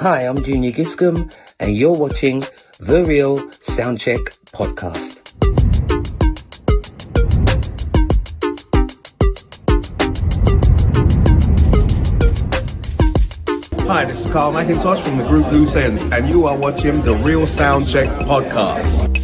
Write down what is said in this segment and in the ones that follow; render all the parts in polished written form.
Hi, I'm Junior Giscombe, and you're watching The Real Soundcheck Podcast. Hi, this is Carl McIntosh from the group Loose Ends, and you are watching The Real Soundcheck Podcast.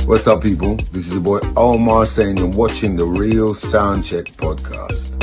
What's up, people? This is your boy Omar saying you're watching the Real Soundcheck Podcast.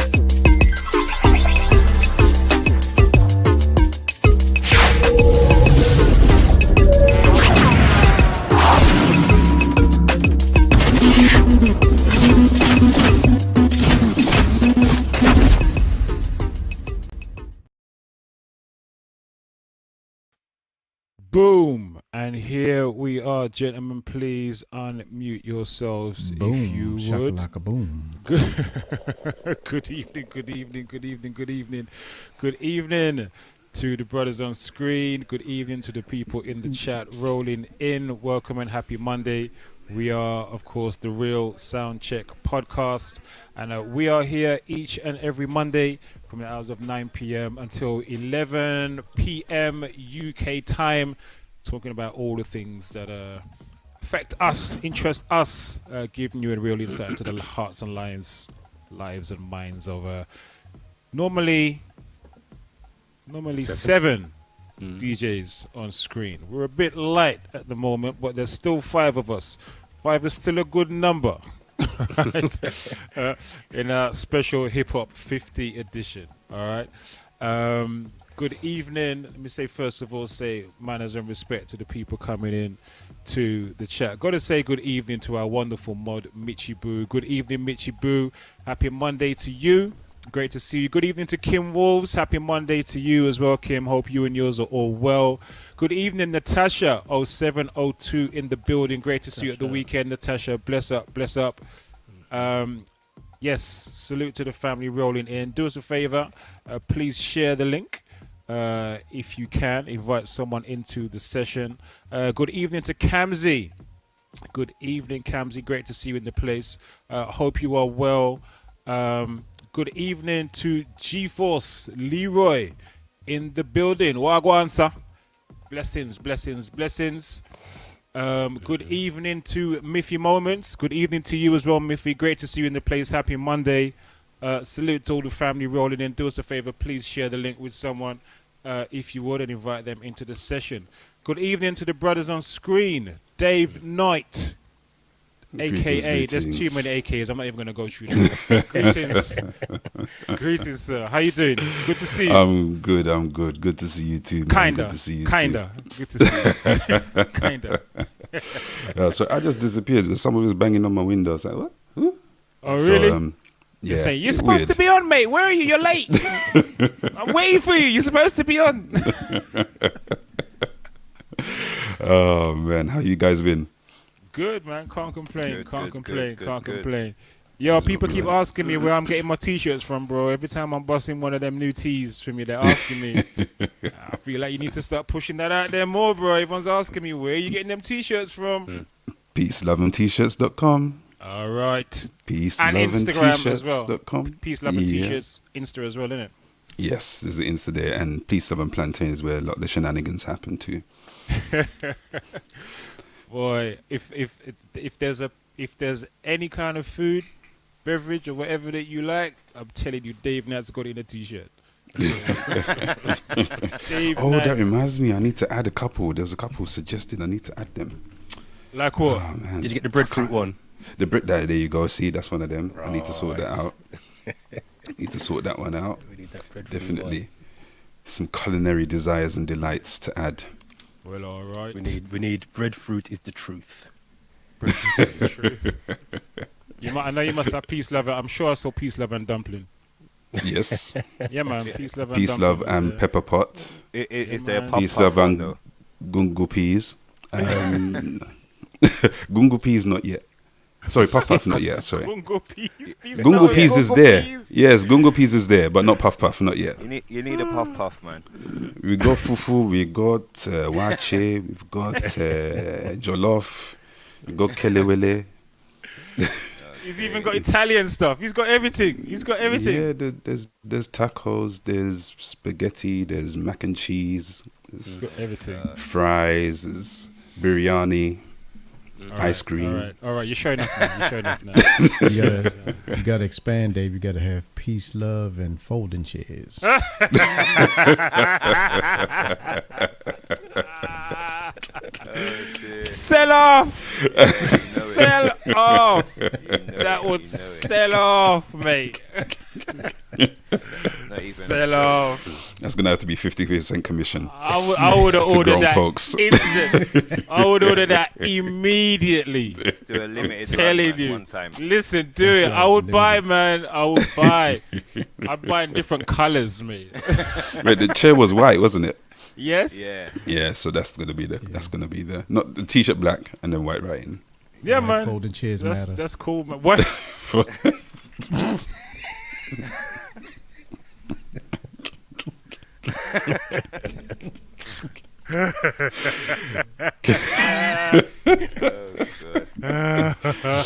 Boom! And here we are, gentlemen. Please unmute yourselves Boom, if you would. shakalaka boom. Good evening, good evening, good evening, good evening. Good evening to the brothers on screen. Good evening to the people in the chat rolling in. Welcome and happy Monday. We are, of course, the Real Soundcheck Podcast. And we are here each and every Monday from the hours of 9 p.m. until 11 p.m. UK time, talking about all the things that affect us, interest us, giving you a real insight into the hearts and lives and minds of normally seven DJs on screen. We're a bit light at the moment, but there's still 5 of us. 5 is still a good number. In a special hip hop 50 edition. All right. Good evening. Let me say first of all, say manners and respect to the people coming in to the chat. Got to say good evening to our wonderful mod Michi Boo. Good evening, Michi Boo. Happy Monday to you. Great to see you. Good evening to Kim Wolves. Happy Monday to you as well, Kim. Hope you and yours are all well. Good evening, Natasha 0702 in the building. Great to see you at the weekend, Natasha. Bless up, bless up. Yes, salute to the family rolling in. Do us a favor, please share the link if you can. Invite someone into the session. Good evening to Kamzi. Good evening, Kamzi. Great to see you in the place. Hope you are well. Good evening to G-Force Leroy in the building. Wagwan, sir. Blessings, blessings, blessings. Good evening to Miffy Moments. Good evening to you as well, Miffy. Great to see you in the place. Happy Monday. Salute to all the family rolling in. Do us a favor, please share the link with someone if you would and invite them into the session. Good evening to the brothers on screen. Dave Knight. AKA, there's too many AKAs. I'm not even going to go through them. Greetings. Greetings, sir. How you doing? Good to see you. I'm good. Good to see you too, man. Kinda. Good to see you Kinda. Good to see you. Kinda. So I just disappeared. Someone was banging on my window. I was like, what? Who? Oh, really? So, You're saying, you're supposed to be on, mate. Where are you? You're late. I'm waiting for you. You're supposed to be on. Oh, man. How you guys been? Good, man. Can't complain. Can't complain. Yo, people keep asking me where I'm getting my t-shirts from, bro. Every time I'm busting one of them new tees for me, they're asking me. I feel like you need to start pushing that out there more, bro. Everyone's asking me, where are you getting them t-shirts from? PeaceLoveandT-shirts.com. All right. Peace, and love, Instagram as well. T-shirts.com. Peace, Love, and T-shirts. Insta as well, innit? Yes, there's an Insta there. And Peace, Love, and Plantains where a lot of the shenanigans happen too. Boy, if there's any kind of food, beverage, or whatever that you like, I'm telling you, Dave Nat's got it in a t-shirt. That reminds me, I need to add a couple. There's a couple suggested. I need to add them. Like what? Oh, man. Did you get the breadfruit one? The brick there you go. See, that's one of them. Right. I need to sort that out. Need to sort that one out. We need that breadfruit Definitely. one. Some culinary desires and delights to add. Well, all right. We need breadfruit is the truth. Breadfruit is the truth. I know you must have peace, love. I'm sure I saw peace, love, and dumpling. Yes. Yeah, man. Peace, love, and Peace, dumpling. love, and pepper pot. Is there a man. puff Peace, puff love, one and though? gungu peas. Gungu peas not yet. Sorry, puff puff not yet. Sorry. Gungo peas. Gungo peas is there. Peas. Yes, gungo peas is there, but not puff puff not yet. You need a puff puff, man. We got fufu, we got wache, we've got jollof, we got kelewele. He's even got Italian stuff. He's got everything. He's got everything. Yeah, there's tacos, there's spaghetti, there's mac and cheese, there's He's got everything. fries, there's biryani, ice cream. All right. You're showing off now. You're showing off now. You gotta expand, Dave. You gotta have peace, love, and folding chairs. Sell off. Sell off. That would sell off, mate. Sell off. That's gonna have to be 50% commission. I would have To ordered grown that folks. instant. I would order that immediately. Do a limited Telling run, you. one time. Listen, do it. I would buy, man. I would buy. I'd buy in different colors, mate. Wait, the chair was white, wasn't it? Yes. Yeah. Yeah, so that's gonna be the not the t-shirt black and then white writing. Yeah, Why man. folding chairs That's matter. that's cool, man. What? It's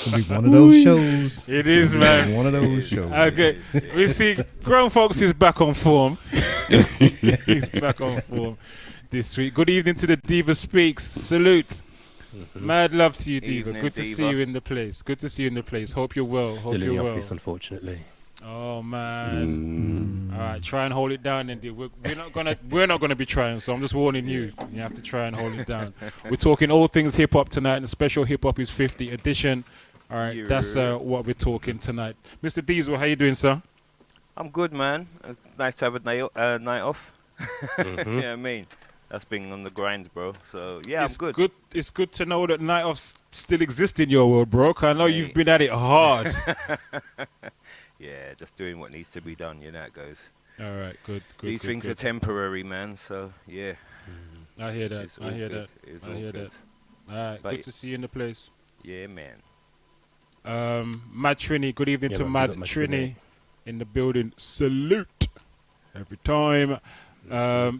gonna be one of those shows. It is, man. One of those shows. Okay, we see Grown Folks is back on form. He's back on form this week. Good evening to the Diva Speaks. Salute. Mad love to you, Diva. Evening, Good to see Diva. you in the place. Good to see you in the place. Hope you're well. Still Hope in you're the well. office, unfortunately. Oh man. All right, try and hold it down, then. We're not gonna be trying. So I'm just warning you. You have to try and hold it down. We're talking all things hip hop tonight, and the special hip hop is 50 edition. All right, that's what we're talking tonight. Mr. Diesel, how you doing, sir? I'm good, man. Nice to have a night off. Mhm. Yeah, I mean, that's been on the grind, bro. So yeah, It's I'm good. It's good to know that night offs still exist in your world, bro. 'Cause I know you've been at it hard. Yeah, just doing what needs to be done. You know how it goes. All right, good. These things are temporary, man. So yeah, I hear that. it's I all hear good. that. It's I all hear good. that. All right, But good to see you in the place. Yeah, man. Mad Trini, good evening Yeah, to man, Mad big up Mad Trini Trini. in the building. Salute every time.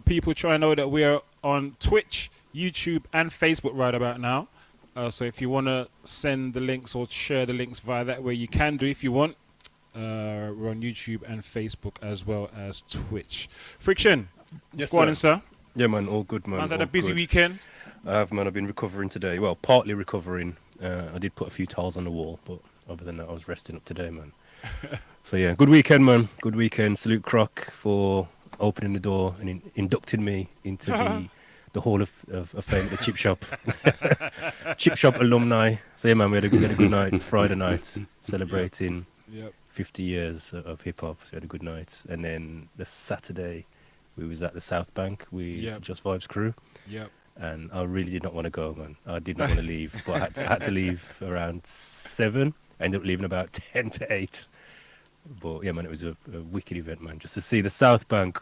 People try and know that we are on Twitch, YouTube, and Facebook right about now. So if you want to send the links or share the links via that way, you can do if you want. We're on YouTube and Facebook as well as Twitch. Friction, Yes, go on in, sir. sir. Yeah, man, all good, man. Man's had all a busy good. weekend. I've been recovering today. Well, partly recovering. I did put a few tiles on the wall, but other than that, I was resting up today, man. So yeah, good weekend, man. Good weekend. Salute Croc for opening the door and inducting me into the Hall of Fame at the Chip Shop. Chip Shop alumni. So yeah, man, we had a good night Friday night celebrating Yep. 50 years of hip hop. So we had a good night, and then the Saturday we was at the South Bank with Yep. Just Vibes crew. Yep. And I really did not want to go, man. I did not want to leave, but I had to leave around 7. I ended up leaving about 10 to 8. But yeah, man, it was a wicked event, man. Just to see the South Bank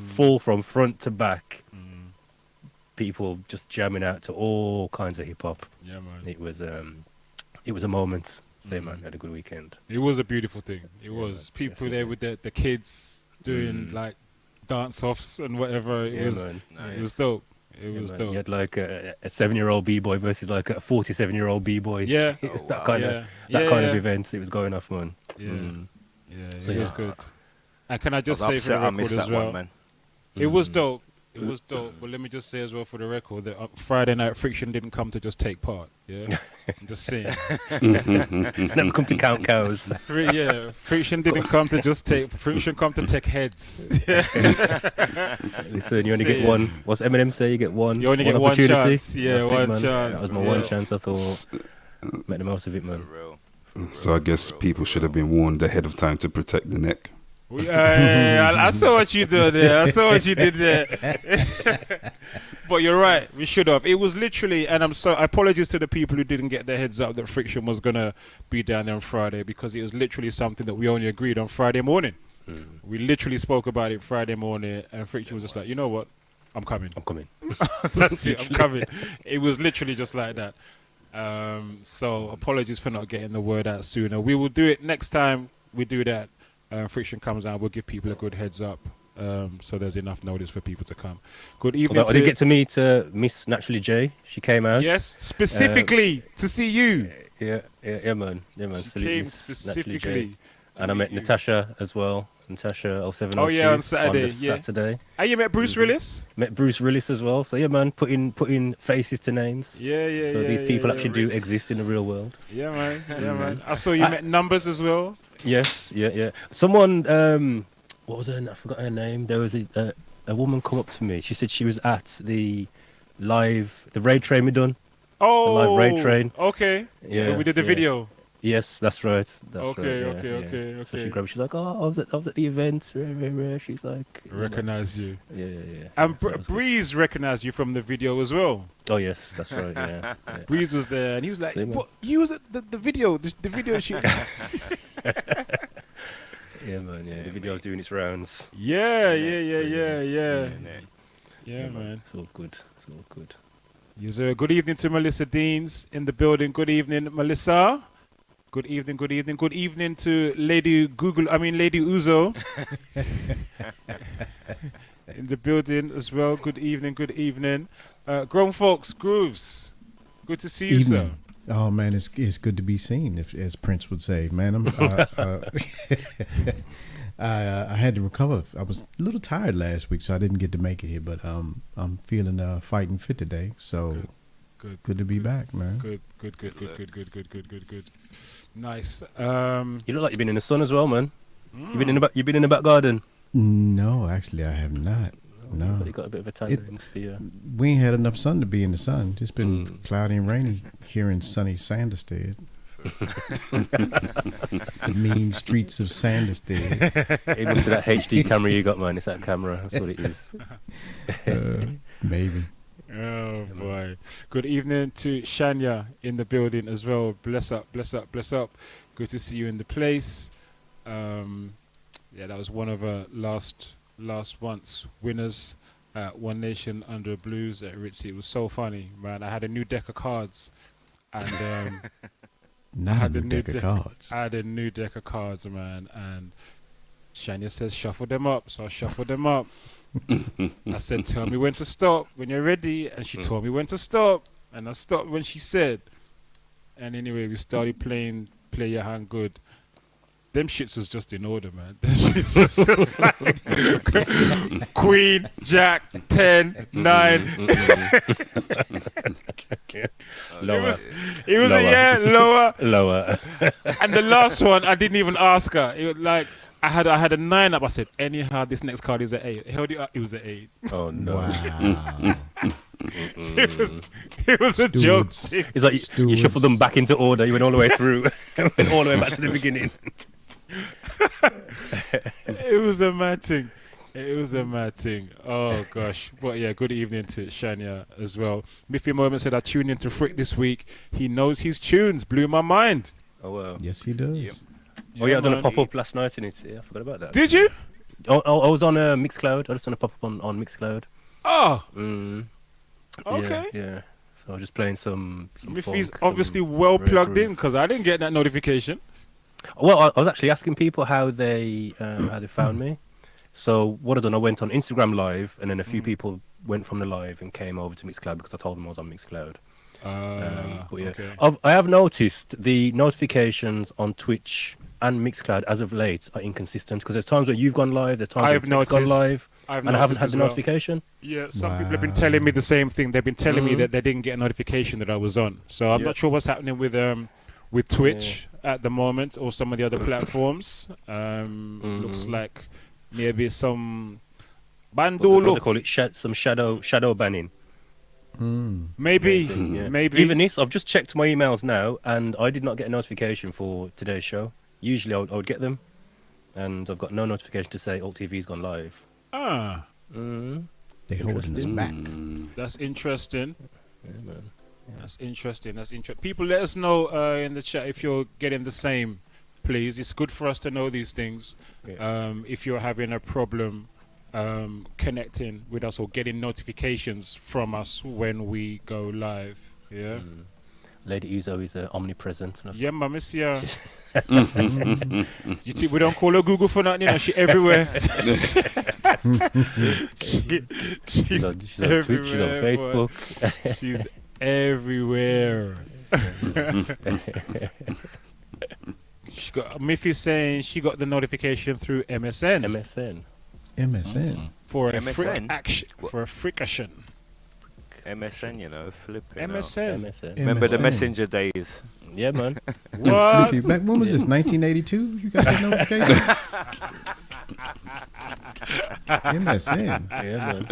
full from front to back, people just jamming out to all kinds of hip hop. Yeah, man. It was a moment. So yeah, man, had a good weekend. It was a beautiful thing. It Yeah, was man, people there with the kids doing like dance offs and whatever. It Yeah, was man. it was dope. It Yeah, was man. dope. You had like a 7-year-old b-boy versus like a 47-year-old b-boy. Yeah. that kind of Yeah. event. It was going off, man. Yeah. Yeah, So it was yeah. good. And can I just I say was for the upset I record missed as that well, one, man. it was dope. It was dope. But let me just say as well for the record that Friday Night Friction didn't come to just take part. Yeah, I'm just saying. Never come to count cows. Yeah, Friction didn't come to just take. Friction come to take heads. Listen, you only get Say it. one. What's Eminem say? You get one. You only get one opportunity. chance. Yeah, That's one it, man. chance. That was my Yeah. one chance. I thought, make the most of it, man. For real. So I guess people should have been warned ahead of time to protect the neck. I saw what you did there. I saw what you did there. But you're right. We should have. It was literally, and apologies to the people who didn't get their heads up that Friction was gonna be down there on Friday, because it was literally something that we only agreed on Friday morning. We literally spoke about it Friday morning, and Friction was just like, you know what, I'm coming. I'm coming. That's it. I'm coming. It was literally just like that. So apologies for not getting the word out sooner. We will do it next time we do that. Friction comes out, we'll give people a good heads up, so there's enough notice for people to come. Good evening. Although I did get to meet Miss Naturally J. She came out. Yes, specifically to see you. Yeah, Yeah, man. She Salute came Miss Naturally specifically. Jade. And I met Natasha as well. Natasha 0702 Oh yeah, on Saturday. the Saturday. And you met Bruce Willis? Met Bruce Willis as well. So yeah, man, putting faces to names. Yeah. So these people actually do Willis. exist in the real world. Yeah, man. Yeah, man. I saw you met Numbers as well. Yes, yeah. Someone, what was her? I forgot her name. There was a woman come up to me. She said she was at the raid train we done. Oh, The live raid train. Okay. Yeah, We did the yeah. video. Yes, that's right. Okay. So she grabbed. She's like, "Oh, I was at the event." She's like, Recognize you. Yeah. And So that was good. Breeze recognized you from the video as well. Oh yes, that's right. Yeah. Breeze was there, and he was like, Same "What? You was at the video shoot?" Yeah, man. Yeah, the video's doing its rounds. Yeah, Yeah, man. It's all good. Yes, sir. Good evening to Melissa Deans in the building. Good evening, Melissa. Good evening. Good evening to Lady Uzo in the building as well. Good evening. Grown folks, Grooves. Good to see you, sir. Oh man, it's good to be seen, as Prince would say. Man, I had to recover. I was a little tired last week, so I didn't get to make it here. But I'm feeling fighting fit today. So good to be back, man. Good. Nice. You look like you've been in the sun as well, man. You've been in the back garden. No, actually, I have not. No, But you got a bit of a tan. It must be, we ain't had enough sun to be in the sun. It's been cloudy and rainy here in sunny Sanderstead. The mean streets of Sanderstead. It must be that HD camera you got, man. It's that camera. That's what it is. Maybe. Oh boy. Good evening to Shania in the building as well. Bless up. Good to see you in the place. That was one of our last once winners at One Nation Under Blues at Ritzy. It was so funny, man. I had a new deck of cards, and Not a new deck of cards. I had a new deck of cards, man, and Shania says shuffle them up, so I shuffled them up. I said, tell me when to stop when you're ready, and she told me when to stop, and I stopped when she said. And anyway, we started playing Play Your Hand Good. Them shits was just in order, man. Them shits was just like Queen, Jack, 10, 9. Lower. It was lower. Lower. And the last one, I didn't even ask her. It was like I had a 9 up. I said, anyhow, this next card is an 8. Held it up. It was an 8. Oh no. Wow. It was a joke. It's like you shuffled them back into order. You went all the way through, all the way back to the beginning. It was a mad thing. Oh gosh. But yeah, good evening to Shania as well. Miffy Moment said I tuned into Frick this week. He knows his tunes. Blew my mind. Oh wow. Yes, he does. Yep. Oh yeah, I done a man. pop up last night in it. Yeah, I forgot about that. Did you? I was on Mixcloud. I just done a pop up on Mixcloud. Oh, Okay. okay. Yeah. So I was just playing some Miffy's funk, obviously some well rare plugged in groove. because I didn't get that notification. Well, I was actually asking people how they found me. So what I done, I went on Instagram Live, and then a few people went from the live and came over to Mixcloud because I told them I was on Mixcloud. But yeah, okay. I have noticed the notifications on Twitch and Mixcloud as of late are inconsistent because there's times where you've gone live, there's times where I've it's gone noticed. live, I've and I haven't noticed had as the well. notification. Yeah, some people have been telling me the same thing. They've been telling me that they didn't get a notification that I was on. So I'm not sure what's happening with Twitch at the moment or some of the other platforms. Looks like maybe some What do bandolo. they call it? Some shadow banning. Maybe, Yeah. maybe. Even this, I've just checked my emails now, and I did not get a notification for today's show. Usually, I would get them, and I've got no notification to say Alt TV's gone live. They holding us back. That's interesting. Yeah, man. That's interesting. People, let us know in the chat if you're getting the same, please. It's good for us to know these things. Yeah. If you're having a problem connecting with us or getting notifications from us when we go live. Yeah. Lady Uzo is omnipresent. Yeah, ma miss ya. You think we don't call her Google for nothing, you know, she everywhere. she's She's on Twitch, she's on everywhere, boy. Facebook. She's everywhere. She got Miffy saying she got the notification through MSN MSN. for a MSN? frick action for a friction. MSN, you know, flipping out. MSN. Remember the MSN. messenger days? Yeah, man. What? Miffy, back when was this? 1982? You got that notification? MSN. Yeah, man.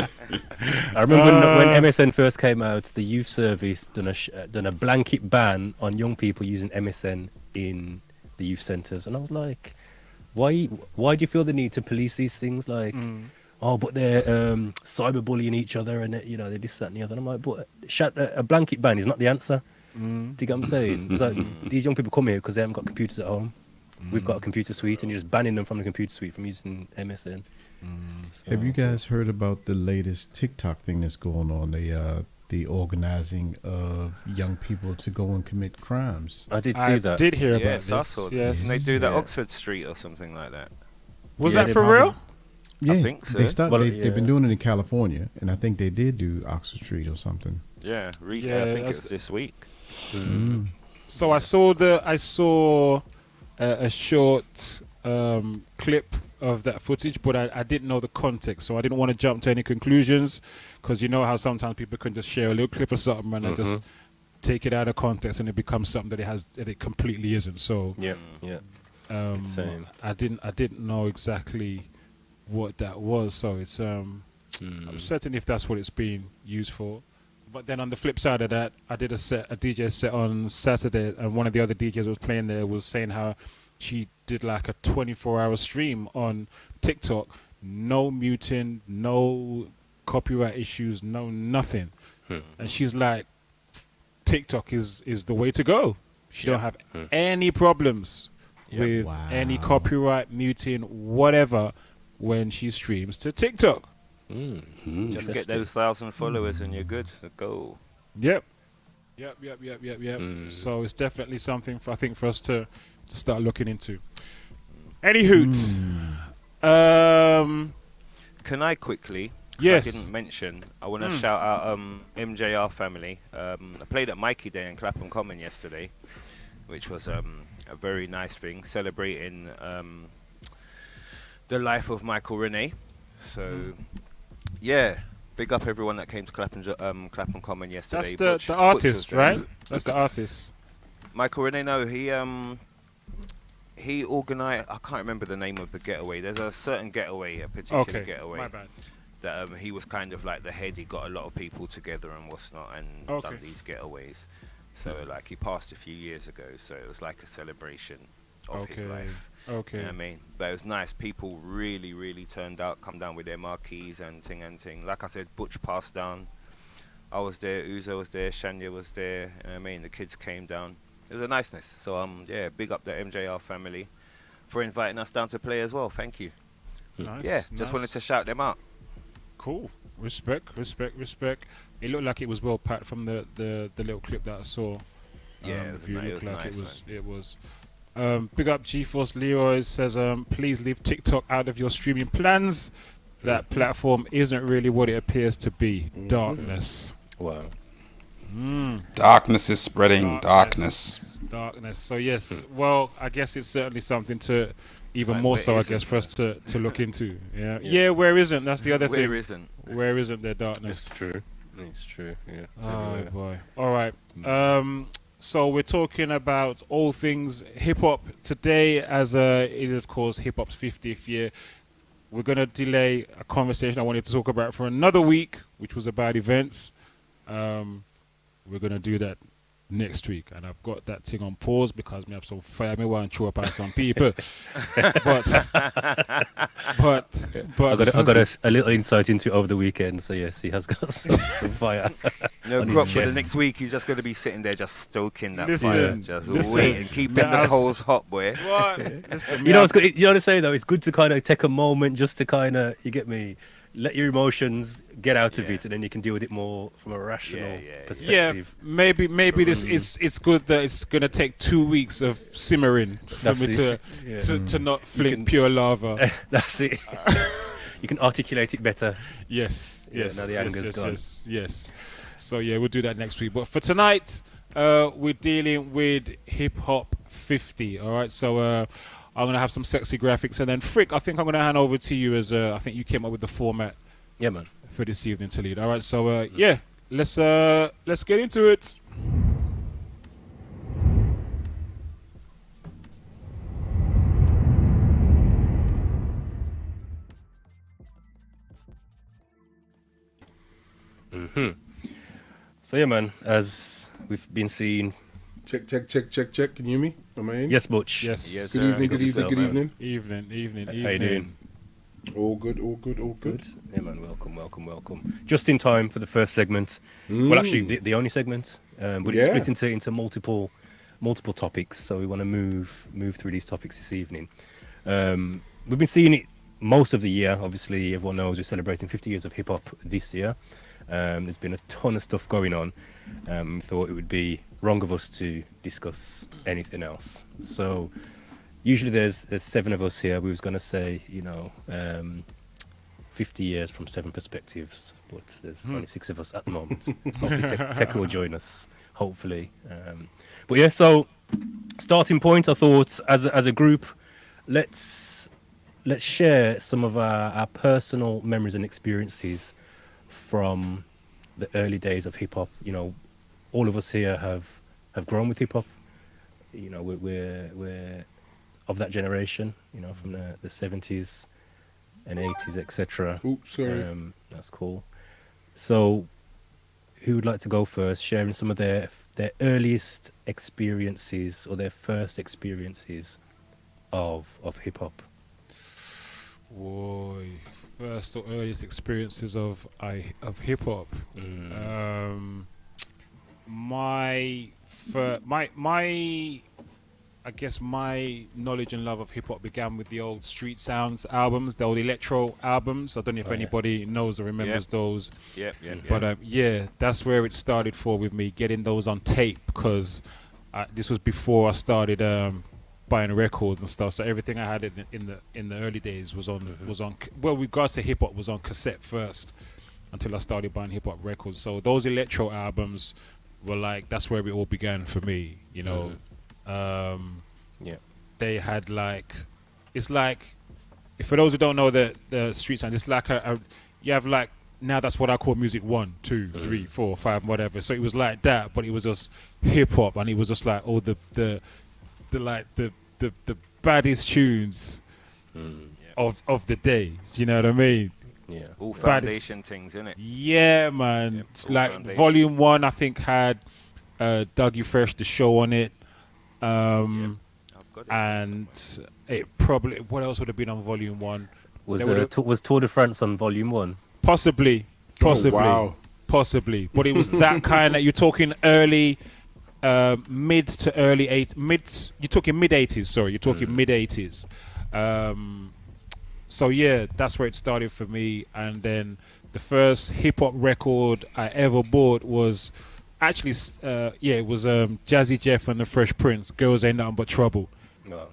I remember when MSN first came out, the youth service done a blanket ban on young people using MSN in the youth centres, and I was like, why do you feel the need to police these things? Like, oh, but they're cyberbullying each other, and they're this, that, and the other. And I'm like, but a blanket ban is not the answer. Do you get what I'm saying? It's like these young people come here because they haven't got computers at home. We've got a computer suite, and you're just banning them from the computer suite from using MSN. So, Have you guys heard about the latest TikTok thing that's going on? The organizing of young people to go and commit crimes. I did see that. I did hear about Yes, I this. saw that. Yes. And they do that Yeah. Oxford Street or something like that. Was Yeah, that they for probably- real? Yeah, think so. They've been doing it in California, and I think they did do Oxford Street or something. Yeah, Yeah, I think it that's- was this week. So I saw a short clip of that footage, but I didn't know the context, so I didn't want to jump to any conclusions, because you know how sometimes people can just share a little clip of something and they just take it out of context and it becomes something that it completely isn't. So Yeah, yeah. Same. I didn't know exactly what that was, so it's I'm certain if that's what it's being used for. But then on the flip side of that, I did a DJ set on Saturday, and one of the other DJs that was playing there was saying how she did like a 24-hour stream on TikTok, no muting, no copyright issues, no nothing. And she's like, TikTok is the way to go. She don't have any problems with any copyright, muting, whatever, when she streams to TikTok. Just get those 1,000 followers and you're good to go. Yep. So it's definitely something for us to start looking into. Any hoot. Can I quickly? 'Cause Yes. I didn't mention. I want to shout out MJR family. I played at Mikey Day in Clapham Common yesterday, which was a very nice thing, celebrating the life of Michael Renee. So, yeah, big up everyone that came to Clapham Common yesterday. That's Butch the was artist, there. right? That's the artist. Michael Renee, no, he organised. I can't remember the name of the getaway. There's a certain getaway, a particular getaway. My bad. That he was kind of like the head. He got a lot of people together and whatnot, and done these getaways. So like he passed a few years ago. So it was like a celebration of his life. Okay. You know what I mean? But it was nice. People really, really turned out, come down with their marquees and ting. Like I said, Butch passed down. I was there. Uzo was there. Shania was there. You know what I mean? The kids came down. It was a niceness. So yeah, big up the MJR family for inviting us down to play as well. Thank you. Nice. Yeah, just wanted to shout them out. Cool. Respect. It looked like it was well packed from the little clip that I saw. Yeah, if you look like nice, it was. Big up GeForce Leroy says, please leave TikTok out of your streaming plans. That platform isn't really what it appears to be. Darkness. Wow. Darkness is spreading. Darkness. So yes, well, I guess it's certainly something to even Like, more where so, I isn't guess, for us to look into. Yeah. Yeah, where isn't? That's the other thing. Where isn't? Where isn't there darkness? It's true. Yeah. It's Oh everywhere. boy. All right. So we're talking about all things hip hop today, as it is of course hip hop's 50th year. We're gonna delay a conversation I wanted to talk about for another week, which was about events. We're gonna do that next week, and I've got that thing on pause because me have some fire me want to throw up on some people. but I got a little insight into it over the weekend, so yes, he has got some fire. No, on his Grok, for the chest. next week, he's just going to be sitting there just stoking that Listen, fire. Just listen. waiting, keeping The the house- coals hot, boy. What? Listen, You know what's good? You know what I'm saying though? It's good to kind of take a moment just to kind of, you get me, let your emotions get out of Yeah. it, and then you can deal with it more from a rational Yeah. Yeah, perspective. maybe this it's good that it's gonna take 2 weeks of simmering for That's me it. to not fling can- pure lava. That's it. You can articulate it better. Yes, Yeah, yes, now the yes, anger's yes, gone. yes. So yeah, we'll do that next week. But for tonight, we're dealing with Hip Hop 50. All right, so I'm gonna have some sexy graphics, and then Frick, I think I'm gonna hand over to you as I think you came up with the format. Yeah, man. For this evening to lead. All right, so yeah, let's get into it. So yeah, man, as we've been seeing. Check. Can you hear me? Am I in? Yes, Butch. Yes. Good evening. Good evening. Evening. How you doing? All good. Yeah, man. Welcome. Just in time for the first segment. Well, actually, the only segment, but it's split into multiple topics. So we want to move through these topics this evening. We've been seeing it most of the year. Obviously, everyone knows we're celebrating 50 years of hip hop this year. There's been a ton of stuff going on. Thought it would be wrong of us to discuss anything else. So usually there's 7 of us here. We was going to say, 50 years from 7 perspectives, but there's only 6 of us at the moment. Hopefully Tech will join us, hopefully. But yeah, so starting point, I thought as a group, let's share some of our personal memories and experiences from the early days of hip hop. All of us here have grown with hip hop. We're of that generation, from the 70s and 80s, etc. Oops, sorry. That's cool. So who would like to go first, sharing some of their earliest experiences or their first experiences of hip hop? Boy, first or earliest experiences of hip hop. I guess my knowledge and love of hip hop began with the old Street Sounds albums, the old electro albums. I don't know if anybody knows or remembers those. Yeah. But that's where it started with me, getting those on tape, because this was before I started buying records and stuff. So everything I had in the early days was on well, regards to hip hop, was on cassette first until I started buying hip hop records. So those electro albums were like, that's where it all began for me. They had it's like, if for those who don't know the Street Sound, it's like you have like, now that's what I call music 1, 2, 3, 4, 5, whatever. So it was like that, but it was just hip hop, and it was just like all the baddest tunes of the day. You know what I mean? Yeah. All foundation things, innit? Yeah, man. Yeah, It's like foundation. Volume 1, I think, had Dougie Fresh, the show on it. I've got it And it probably, what else would have been on Volume 1? Was Tour de France on Volume 1? Possibly. wow. Possibly. But it was that kind of, you're talking early, mid to early, you're talking mid-80s, sorry. You're talking mid-80s. So yeah, that's where it started for me. And then the first hip-hop record I ever bought was actually, it was Jazzy Jeff and the Fresh Prince, Girls Ain't Nothing But Trouble. No.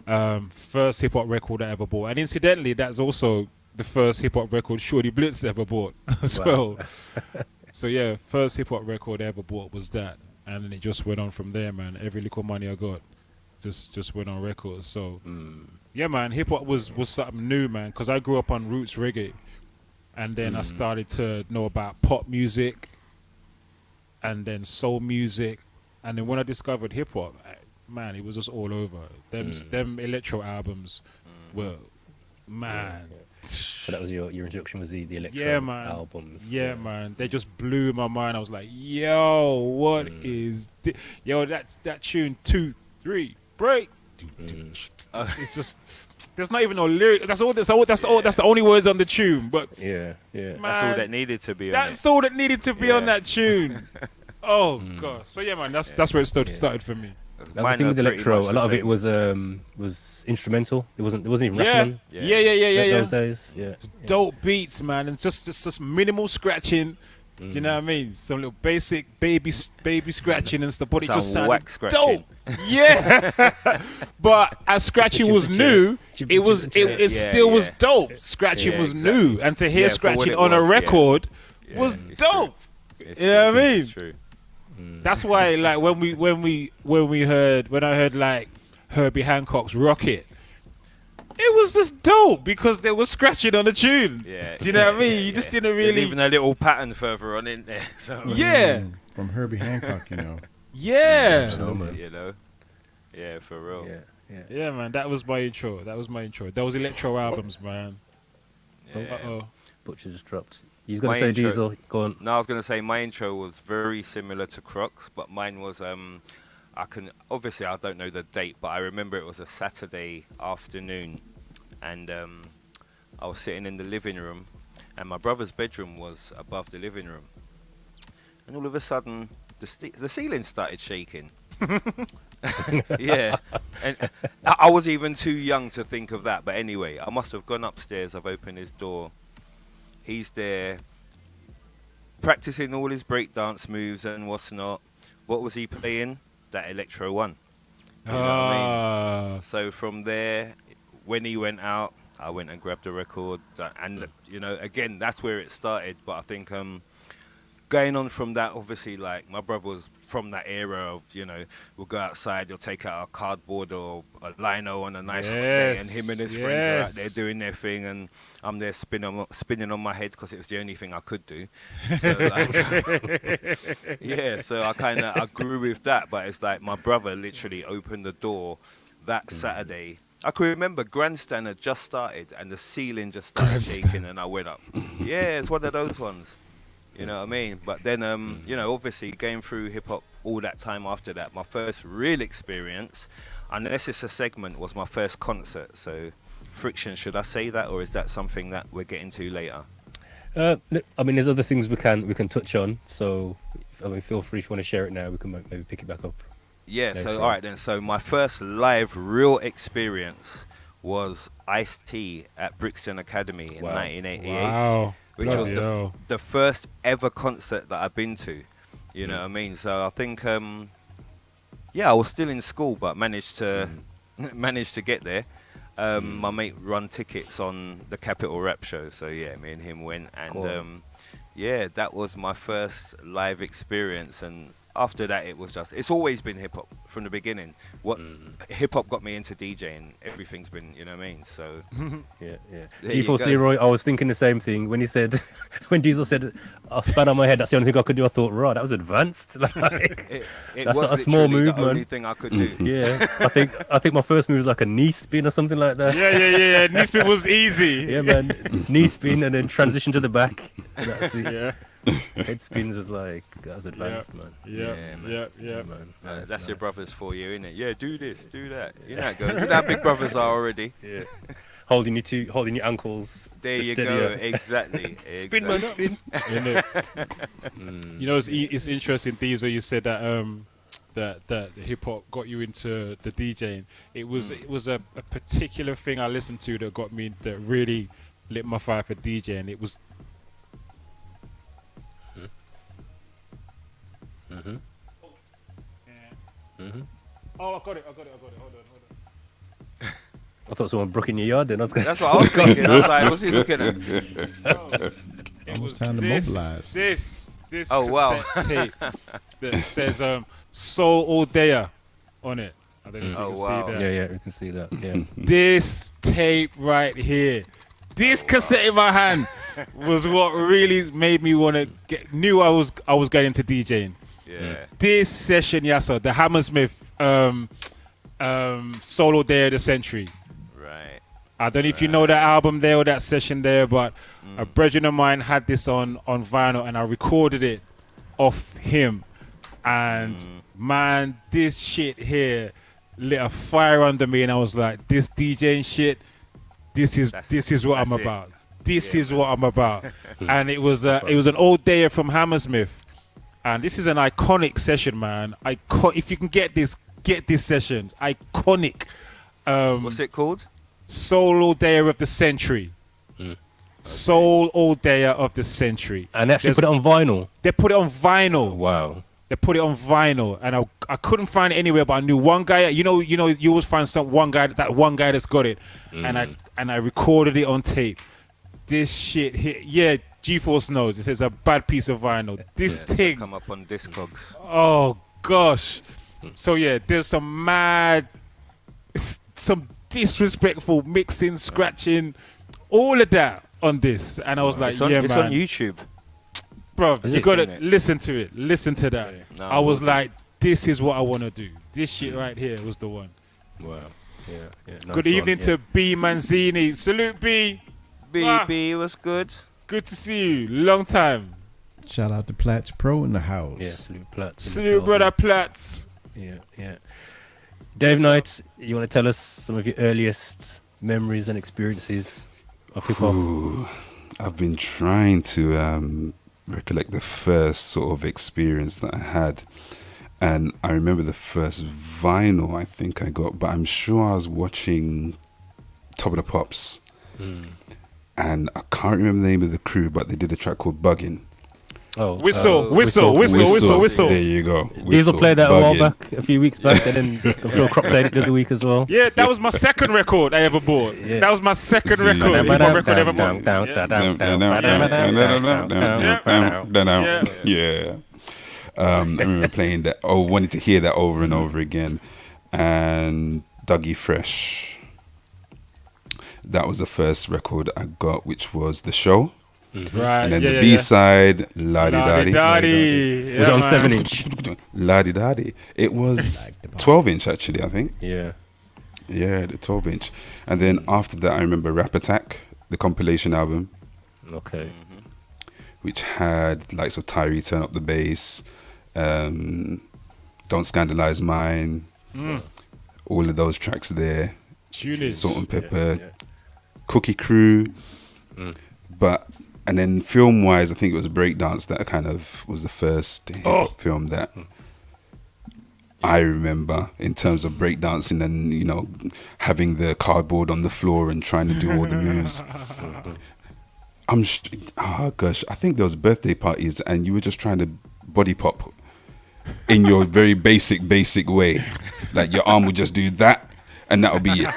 First hip-hop record I ever bought. And incidentally, that's also the first hip-hop record Shorty Blitz ever bought as well. So yeah, first hip-hop record I ever bought was that. And then it just went on from there, man. Every little money I got just went on records. So yeah, man, hip-hop was something new, man, because I grew up on roots reggae. And then I started to know about pop music and then soul music. And then when I discovered hip-hop, man, it was just all over. Them electro albums were, man. Yeah. So that was your introduction, was the electro albums. Yeah, man. They just blew my mind. I was like, yo, what is this? Yo, that tune, 2, 3, break. It's just, there's not even no lyric. That's the only words on the tune. But yeah. man, that's all that needed to be on it. That's all that needed to be on that tune. Oh god. So yeah, man, that's where it started for me. That was the thing with electro. A lot of it was instrumental. It wasn't even rapping. Yeah. Those days. Yeah. It's dope beats, man. It's just minimal scratching. Do you know what I mean? Some little basic baby scratching and stuff, but it Some just sounded whack scratching. dope. Yeah. But as scratching was new, it still was dope. Scratching was new, and to hear scratching on a record was dope. It's You know what I mean? It's true. That's why, like, when I heard like Herbie Hancock's Rocket, it was just dope because they were scratching on the tune. Yeah. Do you know what I mean? You just didn't There's really. even a little pattern further on in there. So. Yeah. From Herbie Hancock, Yeah. You know. Yeah, for real. Yeah, man. That was my intro. Those electro albums, man. Yeah. Butcher just dropped. He's going My to say intro- Diesel. Go on. No, I was going to say my intro was very similar to Crocs, but mine was I don't know the date, but I remember it was a Saturday afternoon, and I was sitting in the living room, and my brother's bedroom was above the living room, and all of a sudden the ceiling started shaking. Yeah, and I was even too young to think of that, but anyway, I must have gone upstairs. I've opened his door. He's there practicing all his breakdance moves and what's not. What was he playing? That Electro One. You know what I mean? So from there, when he went out, I went and grabbed the record. And, again, that's where it started. But I think going on from that, obviously, like, my brother was from that era of, we'll go outside, he'll take out a cardboard or a lino on a nice hot day, and him and his friends are out there doing their thing, and I'm there spinning on my head because it was the only thing I could do. So, so I grew with that, but it's like my brother literally opened the door that Saturday. I could remember Grandstand had just started, and the ceiling just started shaking, and I went up. Yeah, it's one of those ones. You know what I mean? But then, obviously going through hip-hop all that time after that, my first real experience, unless it's a segment, was my first concert. So, Friction, should I say that, or is that something that we're getting to later? There's other things we can touch on. So, feel free if you want to share it now. We can maybe pick it back up. Yeah, so all right then. So my first live real experience was Ice-T at Brixton Academy in 1988. Wow. Which was the first ever concert that I've been to. You know what I mean? So I think, I was still in school, but managed to get there. My mate run tickets on the Capital Rap show, so yeah, me and him went, and that was my first live experience. And after that, it's always been hip hop from the beginning. What hip hop got me into DJing, everything's been, you know what I mean? So yeah. GeForce Leroy, I was thinking the same thing when when Diesel said, "I'll span on my head." That's the only thing I could do. I thought, right, that was advanced. It that's was not a small move, the man. only thing I could do. Yeah, I think my first move was like a knee spin or something like that. Yeah. Knee spin was easy. Yeah, man. Knee spin and then transition to the back. That's it. Yeah. Head spins was like, that was advanced, man. Yeah, Man. That's nice. your brothers for you, innit? Yeah, do this, do that. You know how it goes. You know how big brothers are already. Yeah. Holding your ankles. There to you steady go. up. Exactly. Spin, man, spin. You know, it's interesting, Diesel. You said that that hip hop got you into the DJing. It was a particular thing I listened to that really lit my fire for DJing. It was. Oh, I got it. Hold on. I thought someone broke in your yard then. That's what I was thinking. I was like, what's he looking at? It was time to mobilize. This Oh, wow. cassette tape that says Soul All Day on it. I don't know if you can wow. see that. Yeah, we can see that. Yeah. This tape right here, this cassette in my hand was what really made me want to knew I was going into DJing. Yeah. This session, the Hammersmith Solo Day of the Century. Right. I don't know if you know that album there or that session there, but a brethren of mine had this on vinyl, and I recorded it off him. And man, this shit here lit a fire under me, and I was like, this DJing shit, this is what I'm about. This is what I'm about. And it was an old day from Hammersmith. And this is an iconic session, man. If you can get this session. Iconic. What's it called? Soul All Day of the Century. Soul All Day of the Century. And they actually put it on vinyl. They put it on vinyl. Wow. They put it on vinyl, and I couldn't find it anywhere, but I knew one guy. You always find one guy that's got it, and I recorded it on tape. This shit here, G-Force knows. It says a bad piece of vinyl. This thing come up on Discogs. Oh gosh. So yeah, there's some disrespectful mixing, scratching, all of that on this, and I was like, It's man, on YouTube. Bro, you gotta it? listen to it. Listen to that. No, I was like, this is what I want to do. This shit right here was the one. Wow. Yeah. Nice Good evening to B Manzini. Salute B. BB was good. Good to see you. Long time. Shout out to Platts Pro in the house. Yeah, salute Platts. Salute brother Platts. Yeah. Dave Knight, you want to tell us some of your earliest memories and experiences of hip hop? I've been trying to recollect the first sort of experience that I had. And I remember the first vinyl I think I got, but I'm sure I was watching Top of the Pops. And I can't remember the name of the crew, but they did a track called Buggin'. Oh, Whistle. There you go. Diesel played that a while Buggin'. back, a few weeks back, and then I'm sure Crop played it the other week as well. Yeah, that was my second record I ever bought. Yeah. That was my second See. record. Hip-hop record I ever bought. Yeah. I remember playing that. Oh, wanted to hear that over and over again. And Dougie Fresh. That was the first record I got, which was The Show. Right. And then the B-side, La Di Dadi. It was on 7-inch. La Di Dadi. It was 12-inch actually, I think. Yeah, the 12-inch. And then after that, I remember Rap Attack, the compilation album, okay. which had likes of Tyree Turn Up the Bass, Don't Scandalize Mine, all of those tracks there. Tunage. Salt and Pepper, Cookie Crew, and then film-wise, I think it was Breakdance that kind of was the first film that I remember in terms of breakdancing and, you know, having the cardboard on the floor and trying to do all the moves. I think there was birthday parties and you were just trying to body pop in your very basic way. Like your arm would just do that and that would be it.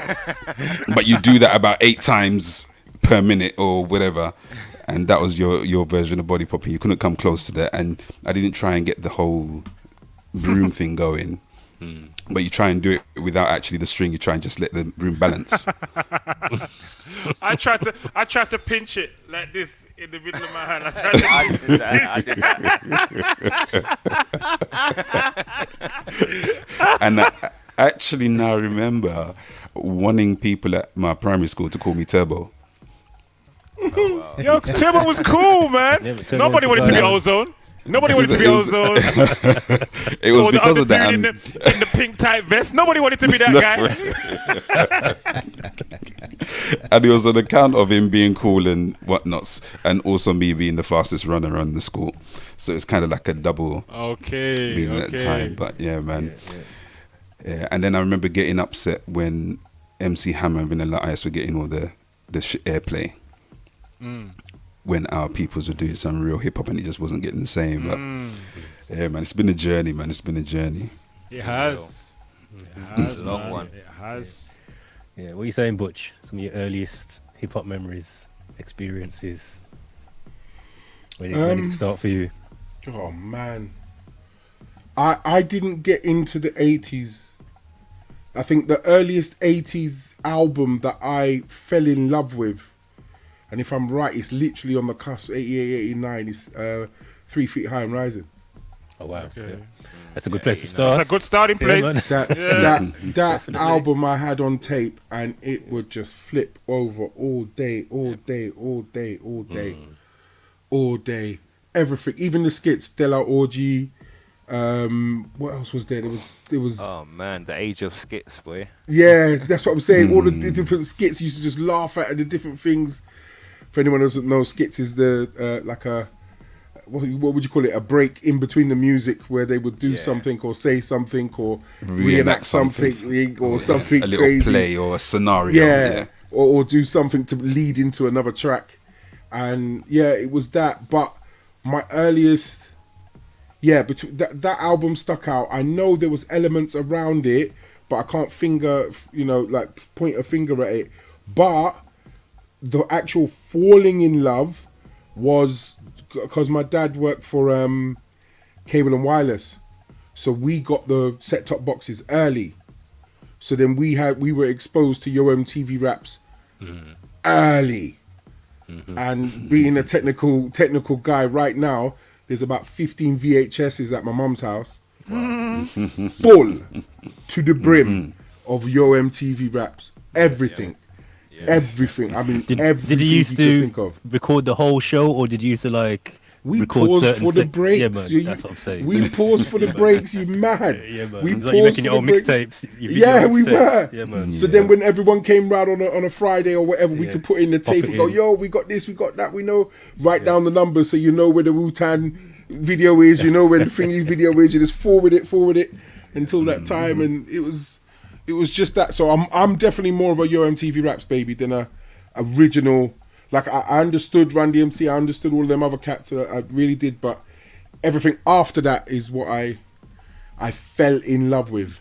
But you do that about 8 times per minute or whatever. And that was your version of body popping. You couldn't come close to that. And I didn't try and get the whole broom thing going. But you try and do it without actually the string. You try and just let the broom balance. I tried to pinch it like this in the middle of my hand. I did that. And I actually now remember wanting people at my primary school to call me Turbo. Oh, wow. Yo, Turbo was cool, man. Yeah, Nobody wanted to be Ozone. Nobody wanted to be Ozone. It was because of that. In the pink tight vest. Nobody wanted to be that guy. And it was on account of him being cool and whatnots, and also me being the fastest runner around the school. So it's kind of like a double meaning at the time. But yeah, man. Yeah. And then I remember getting upset when MC Hammer and Vanilla Ice were getting all the airplay. When our peoples were doing some real hip hop and it just wasn't getting the same. But yeah, man, it's been a journey, man. It's been a journey. It has. It's a long one. It has. Yeah, what are you saying, Butch? Some of your earliest hip hop memories, experiences. When did it start for you? Oh man, I didn't get into the 80s. I think the earliest 80s album that I fell in love with, and if I'm right, it's literally on the cusp, 88, 89, is 3 Feet High and Rising. Oh wow, Okay. yeah. That's a good place to start. That's a good starting place. That album I had on tape, and it would just flip over all day. Everything, even the skits, Della Orgy. What else was there? There was. Oh man, the age of skits, boy. Yeah, that's what I'm saying. All the different skits you used to just laugh at, and the different things. For anyone who doesn't know, skits is the like a what would you call it? A break in between the music where they would do something or say something or reenact something or something a little crazy. play or a scenario. Yeah. Or do something to lead into another track. And yeah, it was that. But my earliest, between that album stuck out. I know there was elements around it, but I can't point a finger at it. But the actual falling in love was because my dad worked for Cable and Wireless, so we got the set-top boxes early. So then we were exposed to Yo MTV Raps early. And being a technical guy right now, there's about 15 VHSs at my mum's house, full to the brim of Yo MTV Raps. Everything. Everything. I mean, everything Did you used you to think of. record the whole show, or did you used to like We record paused certain for the sec- breaks. Yeah, man, that's what I'm saying. We paused for the breaks, you mad. Yeah, man. We It's like paused you're making your for own the breaks. mixtapes. your video Yeah, we mixtapes. were. Yeah, man. So then when everyone came round on a Friday or whatever, we Yeah, could put in the just pop tape it and go, in. yo, we got this, we got that, we know. Write down the numbers so you know where the Wu-Tang video is, you know where the thingy video is, you just forward it until that time. And it was just that. So I'm definitely more of a Yo MTV Raps baby than a original. Like I understood Run DMC, I understood all of them other cats, I really did, but everything after that is what I fell in love with.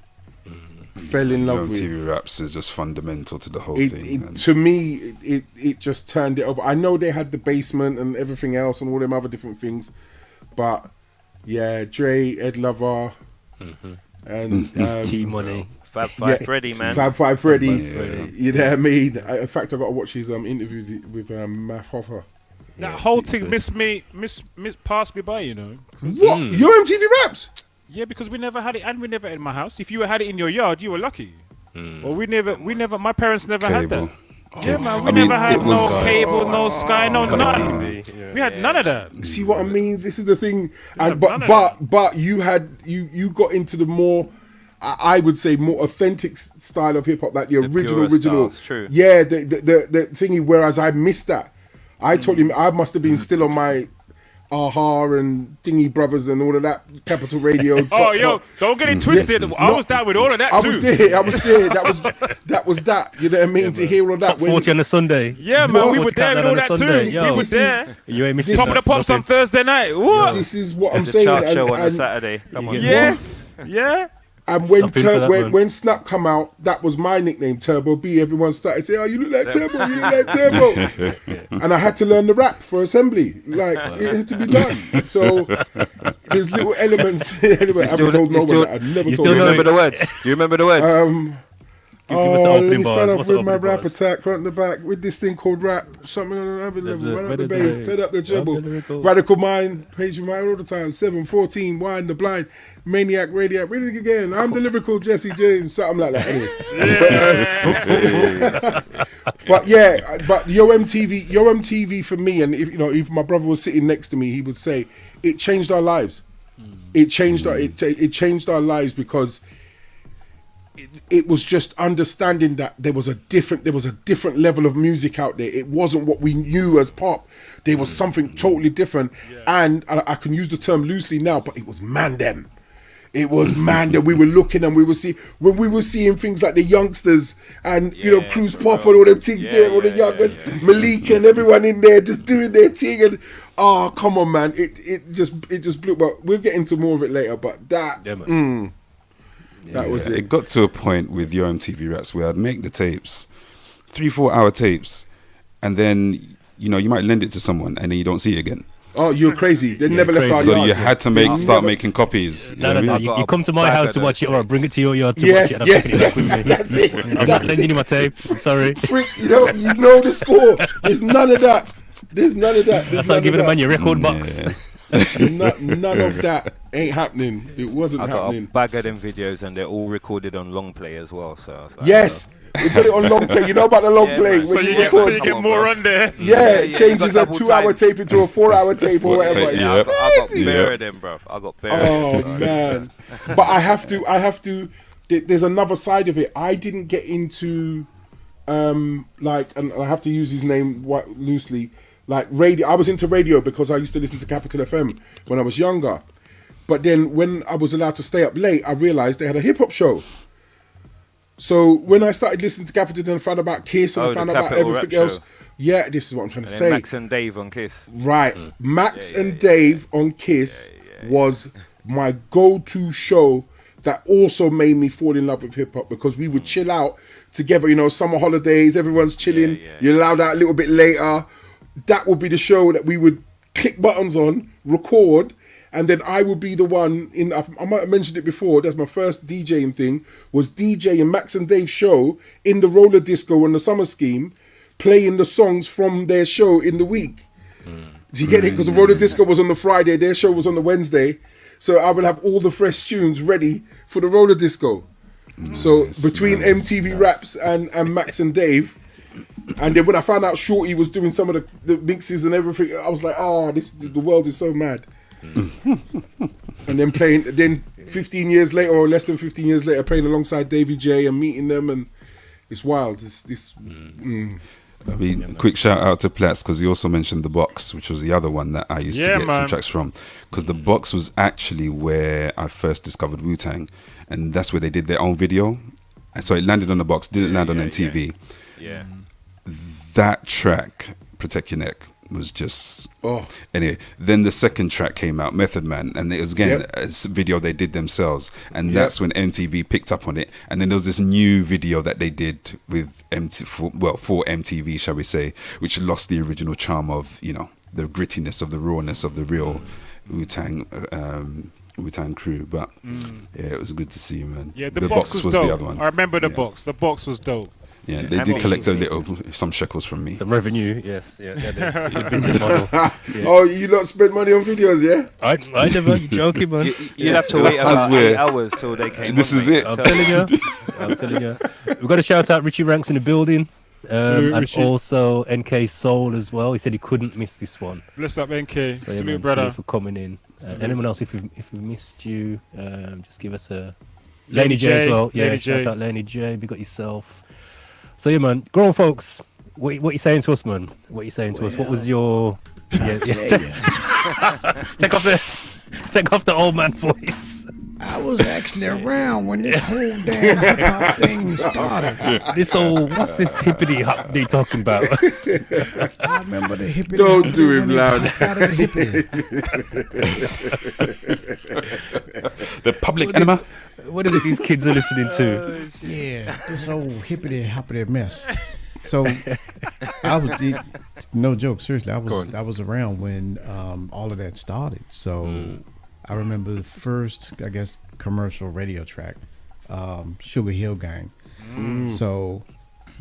Fell in love with. TV Raps is just fundamental to the whole thing. And To me, it just turned it over. I know they had the basement and everything else and all them other different things, but yeah, Dre, Ed Lover, and T Money. Fab Five Freddy, man. Fab Five Freddy. Yeah. You know what I mean? In fact, I got to watch his interview with Math Hoffa. That whole thing passed me by, you know. What? Yo MTV Raps? Yeah, because we never had it, and we never had it in my house. If you had it in your yard, you were lucky. Well, we never. My parents never had Cable. that. Yeah, man, we I mean, never had it was- no cable, no Sky, no nothing. TV, We had none of that. See what I mean? This is the thing. have And none of but you got into the more, I would say, more authentic style of hip hop, like the original. purest style, it's true. Yeah, the thingy. Whereas I missed that. I told him I must have been still on my Aha and Thingy Brothers and all of that Capital Radio. Oh, yo, don't get it twisted. I was down with all of that I too. was there. That was that. You know what I mean? To hear all of that. Top 40 on a Sunday. Yeah, man, we What? were there with all that Sunday, too. yo. We were This is- there. You ain't missing Top of the pops on Thursday night. What? This is what I'm The saying. chart show on a and- Saturday. Come on. get- Yes. Yeah. And when Stop in for that, man. when Snap come out, that was my nickname, Turbo B. Everyone started saying, "Oh, you look like Turbo, you look like Turbo," and I had to learn the rap for assembly. Like it had to be done. So there's little elements. Anyway, I haven't told no one that. I've never you told still Do you no remember one. the words? Do you remember the words? Give us the Let opening me start bars. off What's the with my opening rap bars? attack, front to back, with this thing called rap. Something on another level, run up the bass, turn up the treble. Radical mind, page your mind all the time. 714, wind the blind, maniac, radiac, ready again. I'm the lyrical Jesse James, something like that. Anyway. But yeah, but Yo MTV for me, and if my brother was sitting next to me, he would say it changed our lives. It changed our lives because it was just understanding that there was a different level of music out there. It wasn't what we knew as pop. There was something totally different, and I can use the term loosely now, but it was mandem. It was man that we were looking and we were seeing things like the youngsters and Cruz Pop and all them things there, all the young and Malik and everyone in there just doing their thing, and oh come on man, it just blew. But we'll get into more of it later. But that that was it. It got to a point with Yo MTV Raps where I'd make the tapes, 3-4 hour tapes, and then you might lend it to someone and then you don't see it again. Oh, you're crazy. They never left our So yard. you had to start making copies. You know what I mean? You come to my house to watch it, or bring it to your yard to Yes, watch it. yes, And I'm picking it up with me. that's it. I'm not lending you my tape. I'm sorry. Freak, you know the score. There's none of that. There's none of that. That's like giving a man your record box. None of that ain't happening. It wasn't I got a happening. bag of them videos and they're all recorded on long play as well. So I was like, Yes, we put it on long play. You know about the long Yeah, play man. when So you you record. get- Come on, more bro. on there. Yeah, it you changes got a double 2-hour time. tape into a 4-hour tape or whatever. tape, It's Yeah, I got crazy. bare of them, bro. I got bare. of Oh them. man, but I have to. There's another side of it. I didn't get into, and I have to use his name loosely, like radio. I was into radio because I used to listen to Capital FM when I was younger. But then when I was allowed to stay up late, I realised they had a hip hop show. So when I started listening to Capital, then I found out about Kiss and I The found out about Capital everything Rap else. Show. Yeah, this is what I'm trying to And say. then Max and Dave on Kiss. Right. Max and Dave on Kiss was my go-to show that also made me fall in love with hip-hop because we would chill out together, summer holidays, everyone's chilling, you're allowed out a little bit later. That would be the show that we would click buttons on, record, and then I would be the one in. I might have mentioned it before. That's my first DJing thing. Was DJing Max and Dave's show in the roller disco on the summer scheme, playing the songs from their show in the week. Do you get it? Because the roller disco was on the Friday, their show was on the Wednesday, so I would have all the fresh tunes ready for the roller disco. So between MTV Raps and Max and Dave. And then when I found out Shorty was doing some of the mixes and everything, I was like, oh, the world is so mad. And then 15 years later, or less than 15 years later, playing alongside Davy J and meeting them, and it's wild. I mean, quick shout out to Platts, because he also mentioned The Box, which was the other one that I used to get some tracks from. Because The Box was actually where I first discovered Wu-Tang, and that's where they did their own video. And so it landed on The Box, didn't land on MTV. Yeah. That track, Protect Your Neck, was just... Anyway, then the second track came out, Method Man, and it was again a video they did themselves, and that's when MTV picked up on it. And then there was this new video that they did with for MTV, shall we say, which lost the original charm of, you know, the grittiness of the rawness of the real Wu-Tang crew. But yeah, it was good to see, man. Yeah, the box was dope. The other one. I remember the box. The box was dope. Yeah, they did collect some shekels from me. Some revenue, yes. Yeah, the business model. Yeah. Oh, you lot spent money on videos, yeah? I never, you joking, man. You have to wait about 8 hours till they came. This is it. I'm telling you. We've got to shout out Richie Ranks in the building. And Richie. Also NK Soul as well. He said he couldn't miss this one. Bless up, NK. So, salute, brother. Salute for coming in. Anyone else, if we missed you, just give us a... Laney J as well. Yeah, shout out Laney J. Big up yourself. So yeah, man, grown folks, what you saying to us, man? What you saying to us? What was your... Take off the old man voice. I was actually around when this whole damn hip-hop thing started. This whole, what's this hippity hop they talking about? I remember the hippity. Don't do him loud. The public enema. What is it these kids are listening to? Yeah, this whole hippity hoppity mess. So I was, no joke, seriously, I was around when all of that started. So I remember the first, I guess, commercial radio track, Sugar Hill Gang. So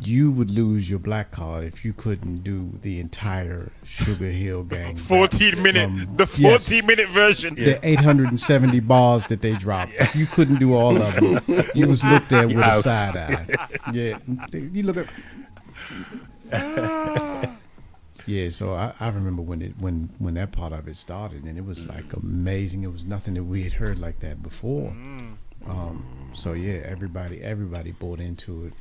you would lose your black card if you couldn't do the entire Sugar Hill Gang. 14-minute version. The 870 bars that they dropped. If you couldn't do all of them, you was looked at with a side eye. Yeah, you look at. Yeah, so I remember when that part of it started, and it was like amazing. It was nothing that we had heard like that before. So yeah, everybody bought into it.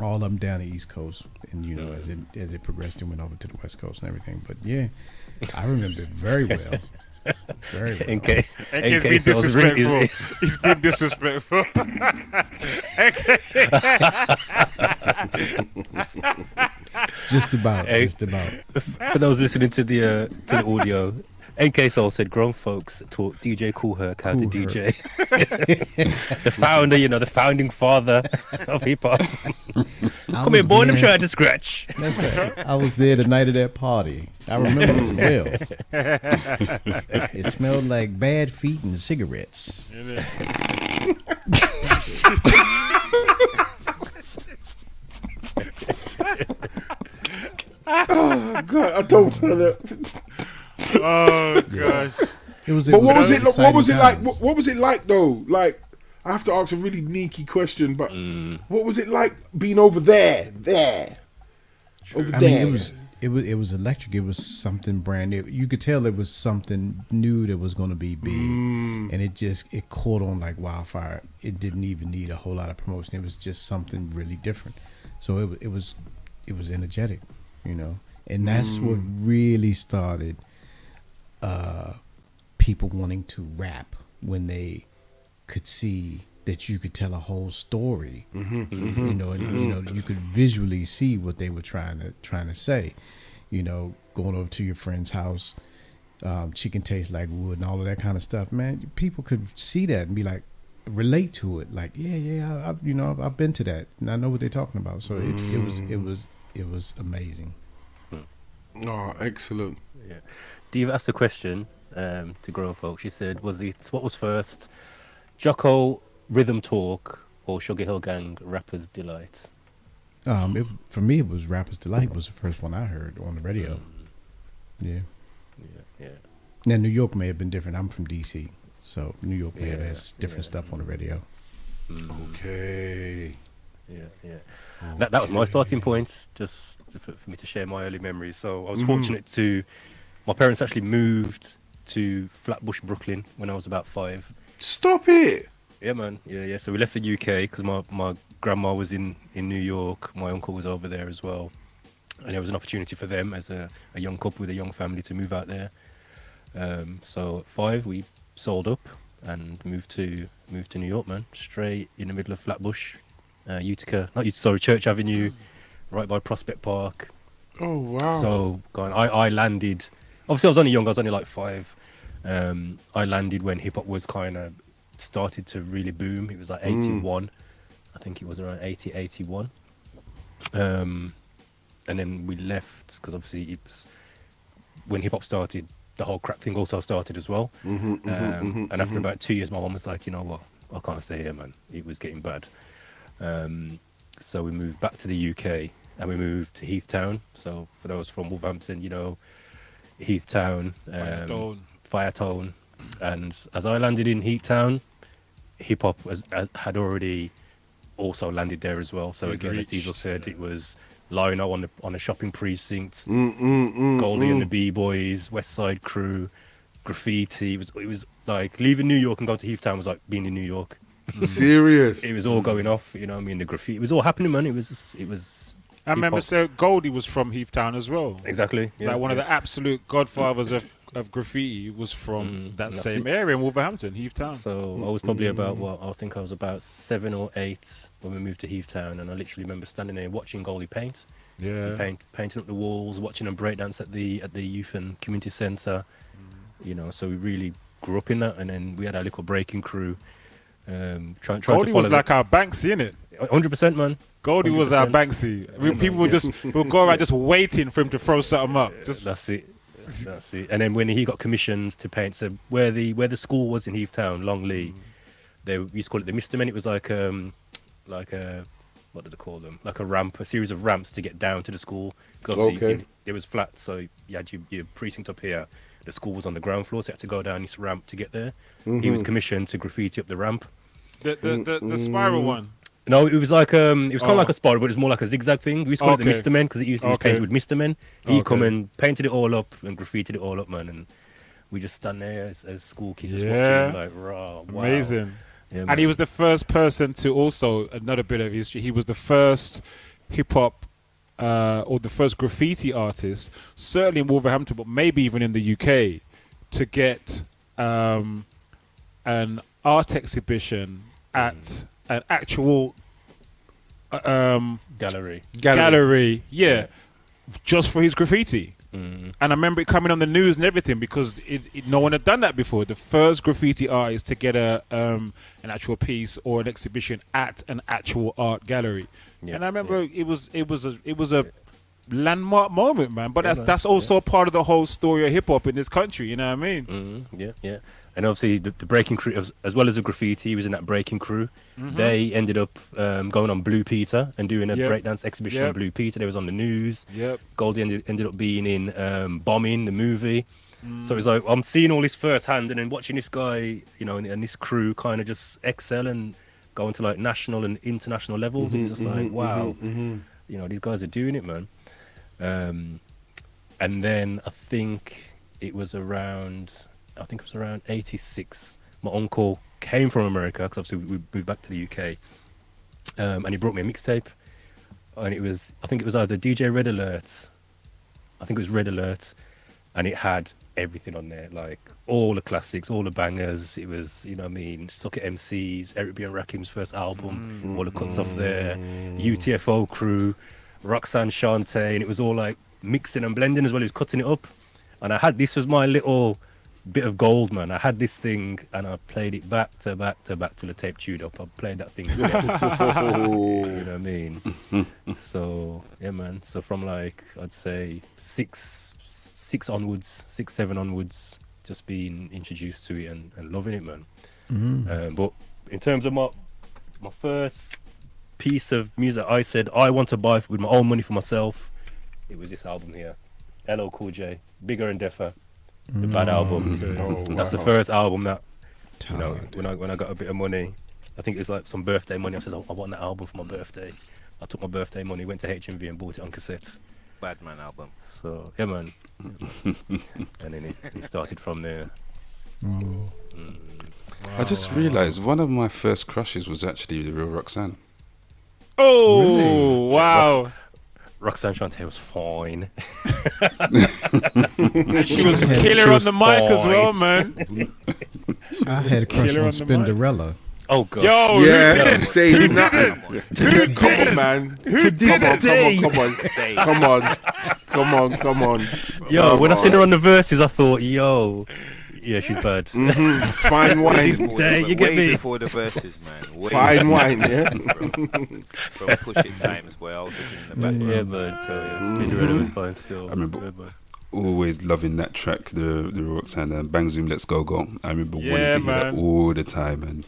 All of them down the East Coast, and you know, as it progressed and went over to the West Coast and everything. But yeah, I remember it very well. Very well. NK's been disrespectful. He's been disrespectful. Just about. For those listening to the audio, NK Soul said grown folks taught DJ Kool Herc how to DJ. The founder, the founding father of hip hop. Come here, boy, I'm trying to scratch. That's right. I was there the night of that party. I remember it well. It smelled like bad feet and cigarettes. Oh God, I don't tell it. Oh gosh! What was it like? What was it like though? Like, I have to ask a really sneaky question, but what was it like being over there? Over there. Mean, it was electric. It was something brand new. You could tell it was something new that was going to be big, and it caught on like wildfire. It didn't even need a whole lot of promotion. It was just something really different. So it was energetic, and that's what really started. People wanting to rap when they could see that you could tell a whole story, you could visually see what they were trying to say, going over to your friend's house, chicken tastes like wood and all of that kind of stuff. Man, people could see that and be like, relate to it. Like, I've been to that and I know what they're talking about. So it was amazing. Oh, excellent. Yeah. Diva asked a question to grown folk. She said, what was first, Jocko Rhythm Talk or Sugar Hill Gang Rapper's Delight? For me, it was Rapper's Delight was the first one I heard on the radio. Yeah. Yeah. Now, New York may have been different. I'm from D.C., so New York may have had different stuff on the radio. Okay. Yeah. That was my starting point, just for me to share my early memories. So I was fortunate to, my parents actually moved to Flatbush, Brooklyn when I was about 5. Stop it. Yeah, man. Yeah. So we left the UK because my grandma was in New York. My uncle was over there as well. And there was an opportunity for them as a young couple with a young family to move out there. So at 5, we sold up and moved to New York, man. Straight in the middle of Flatbush, Church Avenue, right by Prospect Park. Oh, wow. So I landed. Obviously, I was only young. I was only like 5. I landed when hip hop was kind of started to really boom. It was like 81. I think it was around 80, 81. And then we left because obviously it was when hip hop started. The whole crap thing also started as well. And after about 2 years, my mum was like, you know what, I can't stay here, man. It was getting bad. So we moved back to the UK and we moved to Heathtown. So for those from Wolverhampton, you know, Heathtown, Firetown. And as I landed in Heathtown, hip hop had already also landed there as well. So again, as Diesel said, it was Lino on the shopping precinct, Goldie and the B-Boys, West Side Crew, graffiti. It was like leaving New York and going to Heathtown was like being in New York. Serious. It was all going off, you know what I mean? The graffiti, it was all happening, man. It was I remember Goldie was from Heathtown as well. Exactly. Yeah, like one of the absolute godfathers of graffiti was from that same area in Wolverhampton, Heathtown. So I was probably about, I think I was about 7 or 8 when we moved to Heathtown, and I literally remember standing there watching Goldie paint. Yeah. Painting up the walls, watching them breakdance at the youth and community centre. You know, so we really grew up in that, and then we had our little breaking crew. Trying Goldie was like our Banksy, innit? 100%, man. Goldie was our Banksy. People would go around just waiting for him to throw something up. That's it. And then when he got commissions to paint, so where the school was in Heathtown, Longley, they used to call it the Mr. Men. It was like a what did they call them? Like a ramp, a series of ramps to get down to the school. Because obviously it was flat, so you had your precinct up here. The school was on the ground floor, so you had to go down this ramp to get there. He was commissioned to graffiti up the ramp. The spiral one. No, it was like it was kind of like a spiral, but it was more like a zigzag thing. We used to call it the Mr. Men because it used to be painted with Mr. Men. He come and painted it all up and graffitied it all up, man. And we just stand there as school kids just watching, like, wow, amazing. Yeah, and he was the first person to also, another bit of history, he was the first hip hop or the first graffiti artist, certainly in Wolverhampton, but maybe even in the UK, to get an art exhibition at an actual gallery, just for his graffiti. And I remember it coming on the news and everything because no one had done that before. The first graffiti artist to get an actual piece or an exhibition at an actual art gallery. And I remember it was a landmark moment, man. But that's also part of the whole story of hip hop in this country. You know what I mean? Yeah. And obviously the breaking crew, as well as the graffiti, he was in that breaking crew. They ended up going on Blue Peter and doing a breakdance exhibition on Blue Peter. They was on the news. Goldie ended up being in Bombing, the movie. So it's like, I'm seeing all this firsthand and then watching this guy, you know, and this crew kind of just excel and go into like national and international levels. It's just like, wow, you know, these guys are doing it, man. And then I think it was around 86. My uncle came from America because obviously we moved back to the UK, and he brought me a mixtape, and I think it was either DJ Red Alert, and it had everything on there, like all the classics, all the bangers. It was, you know what I mean, Sucker MCs, Eric B and Rakim's first album, all the cuts off there, UTFO crew, Roxanne Shante, and it was all like mixing and blending as well. He was cutting it up, and this was my little bit of gold, man. I had this thing and I played it back to back to back till the tape chewed up. I played that thing again. You know what I mean? So yeah, man. So from like I'd say six, seven onwards, just being introduced to it and loving it, man. But in terms of my first piece of music, I said I want to buy with my own money for myself. It was this album here, LL Cool J, Bigger and Deffer. The Bad album. That's the first album that, you know, when I got a bit of money, I think it was like some birthday money. I said, I want that album for my birthday. I took my birthday money, went to HMV and bought it on cassette. Bad Man album. So yeah, man. And then it started from there. I just realised one of my first crushes was actually the real Roxanne. Oh, Really? wow. Roxanne Shante was fine. And she was a killer on the mic as well, man. I had a crush Killer on on the mic. Spinderella. Oh god. Yo, Yeah, who didn't? say Who nothing. didn't? Come on, man. Come on. Yo, when I seen her on the verses, I thought, yo, yeah, she's bad. Fine wine. This day, you get way me? before the verses, man. Way Fine wine, yeah. From Push It times where I was looking in the background. Yeah, man. So yeah, Spinderella was fine still. I remember Yeah, man. always loving that track, the Roxanne and Bang Zoom Let's Go Go. I remember wanting Yeah, to hear that man. all the time, and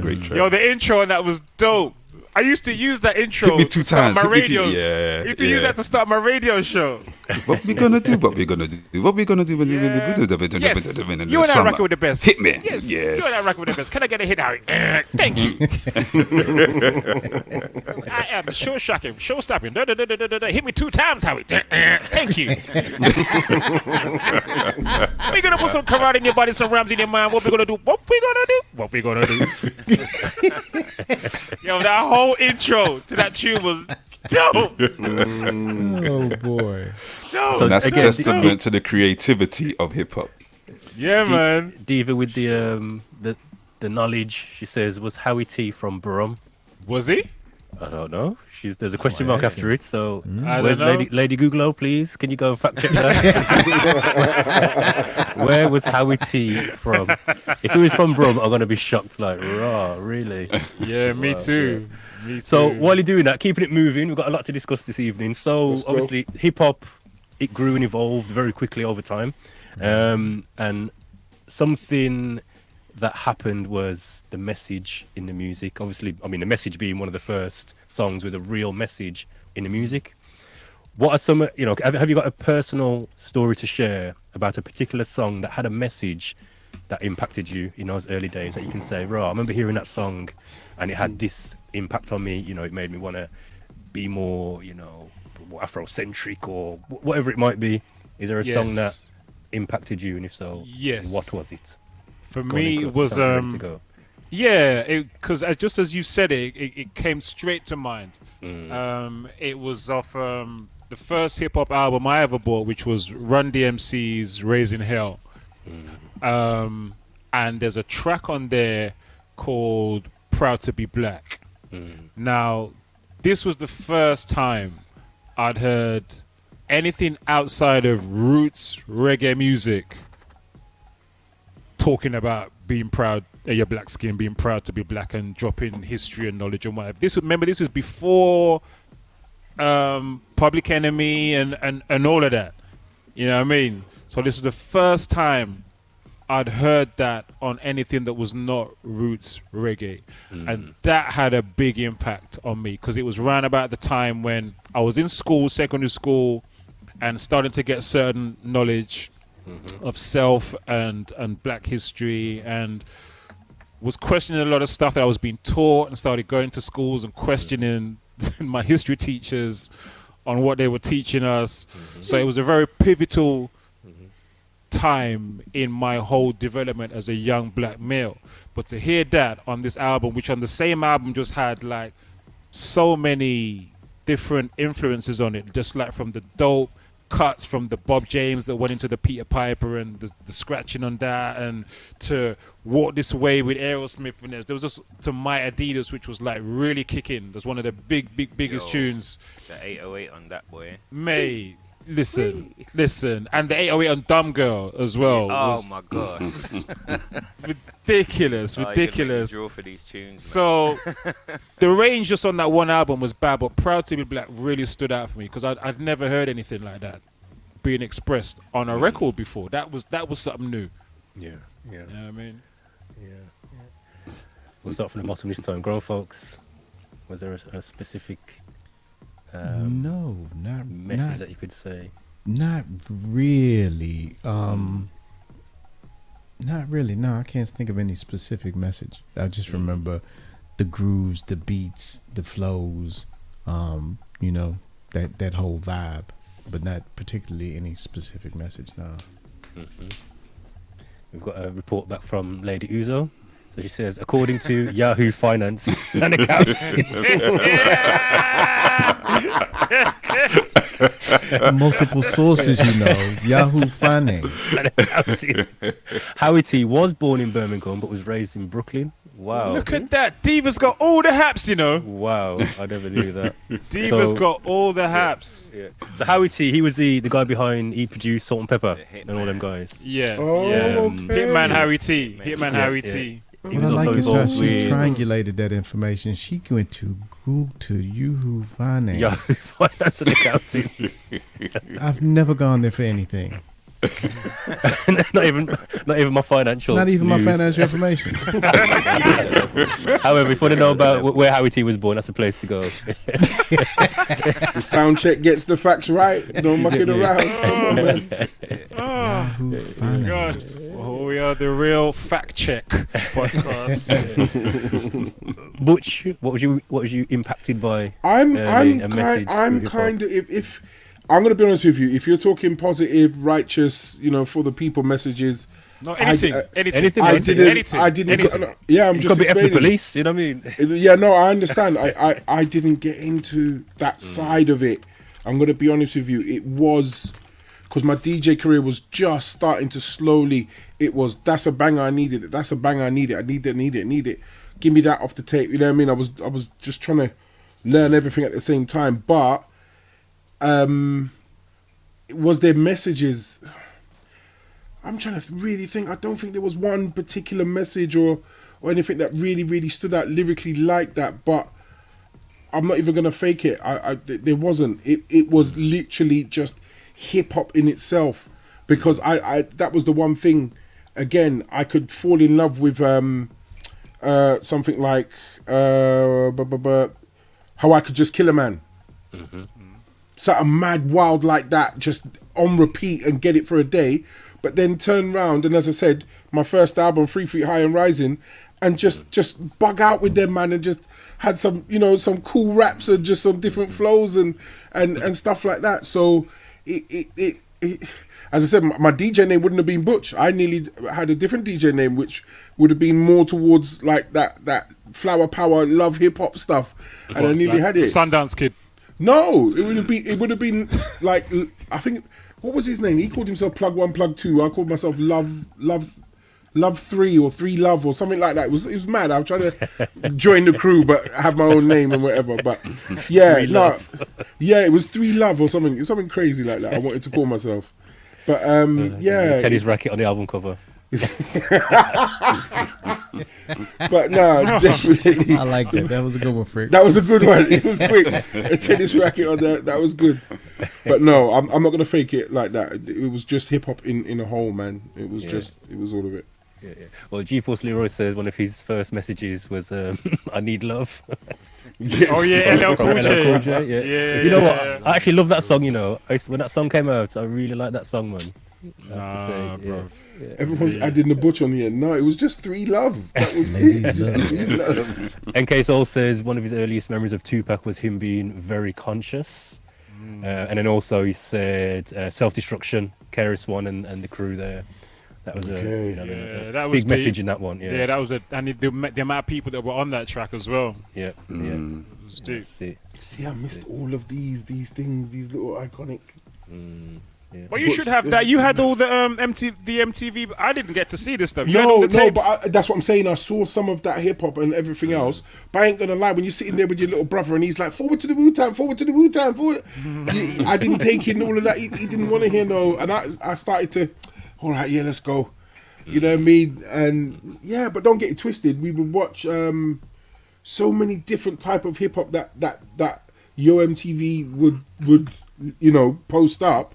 great track. Yo, the intro on that was dope. I used to use that intro Hit me 2 to start times. my hit me radio. yeah, I used to use that to start my radio show. What we gonna do? What we gonna do? What we gonna do when we Yeah. do the Yes, in you and I summer? record with the best. Hit me. Yes, Yes. you and I record with the best. Can I get a hit, Harry? Thank you. I am show shocking, show stopping. Hit me 2 times, Harry. Thank you. We're gonna put some karate in your body, some rams in your mind. What we gonna do? What we gonna do? What we gonna do? Yo, that whole intro to that tune was dope. Oh boy. Dope. So That's again, testament to the creativity of hip hop. Yeah, man. Diva with the knowledge, she says, was Howie T from Brum. Was he? I don't know. There's a question mark after it. So I where's don't know. Lady Googlo, please? Can you go and fact check that? Where was Howie T from? If he was from Brum, I'm gonna be shocked. Like, raw, really? Yeah, me too. Me too. So while you're doing that, keeping it moving, we've got a lot to discuss this evening. So Let's go. obviously, hip hop, it grew and evolved very quickly over time, and something that happened was the message in the music. Obviously, I mean, the message being one of the first songs with a real message in the music. What are some, have you got a personal story to share about a particular song that had a message that impacted you in those early days that you can say, right, I remember hearing that song and it had this impact on me, it made me want to be more, more Afrocentric or whatever it might be. Is there a song that impacted you, and if so, Yes. what was it? For Go on, me, Nico. it was Sound ready to go. yeah, because just as you said it came straight to mind. It was off the first hip hop album I ever bought, which was Run DMC's "Raising Hell," and there's a track on there called "Proud to Be Black." Now, this was the first time I'd heard anything outside of roots reggae music talking about being proud of your black skin, being proud to be black, and dropping history and knowledge and whatever. This was before Public Enemy and all of that. You know what I mean? So this was the first time I'd heard that on anything that was not roots reggae. And that had a big impact on me, because it was around about the time when I was in school, secondary school, and starting to get certain knowledge of self and black history, and was questioning a lot of stuff that I was being taught, and started going to schools and questioning my history teachers on what they were teaching us. So it was a very pivotal time in my whole development as a young black male. But to hear that on this album, which on the same album just had like so many different influences on it, just like from the dope cuts from the Bob James that went into the Peter Piper and the scratching on that, and to Walk This Way with Aerosmith, and there was just to My Adidas, which was like really kicking. That's one of the biggest tunes. The 808 on that boy. Mate, Listen, and the 808 on Dumb Girl as well. Oh was my god. ridiculous. Oh, you're gonna make me draw for these tunes, man. So the range just on that one album was bad, but Proud to Be Black really stood out for me because I'd never heard anything like that being expressed on a record before. That was something new. Yeah. You know what I mean? Yeah. We'll start from the bottom this time. Grown folks, was there a specific No, message not that you could say? Not really. Not really. No, I can't think of any specific message. I just remember the grooves, the beats, the flows. You know, that whole vibe, but not particularly any specific message. No. We've got a report back from Lady Uzo. So she says, according to Yahoo Finance and Accounting. Multiple sources, you know. Yahoo Finance. and Accounting. Howie T was born in Birmingham but was raised in Brooklyn. Wow. Look at that. Diva's got all the haps, you know. Wow, I never knew that. Diva's got all the haps. Yeah. So Howie T, he was the guy behind, he produced Salt and Pepper and all them guys. Yeah. Oh, yeah. okay. Hitman Harry T. Hitman Harry T. He What I was like also is how involved she with triangulated that information. She went to Google to Yahoo Finance. Yahoo Finance and Accounting. I've never gone there for anything. not even my financial Not even my news. financial information. However, if you want to know about where Howie T was born, that's a place to go. The Soundcheck gets the facts right. Don't muck it around. Come on, man. Yahoo Finance. God. Oh, we are the real fact check podcast. Butch, what was you impacted by? I'm a message with hip-hop? kind of if I'm gonna be honest with you. If you're talking positive, righteous, you know, for the people messages, No, anything. anything. I Anything. didn't. Anything. Yeah, I'm You just could be F the explaining. police, you know what I mean? Yeah, no, I understand. I didn't get into that side of it. I'm gonna be honest with you. It was because my DJ career was just starting to slowly. It was that's a banger. I needed it. That's a banger. I need it. I need it. Give me that off the tape. You know what I mean? I was just trying to learn everything at the same time. But was there messages? I'm trying to really think. I don't think there was one particular message or anything that really stood out lyrically like that. But I'm not even gonna fake it. There wasn't. It was literally just hip hop in itself, because I that was the one thing. Again, I could fall in love with something like How I Could Just Kill a Man. Something mad wild like that, just on repeat and get it for a day. But then turn round and, as I said, my first album, 3 Feet High and Rising, and just bug out with them, man, and just had some, you know, some cool raps and just some different flows and stuff like that. So it as I said, my DJ name wouldn't have been Butch. I nearly had a different DJ name, which would have been more towards like that flower power, love hip hop stuff, and I nearly had it. Sundance Kid. No, it would have been like, I think, what was his name? He called himself Plug 1, Plug 2. I called myself Love 3 or 3 Love or something like that. It was mad. I was trying to join the crew but have my own name and whatever. But yeah, it was 3 Love or something crazy like that. I wanted to call myself. But yeah, Teddy's racket on the album cover. But no, definitely. I like that. That was a good one, Frick. That was a good one. It was quick. A tennis racket on there. That was good. But no, I'm not gonna fake it like that. It was just hip hop in a whole, man. It was it was all of it. Yeah. Well, G-Force Leroy says one of his first messages was, "I need love." Oh yeah, LL From Cool LL J. Cool J, yeah. You know what? I actually love that song. You know, when that song came out, I really like that song, man. I have to say, bro. Yeah. Everyone's adding the Butch on the end. No, it was just 3 Love. That was it. Just 3 Love. NK Soul says one of his earliest memories of Tupac was him being very conscious. And then also he said Self-Destruction, KRS-One and the crew there. That was a that was big message in that one. Yeah, that was and the amount of people that were on that track as well. Yeah. It was deep. See, I missed all of these things, these little iconic. Well, you should have that. You had all the MTV. I didn't get to see this stuff. You had No, all the no, tapes. but that's what I'm saying. I saw some of that hip hop and everything else. But I ain't gonna lie, when you're sitting there with your little brother and he's like, forward to the Wu-Tang, forward to the Wu-Tang, forward. I didn't take in all of that. He didn't want to hear no. And I started to, all right, yeah, let's go. You know what I mean? And yeah, but don't get it twisted. We would watch so many different type of hip hop that Yo MTV would post up.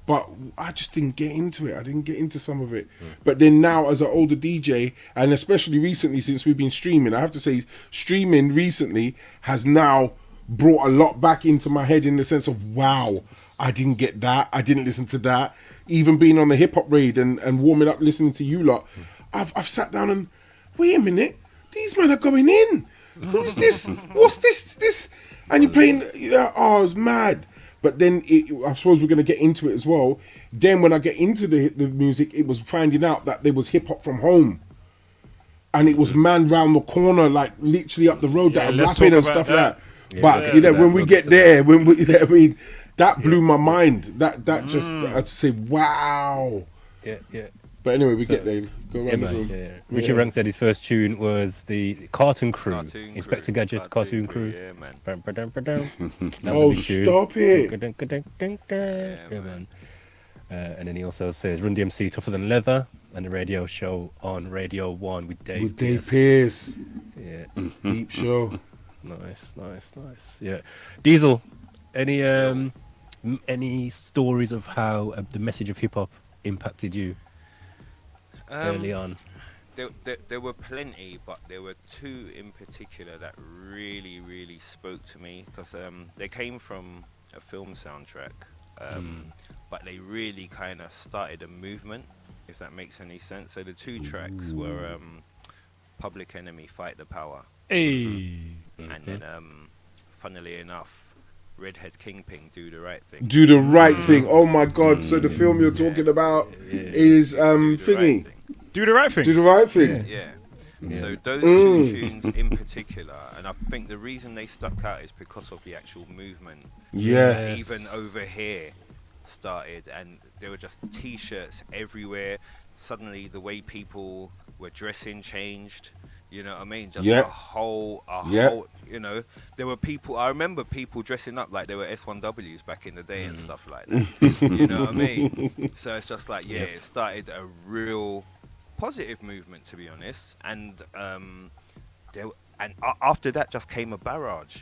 But I just didn't get into it. I didn't get into some of it. But then now, as an older DJ, and especially recently since we've been streaming, I have to say, streaming recently has now brought a lot back into my head in the sense of, wow, I didn't get that. I didn't listen to that. Even being on the hip hop raid and warming up, listening to you lot, I've sat down and, wait a minute, these men are going in. Who's this? What's this? And you're playing, oh, it's mad. But then I suppose we're going to get into it as well. Then when I get into the music, it was finding out that there was hip hop from home. And it was man round the corner, like literally up the road that are rapping and stuff like that. But when we get there, that blew my mind. That just, I'd say, wow. Yeah. But anyway, we get there. Go around the room. Yeah. Richie Rank said his first tune was the Cartoon Crew, Inspector Gadget, Cartoon Crew. Yeah, man. Oh, stop it. Yeah, man. And then he also says Run DMC Tougher Than Leather and the radio show on Radio 1 with Dave Pierce. Yeah. Deep show. Nice. Yeah. Diesel, any stories of how the message of hip hop impacted you early on? There were plenty, but there were two in particular that really, really spoke to me because they came from a film soundtrack, but they really kind of started a movement, if that makes any sense. So the two tracks were Public Enemy, Fight the Power, Hey. and then, funnily enough, Redhead Kingpin, Do the Right Thing. Do the right thing. Oh my God! So the film you're talking about is Thingy. Do the right thing. Do the right thing. Yeah. So those two tunes in particular, and I think the reason they stuck out is because of the actual movement. Yeah. Even over here started, and there were just T-shirts everywhere. Suddenly, the way people were dressing changed. You know what I mean? Just a whole. You know, there were people. I remember people dressing up like they were S1Ws back in the day and stuff like that. You know what I mean? So it's just like, it started a real positive movement, to be honest. And after that, just came a barrage.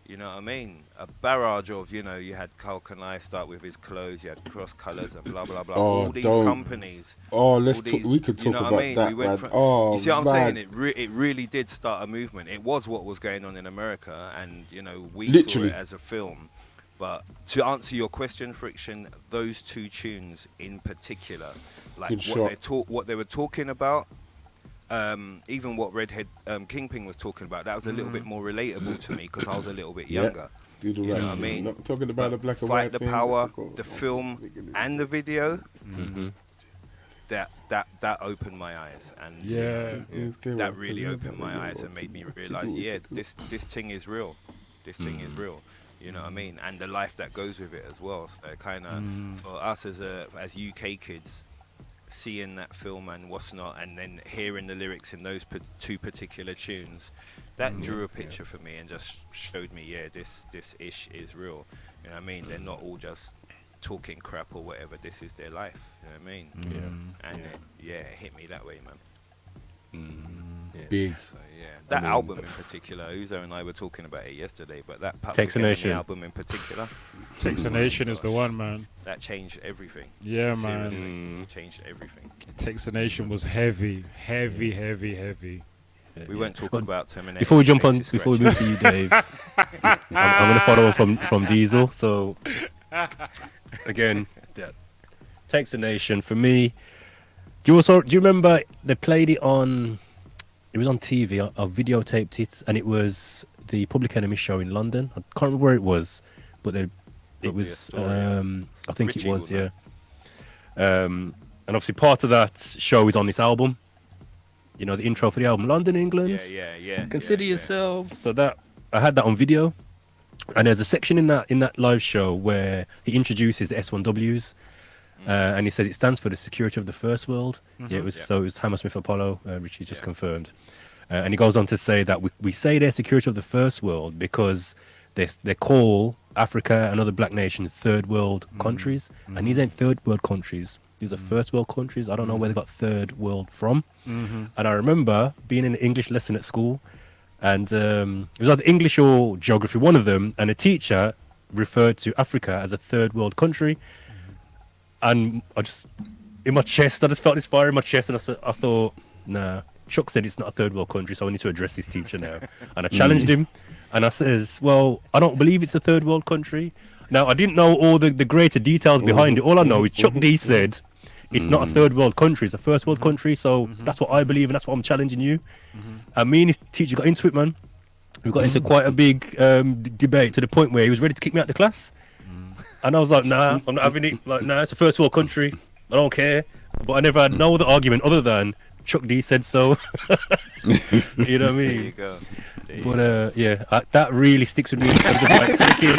You know what I mean? A barrage of, you had Carl Kanai start with his clothes, you had Cross Colors and blah, blah, blah. All these companies. Oh, we could talk about that. We went from, you see what I'm saying? It really did start a movement. It was what was going on in America, and, we saw it as a film. But to answer your question, Friction, those two tunes in particular, like what they were talking about, even what Redhead Kingpin was talking about, that was a little bit more relatable to me because I was a little bit younger. Do the right thing. I mean? Not talking about the black and Fight white the thing, Power, the film and the video, that opened my eyes, and that really opened my eyes and made me realize, this thing is real. This thing is real. You know what I mean? And the life that goes with it as well. So kind of for us as UK kids, seeing that film and what's not, and then hearing the lyrics in those two particular tunes, that drew a picture for me and just showed me, this ish is real. You know what I mean? They're not all just talking crap or whatever. This is their life. You know what I mean? And it hit me that way, man. Big. So, that album in particular, Uzo and I were talking about it yesterday, but that Takes a Nation album in particular, Takes a Nation is the one, man. that changed everything. Yeah, Seriously, man. it changed everything. Takes a Nation was heavy. We weren't talking about Terminator. Before we move to you, Dave, I'm going to follow on from Diesel. So again, Takes a Nation for me. Do you remember they played it on? It was on TV. I videotaped it, and it was the Public Enemy show in London. I can't remember where it was, but it was. I think it was, yeah. And obviously, part of that show is on this album. The intro for the album, London, England. Yeah. Consider yourselves. So that I had that on video, and there's a section in that live show where he introduces S1Ws, And he says it stands for the security of the first world. Yeah, it was Hammersmith Apollo, which he just confirmed. And he goes on to say that we say they're security of the first world because they call Africa and other black nations third world countries, and these ain't third world countries. These are first world countries. I don't know where they got third world from. And I remember being in an English lesson at school, and it was either English or geography, one of them, and a teacher referred to Africa as a third world country. And I just, in my chest, I just felt this fire in my chest, and I thought, nah. Chuck said it's not a third world country, so I need to address this teacher now. And I challenged him, and I says, well, I don't believe it's a third world country. Now, I didn't know all the greater details behind it. All I know is Chuck D said it's not a third world country, it's a first world country, so that's what I believe, and that's what I'm challenging you. And me and his teacher got into it, man. We got into quite a big debate to the point where he was ready to kick me out of the class. And I was like, nah, I'm not having it. Like, nah, it's a first world country. I don't care. But I never had no other argument other than Chuck D said so. You know what I mean? There you go. But that really sticks with me in terms of like taking.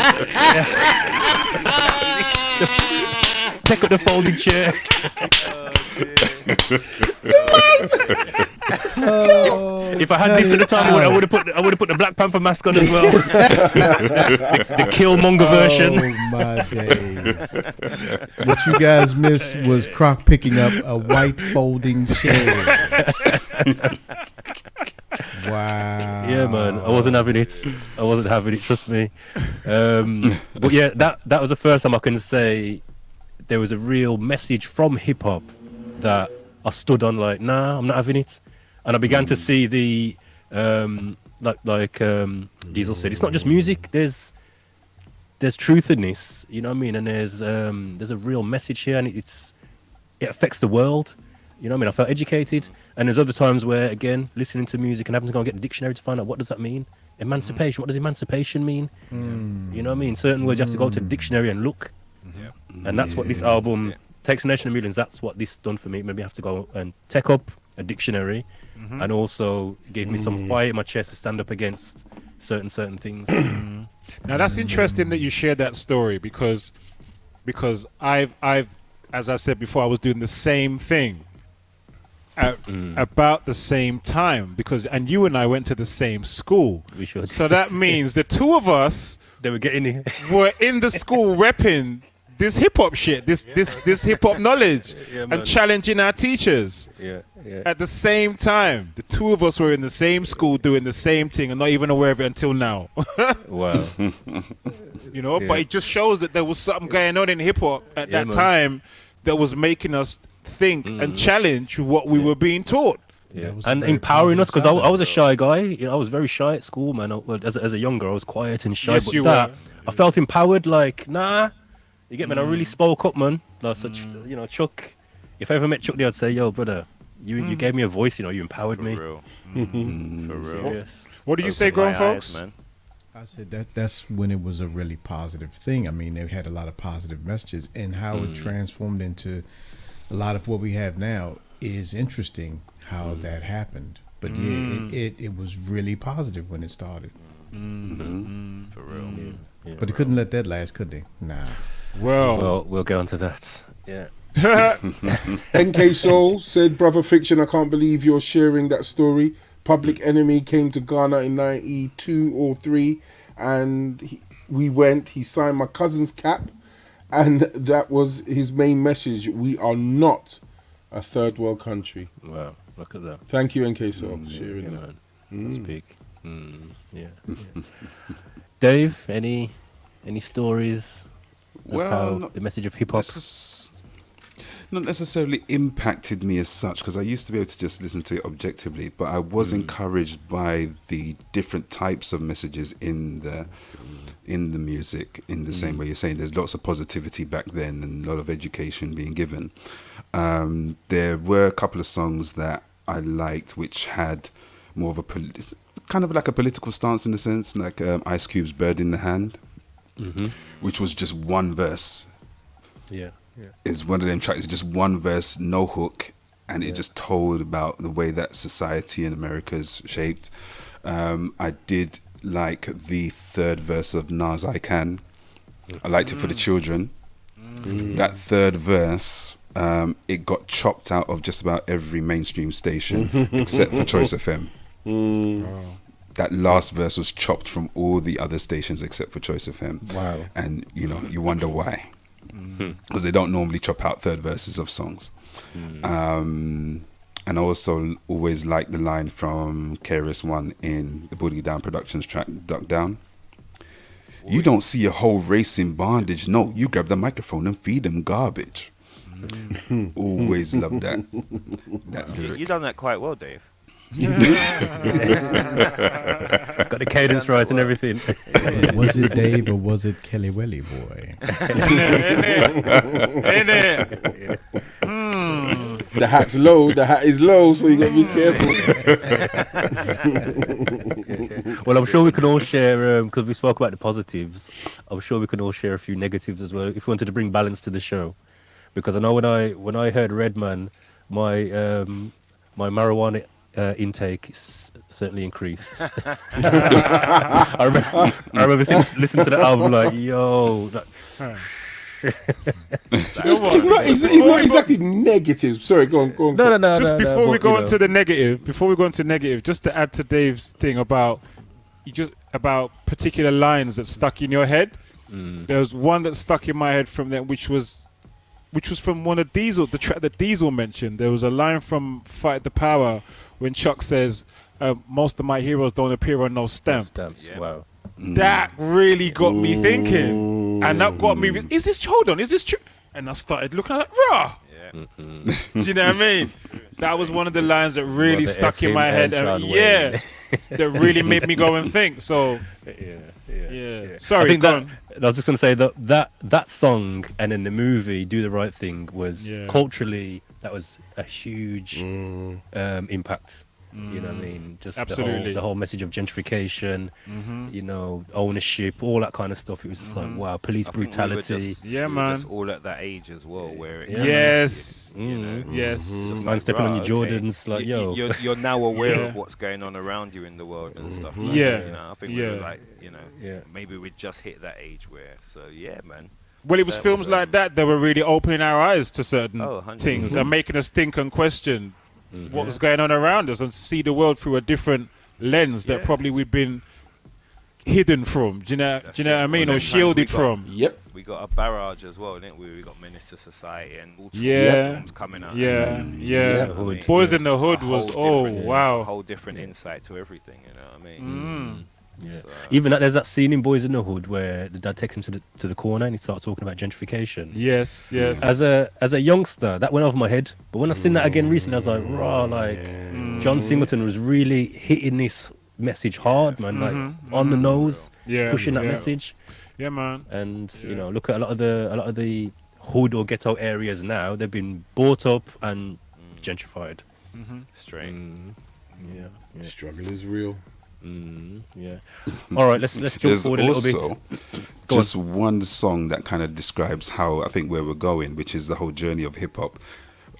Take up the folding chair. If I had this at the time, I would have put the Black Panther mask on as well. the Killmonger version. Oh my days! What you guys missed was Croc picking up a white folding chair. Wow. Yeah, man. I wasn't having it. Trust me. But yeah, that was the first time I can say there was a real message from hip hop that I stood on. Like, nah, I'm not having it. And I began to see the like Diesel said, it's not just music. There's truth in this. You know what I mean? And there's a real message here, and it affects the world. You know what I mean? I felt educated. And there's other times where, again, listening to music and having to go and get the dictionary to find out what does that mean. Emancipation. What does emancipation mean? You know what I mean? Certain words you have to go to the dictionary and look. And that's what this album takes. A Nation of Millions. That's what this done for me. Maybe I have to go and take up a dictionary, and also gave me some fire in my chest to stand up against certain things. Now that's interesting that you shared that story because I've as I said before, I was doing the same thing at about the same time and you and I went to the same school. We should. So that means the two of us They were getting were in the school repping this hip hop shit, this hip hop knowledge, and challenging our teachers. At the same time, the two of us were in the same school doing the same thing and not even aware of it until now. Wow. You know, but it just shows that there was something going on in hip hop at that time that was making us think and challenge what we were being taught. And empowering us, because I was a shy guy. You know, I was very shy at school, man. As a younger, I was quiet and shy. Yes, but you that, were. I felt empowered. Like, nah, you get me. And I really spoke up, man. Like, you know, Chuck. If I ever met Chuck D, I'd say, "Yo, brother, you gave me a voice. You know, you empowered me." For real. Serious. What do you say, grown folks? Man. I said that's when it was a really positive thing. I mean, they had a lot of positive messages, and how it transformed into a lot of what we have now is interesting. How that happened, but it was really positive when it started. For real. Yeah, But they couldn't let that last, could they? Nah. Well, we'll get onto that. Yeah. NK Soul said, "Brother Fiction, I can't believe you're sharing that story. Public Enemy came to Ghana in 92 or 3, and we went. He signed my cousin's cap, and that was his main message. We are not a third world country." Wow. Look at that. Thank you, NK Soul, sharing Yeah, that. man. That's big. Yeah. Dave, any stories of how the message of hip hop? Not necessarily impacted me as such, because I used to be able to just listen to it objectively, but I was encouraged by the different types of messages in the music, in the same way you're saying there's lots of positivity back then and a lot of education being given. There were a couple of songs that I liked which had more of a kind of like a political stance in a sense, like Ice Cube's Bird in the Hand, which was just one verse. Yeah. Is one of them tracks, just one verse, no hook, and it just told about the way that society in America is shaped. I did like the third verse of Nas I Can. I liked it for the children. That third verse, it got chopped out of just about every mainstream station except for Choice FM. That last verse was chopped from all the other stations except for Choice FM. Wow. And you wonder why, because they don't normally chop out third verses of songs. And I also always like the line from KRS-One in the Boogie Down Productions track Duck Down. You don't see a whole race in bondage. No, you grab the microphone and feed them garbage. Always love that lyric. You done that quite well, Dave. Got the cadence right and everything. Was it Dave or was it Kelly Welly boy? Ain't it? The hat's low. The hat is low, so you got to be careful. Well, I'm sure we can all share, because we spoke about the positives, I'm sure we can all share a few negatives as well, if we wanted to bring balance to the show. Because I know when I heard Redman, my marijuana intake certainly increased. I remember listening to the album like, yo, It's not exactly negative. Sorry, go on. No. Just before we but, go into the negative, just to add to Dave's thing about particular lines that stuck in your head. There was one that stuck in my head from them, which was from one of Diesel, the track that Diesel mentioned. There was a line from Fight the Power when Chuck says, most of my heroes don't appear on no stamp. Stamps. Yeah. Wow. That really got me thinking. And that got me, is this true? And I started looking like, rah! Yeah. Do you know what I mean? That was one of the lines that really stuck in my head. That really made me go and think. So, yeah. Sorry, I think go on. I was just going to say that song and then the movie Do the Right Thing was culturally, that was a huge impact. You know what I mean? Just the whole message of gentrification, ownership, all that kind of stuff. It was just like, wow, police brutality. We were just all at that age as well, where it, yes, yes, man stepping on your Jordans, like, yo, you're now aware of what's going on around you in the world and stuff. Like that, I think we were like, maybe we just hit that age where, man. Well, it was films like that that were really opening our eyes to certain things and making us think and question what was going on around us and see the world through a different lens that probably we've been hidden from. Do you know what I mean? Or shielded from. Yep. We got a barrage as well, didn't we? We got Menace to Society and all films coming out. Boys in the Hood was wow. A whole different insight to everything. You know what I mean? Yeah. Even there's that scene in Boys in the Hood where the dad takes him to the corner and he starts talking about gentrification. Yes. As a youngster, that went over my head. But when I seen that again recently, I was like, raw, John Singleton was really hitting this message hard, man, on the nose, pushing that message. Yeah, man. And look at a lot of the hood or ghetto areas now. They've been bought up and gentrified. Straight. Yeah. Struggle is real. All right, let's jump forward a little bit. Just one song that kind of describes how I think where we're going, which is the whole journey of hip hop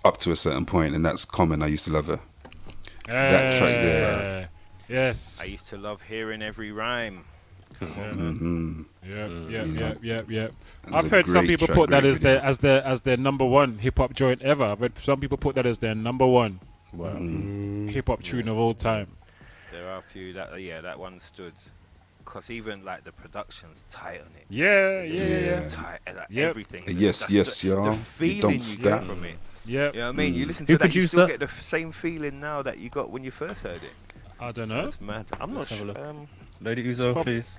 up to a certain point, and that's Common. I Used to Love Her. That track there. Yes. I used to love hearing every rhyme. Yeah. I've heard some people put that as their number one hip hop joint ever. I've heard some people put that as their number one hip hop tune of all time. There are a few that one stood, because even like the production's tight on it. Yeah. Tight, like everything. Yes, y'all. The feeling don't you stop. get from it. Yeah. You know what I mean? You listen Who to that, you produced still that? get the same feeling now that you got when you first heard it. I don't know. That's mad. I'm Let's not have a sure. look. Lady Uzo, please.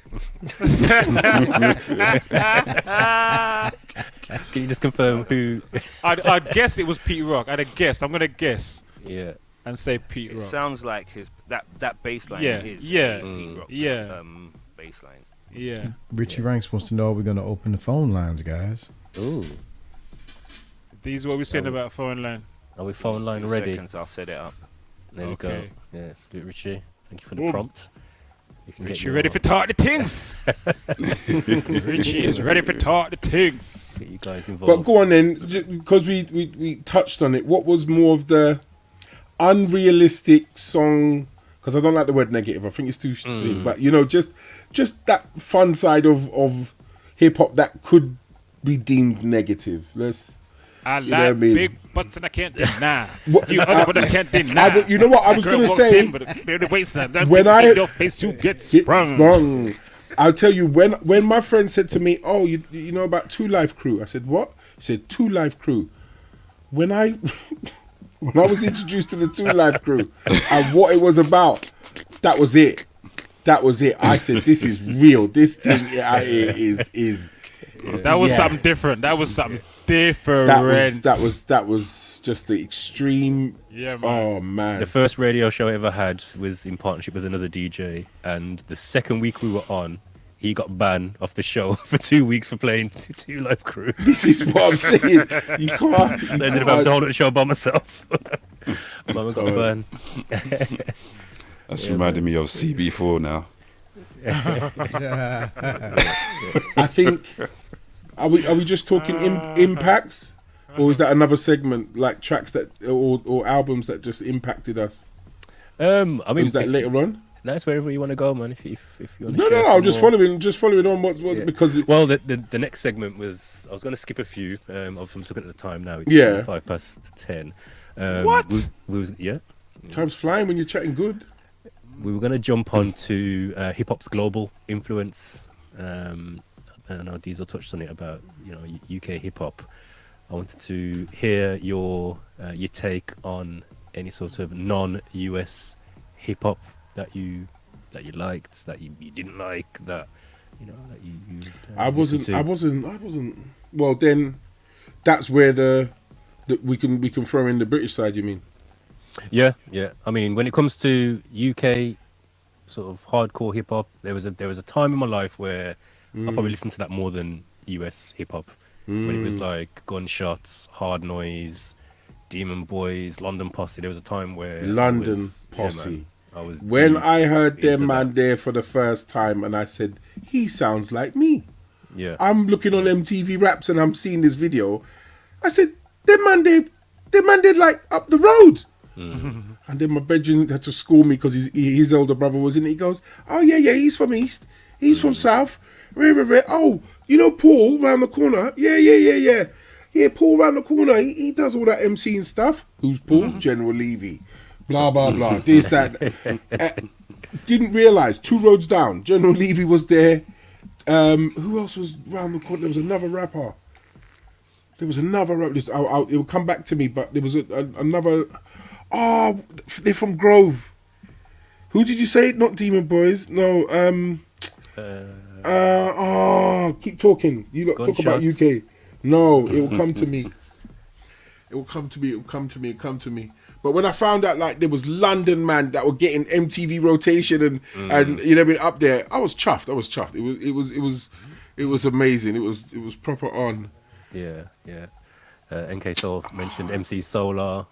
Can you just confirm who? I'd guess it was Pete Rock. I'm gonna guess. Yeah. And say Pete It Rock. sounds like that bass line is Pete Rock, bass line. Yeah. Richie Ranks wants to know, are we going to open the phone lines, guys? Ooh. These are what we're saying about phone line. Are we phone line ready? Seconds, I'll set it up. There we go. Okay. Yes, Richie. Thank you for the prompt. Richie ready for talk the things. Richie is ready for talk the things. Get you guys But involved. go on then, because we touched on it. What was more of the unrealistic song? Because I don't like the word negative. I think it's too strong. But just that fun side of hip hop that could be deemed negative. Let's. I You know what I like mean? big butts and I can't deny. What- You other one I can't deny. you know what I was Girl gonna walks say? in with a bare waist and that When big I- in your face, you get sprung. Wrong. I'll tell you when my friend said to me, "Oh, you know about Two Life Crew?" I said, "What?" He said, "Two Life Crew." When I when I was introduced to the Two Life Crew and what it was about, that was it. That was it. I said, "This is real. This thing out here is." That was Yeah. something different. That was something different. That was just the extreme. Yeah, man. Oh man. The first radio show I ever had was in partnership with another DJ, and the second week we were on, he got banned off the show for 2 weeks for playing Two Life Crew. This is what I'm saying. You can't. I ended up having to hold the show by myself. Mama got Oh. banned. That's reminding me of CB4 now. I think. Are we just talking impacts, or is that another segment like tracks that or albums that just impacted us? I Or mean, is that it's- later on? that's wherever you want to go, man. If you want to. No, I'm just following on what Yeah. because it, Well, the next segment was I was going to skip a few. I'm just looking at the time now. It's Yeah. 10. What? Yeah. time's flying when you're chatting good. We were going to jump on to hip hop's global influence. I know Diesel touched on it about UK hip hop. I wanted to hear your take on any sort of non-US hip hop that you liked, that you didn't like, that that you I listened to. wasn't. Well, then that's where the we can throw in the British side. You mean? Yeah. I mean, when it comes to UK sort of hardcore hip hop, there was a time in my life where I probably listened to that more than US hip hop. When it was like Gunshots, Hard Noise, Demon Boys, London Posse. There was a time where London Posse. man, I was When deep I heard into them man that. there for the first time, and I said, he sounds like me. Yeah. I'm looking on MTV Raps and I'm seeing this video. I said, them man they like up the road. And then my bedroom had to school me because his older brother was in it. He goes, oh yeah, he's from East. He's from South. Oh, you know Paul round the corner? Yeah. Yeah, Paul round the corner. He does all that MC and stuff. Who's Paul? General Levy. Blah, blah, blah. This, that. Didn't realise. 2 roads down. General Levy was there. Who else was round the corner? There was another rapper. It will come back to me, but there was another. Oh, they're from Grove. Who did you say? Not Demon Boys. No. Keep talking. You lot talk about Gunshots. UK. No, it will come to me. It will come to me. But when I found out like there was London man that were getting MTV rotation and you know what I mean, up there, I was chuffed. It was amazing. It was proper on. Yeah. NK Soul mentioned MC Solar.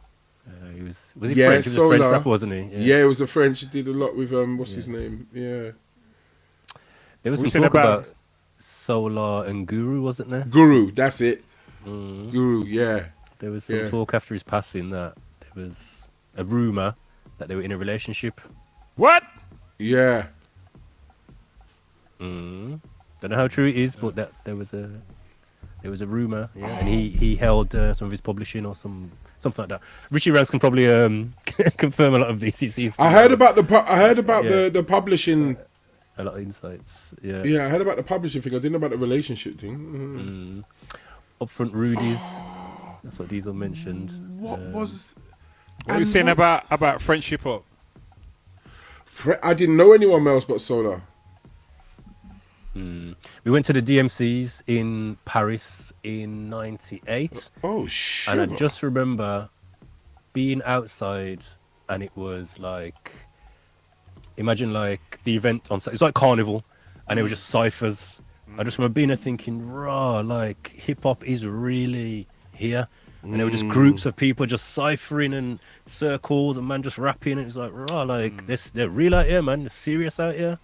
He was he Yeah, French? He was a French Solar. rapper, wasn't he? Yeah, it was a French. He did a lot with what's his name? Yeah, There was We some said talk about- about Solar and Guru, wasn't there? Guru. That's it. Guru. Yeah. There was some Yeah. talk after his passing that there was a rumor that they were in a relationship. What? Yeah. Don't know how true it is, but that there was a rumor, yeah, and he held some of his publishing or something like that. Richie Ranks can probably confirm a lot of these. He seems to I heard about Yeah. the publishing. a lot of insights. Yeah. Yeah, I heard about the publishing thing. I didn't know about the relationship thing. Upfront Rudies. That's what Diesel mentioned. What was? What are you saying about French hip hop? I didn't know anyone else but Solar. We went to the DMCs in Paris in '98. Oh shit! And I just remember being outside, and it was like, imagine like the event on. It was like carnival, and it was just ciphers. I just remember being there thinking, raw, like hip hop is really here, and there were just groups of people just ciphering and circles, and man just rapping. And it was like, raw, like they're real out here, man. They're serious out here.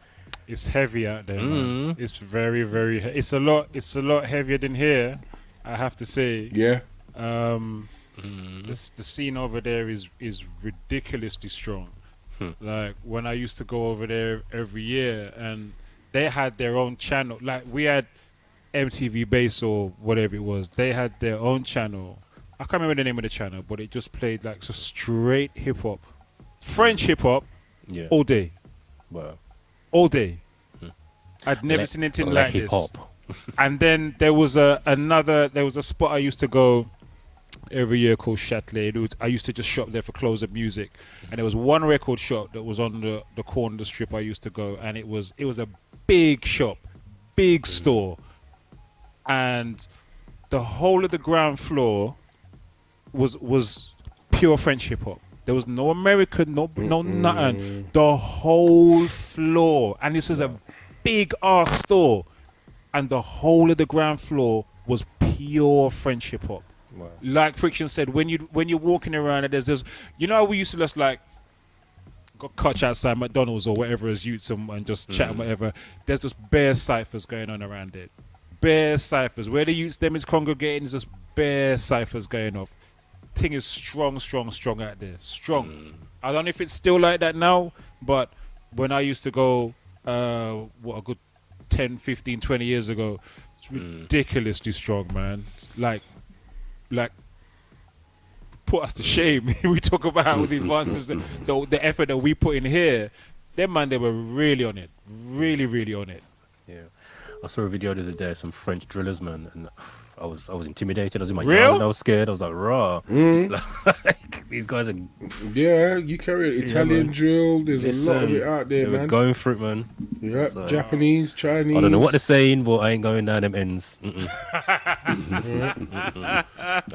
It's heavy out there, man. It's very, very. It's a lot heavier than here. I have to say. Yeah. The scene over there is ridiculously strong. Like when I used to go over there every year, and they had their own channel. Like we had MTV Base or whatever it was. They had their own channel. I can't remember the name of the channel, but it just played like so straight hip hop, French hip hop, Yeah. all day, Wow. all day. I'd never seen anything like hip this. hop. And then there was a spot I used to go every year called Châtelet. I used to just shop there for clothes and music, and there was one record shop that was on the corner of the strip I used to go, and it was a big shop, big store, and the whole of the ground floor was pure French hip hop. There was no American, no nothing. The whole floor, and this was a big ass store, and the whole of the ground floor was pure French hip hop. Wow. Like Friction said, when you're walking around and there's this, you know how we used to just like got catch outside McDonald's or whatever as youths and just chat and whatever. There's just bare ciphers going on around it. Bare ciphers. Where the youths them is congregating is just bare ciphers going off. Thing is strong out there. Strong. I don't know if it's still like that now, but when I used to go, a good 10, 15, 20 years ago, it's ridiculously strong, man. Like put us to shame. We talk about the advances, the effort that we put in here. Them man, they were really on it. Really on it. Yeah. I saw a video the other day, some French drillers, man, and I was intimidated. I was in my Real? yard, I was scared. I was like, raw. Like, these guys are Yeah, you carry it. Italian drill. There's a lot of it out there, they were man. going for it, man. Yeah, So, Japanese, Chinese. I don't know what they're saying, but I ain't going down them ends. I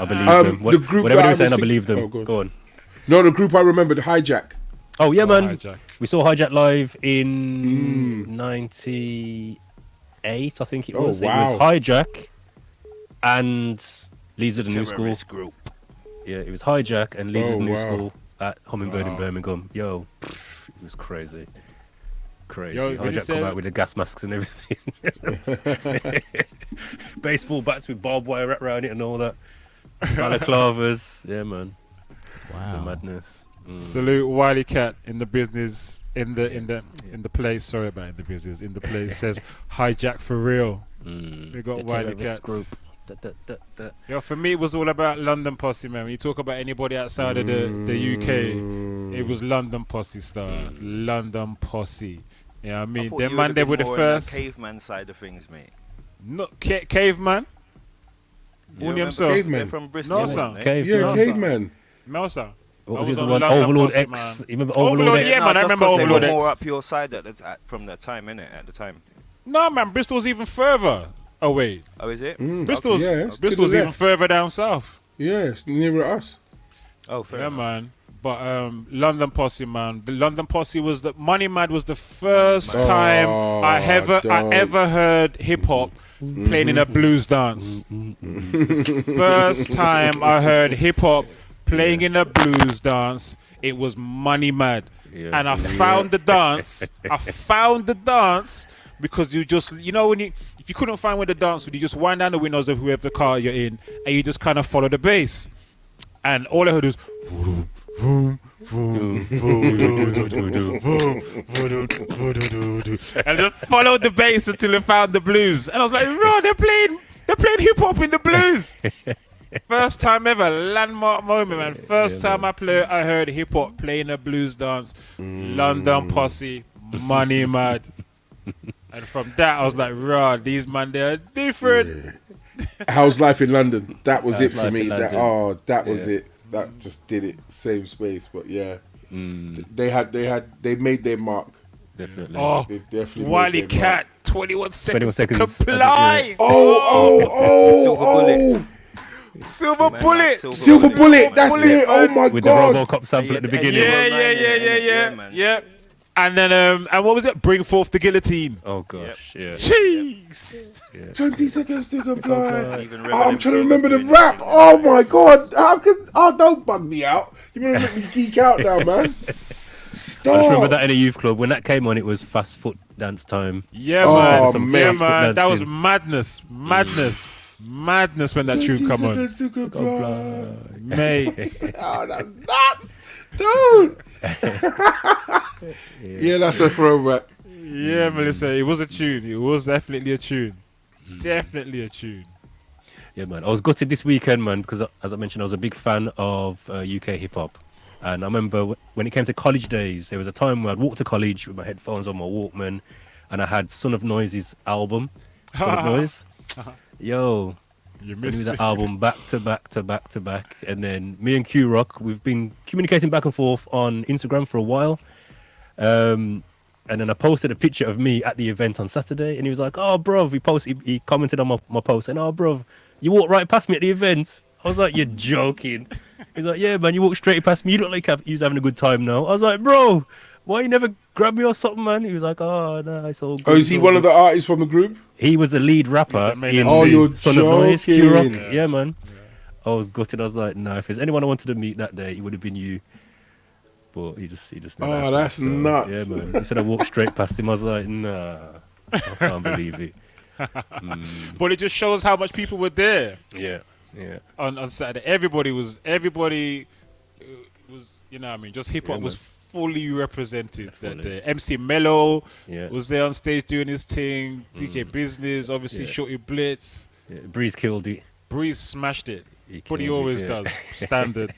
believe them. the group Whatever that I they're was saying, I think- believe them. Oh, go on. Go on. No, the group I remember, the Hijack. Oh yeah, man. Hijack. We saw Hijack live in '98, I think it Oh, was. wow. It was Hijack and Leeds of the New School. Terrorist group. Yeah, it was Hijack and Leeds of Oh, the New wow. School at Hummingbird in Wow. Birmingham. Yo, it was crazy. Crazy. Yo, when you Hijack come said- out with the gas masks and everything. Baseball bats with barbed wire wrapped around it and all that. Balaclavas. Yeah, man. It's a Wow. madness. Salute Wiley Cat in the business in the place. Sorry about in the business. In the place says hijack for real. We got The Wiley terrorist Cat. group. Yo, for me, it was all about London Posse, man. When you talk about anybody outside of the UK, it was London Posse star. London Posse. Yeah, I mean, thought them you man, would've they been were the more in that first. caveman side of things, mate. No, caveman. You William remember so. Caveman. They're from Bristol, No, weren't son. they? Cave, Yeah, man. Caveman. Melsa. What I was was the on one? London Overlord Posse, X. man. You remember Overlord, Overlord X? yeah, man, I just remember 'cause they Overlord were X. more up your side from the time, innit? At the time. No, man, Bristol's even further away. Oh, is it? Bristol's yeah, it's to Bristol's the even left. further down south. Yeah, it's nearer us. Oh, fair Yeah, enough. man. But London Posse, man. The London Posse was the Money Mad was the first time I ever heard hip hop playing in a blues dance. First time I heard hip hop playing in a blues dance, it was Money Mad. Yeah. And I found the dance. I found the dance because you just, you know, if you couldn't find where the dance would, you just wind down the windows of whoever car you're in and you just kind of follow the bass. And all I heard was vroom, vroom, vroom, and just followed the bass until I found the blues. And I was like, bro, they're playing hip hop in the blues. First time ever, landmark moment, man. First time I heard hip hop playing a blues dance. London Posse, Money Mad. And from that, I was like, raw, these man, they're different. How's life in London? That was it How's for life me. in That London? that was it. That just did it. Same space, but yeah, they made their mark. Definitely. Oh, They definitely Wiley made their mark. Cat, 21 seconds, 21 seconds. to comply. Silver bullet. Silver Man, bullet. like Silver bullet. That's bullet, it. Oh my With god. the RoboCop sample at the beginning. Yeah, man. yeah. And then, and what was it? Bring forth the guillotine. Oh gosh, yeah. Jeez. 20 seconds to comply. Even Oh, I'm trying to Reverend Field remember the was doing rap. that. Oh my god. How could? Oh, don't bug me out. You want to make me geek out now, man? I just remember that in a youth club when that came on. It was fast foot dance time. Yeah, Oh, man. some Yeah, fast foot man. That was dancing. madness when that 20 tune come on, seconds to comply. mate. Oh, that's nuts, dude. Yeah, that's a throwback. Yeah, Melissa, it was a tune. It was definitely a tune. Definitely a tune. Yeah, man. I was gutted this weekend, man, because as I mentioned, I was a big fan of UK hip hop. And I remember when it came to college days, there was a time where I'd walk to college with my headphones on my Walkman, and I had Son of Noise's album, Son of Noise. Yo, You I knew missed that it. album back to back to back to back. And then me and Q Rock, we've been communicating back and forth on Instagram for a while. And then I posted a picture of me at the event on Saturday, and he was like, "Oh, bruv," he commented on my post, and, "Oh, bruv, you walked right past me at the event." I was like, "You're joking." He's like, "Yeah, man, you walked straight past me. You look like you was having a good time now." I was like, "Bro, why you never grab me or something, man?" He was like, "Oh, no, it's all good." Oh, is he it's all one of good." the artists from the group? He was the lead rapper He's the main in MC. Oh, you're Son of Noise, Q Rock. joking. Yeah, man. I was gutted. I was like, "No, if there's anyone I wanted to meet that day, it would have been you." But he just never Oh, happened, that's nuts. Yeah, man. He said I walked straight past him. I was like, "Nah, I can't believe it." But it just shows how much people were there Yeah, yeah. on Saturday. Everybody was, you know what I mean, just hip hop Yeah, was man. fully represented that Fully. day. MC Mello Yeah. was there on stage doing his thing. DJ Business, obviously Yeah. Shorty Blitz. Yeah, Breeze killed it. Breeze smashed it. He But he killed it, always yeah. does. Standard.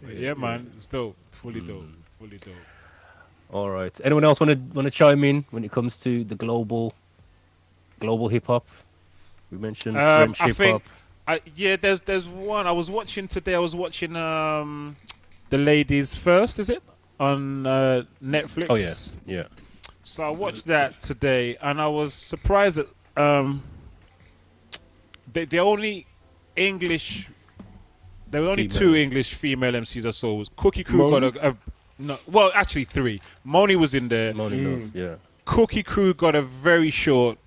Yeah, man, it's dope. Fully dope. Fully dope. All right. Anyone else want to chime in when it comes to the global hip hop? We mentioned French I hip think, hop. there's one I was watching today. I was watching The Ladies First, is it? On Netflix. Oh yeah. So I watched that today, and I was surprised that the only English, there were only Female. two English female MCs I saw. Was Cookie Crew Moni? got no, well, actually three. Moni was in there. Money Love. Yeah. Cookie Crew got a very short,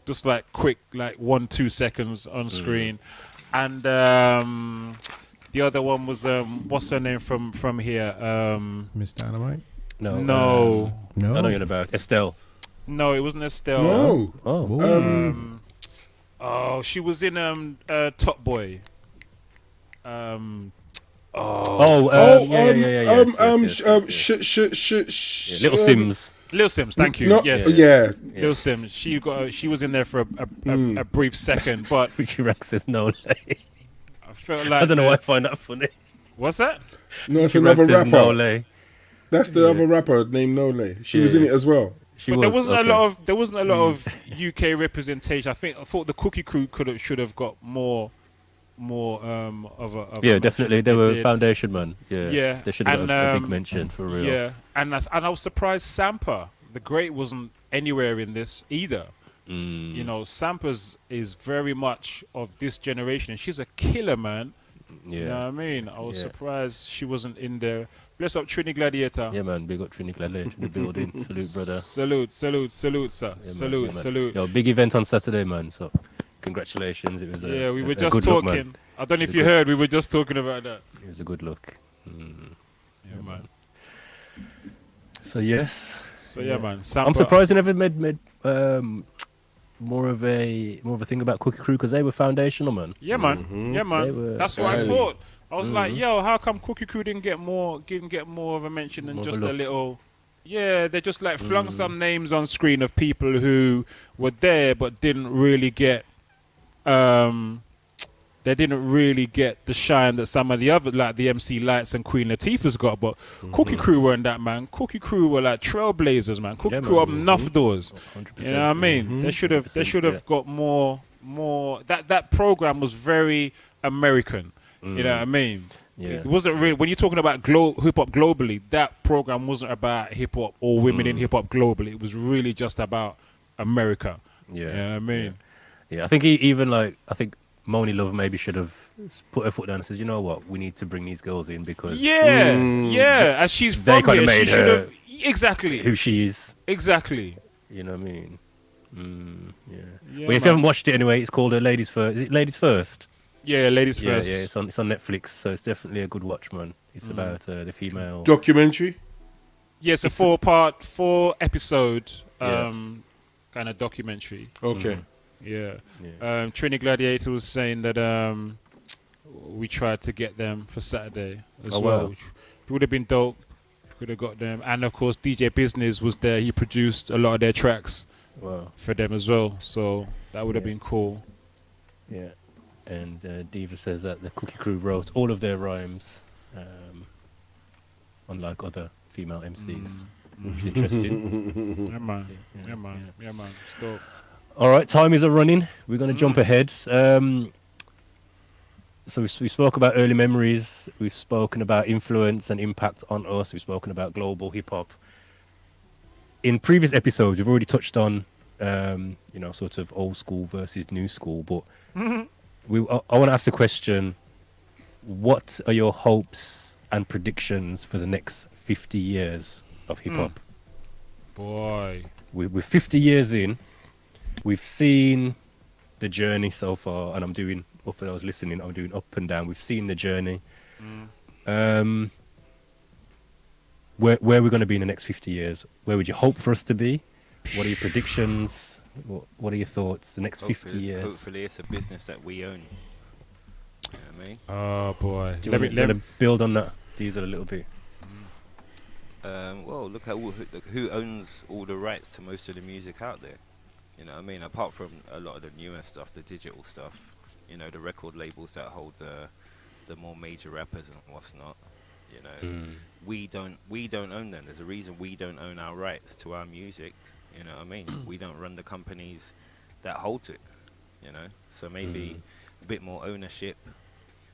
just like quick, like 1-2 seconds on screen, and the other one was what's her name from here? Miss Dynamite. No. No. No. I know you're about Estelle. No, it wasn't Estelle. No. Oh. Oh, she was in Top Boy. Yeah. Little Sims. Lil Sims, thank you. No, Yes, yeah. Lil Sims. She was in there for a brief second, but Richie Rax says no. I felt like I don't know why I find that funny. What's that? No, it's Richie Rax another says rapper. no lay. That's the other rapper named Nole. She was in it as well. She But was. there wasn't okay. a lot of UK representation. I thought the Cookie Crew should have got more of a Yeah, mention definitely. than They were did. foundation, man. Yeah. Yeah, They should have and, got a big mention for real. Yeah, and I was surprised Sampa, the Great, wasn't anywhere in this either. You know, Sampa's is very much of this generation, and she's a killer, man. Yeah. You know what I mean? I was Yeah. surprised she wasn't in there. Bless up Trini Gladiator. Yeah, man. Big up Trini Gladiator in the building. Salute, brother. Salute, sir. Yeah, salute, man. salute. Yo, big event on Saturday, man. So, congratulations. It was Yeah, we were a just good look, talking. man. I don't know if It was you good. heard. We were just talking about that. It was a good look. Yeah, man. So yes, So yeah, man. I'm Sampa, surprised they never made more of a thing about Cookie Crew because they were foundational, man. Yeah, man. Yeah, They man. were That's what I early. thought. I was like, yo, how come Cookie Crew didn't get more of a mention than More of a just a look. little? Yeah, they just like flung some names on screen of people who were there but didn't really get they didn't really get the shine that some of the other, like the MC Lights and Queen Latifah's got. But Cookie Crew weren't that, man. Cookie Crew were like trailblazers, man. Cookie Yeah, Crew man. opened enough doors. 100%. You know what I mean? They should have 100%, got more. That program was very American. You know what I mean? Yeah. It wasn't really, when you're talking about hip hop globally, that program wasn't about hip hop or women in hip hop globally. It was really just about America. Yeah. You know what I mean? Yeah, I think I think Moni Love maybe should have put her foot down and says, you know what, we need to bring these girls in because Yeah, yeah. As she's They from kinda here, she made should her have exactly, who she is. exactly. You know what I mean? Yeah. Yeah, But if you man. haven't watched it anyway, it's called Ladies First. Is it Ladies First? Yeah, ladies Yeah, first. yeah. It's on Netflix, so it's definitely a good watch, man. It's about the female. Documentary. Yeah, it's a 4 episode kind of documentary. Okay. Yeah. Yeah. Trini Gladiator was saying that we tried to get them for Saturday as Oh, well. wow. Which would have been dope. Could have got them. And of course DJ Business was there. He produced a lot of their tracks Wow. for them as well. So that would have been cool. Yeah. And Diva says that the Cookie Crew wrote all of their rhymes, unlike other female MCs, which is interesting. Yeah, man. Yeah, Yeah, man. Yeah, man. Stop. All right, time is a running. We're going to jump ahead. So we spoke about early memories. We've spoken about influence and impact on us. We've spoken about global hip hop. In previous episodes, we've already touched on, sort of old school versus new school. But I want to ask the question: what are your hopes and predictions for the next 50 years of hip hop? Boy. We're 50 years in. We've seen the journey so far, and I'm doing. Well, for those listening, I'm doing up and down. We've seen the journey. Where we're going to be in the next 50 years? Where would you hope for us to be? What are your predictions? What are your thoughts? The next 50 years. Hopefully, it's a business that we own. You know what I mean? Oh, boy. Do you want to build on that, Diesel, a little bit? Well, look at who owns all the rights to most of the music out there. You know what I mean? Apart from a lot of the newer stuff, the digital stuff. You know, the record labels that hold the more major rappers and what's not. You know, we don't own them. There's a reason we don't own our rights to our music. You know what I mean? We don't run the companies that hold it. You know, so maybe a bit more ownership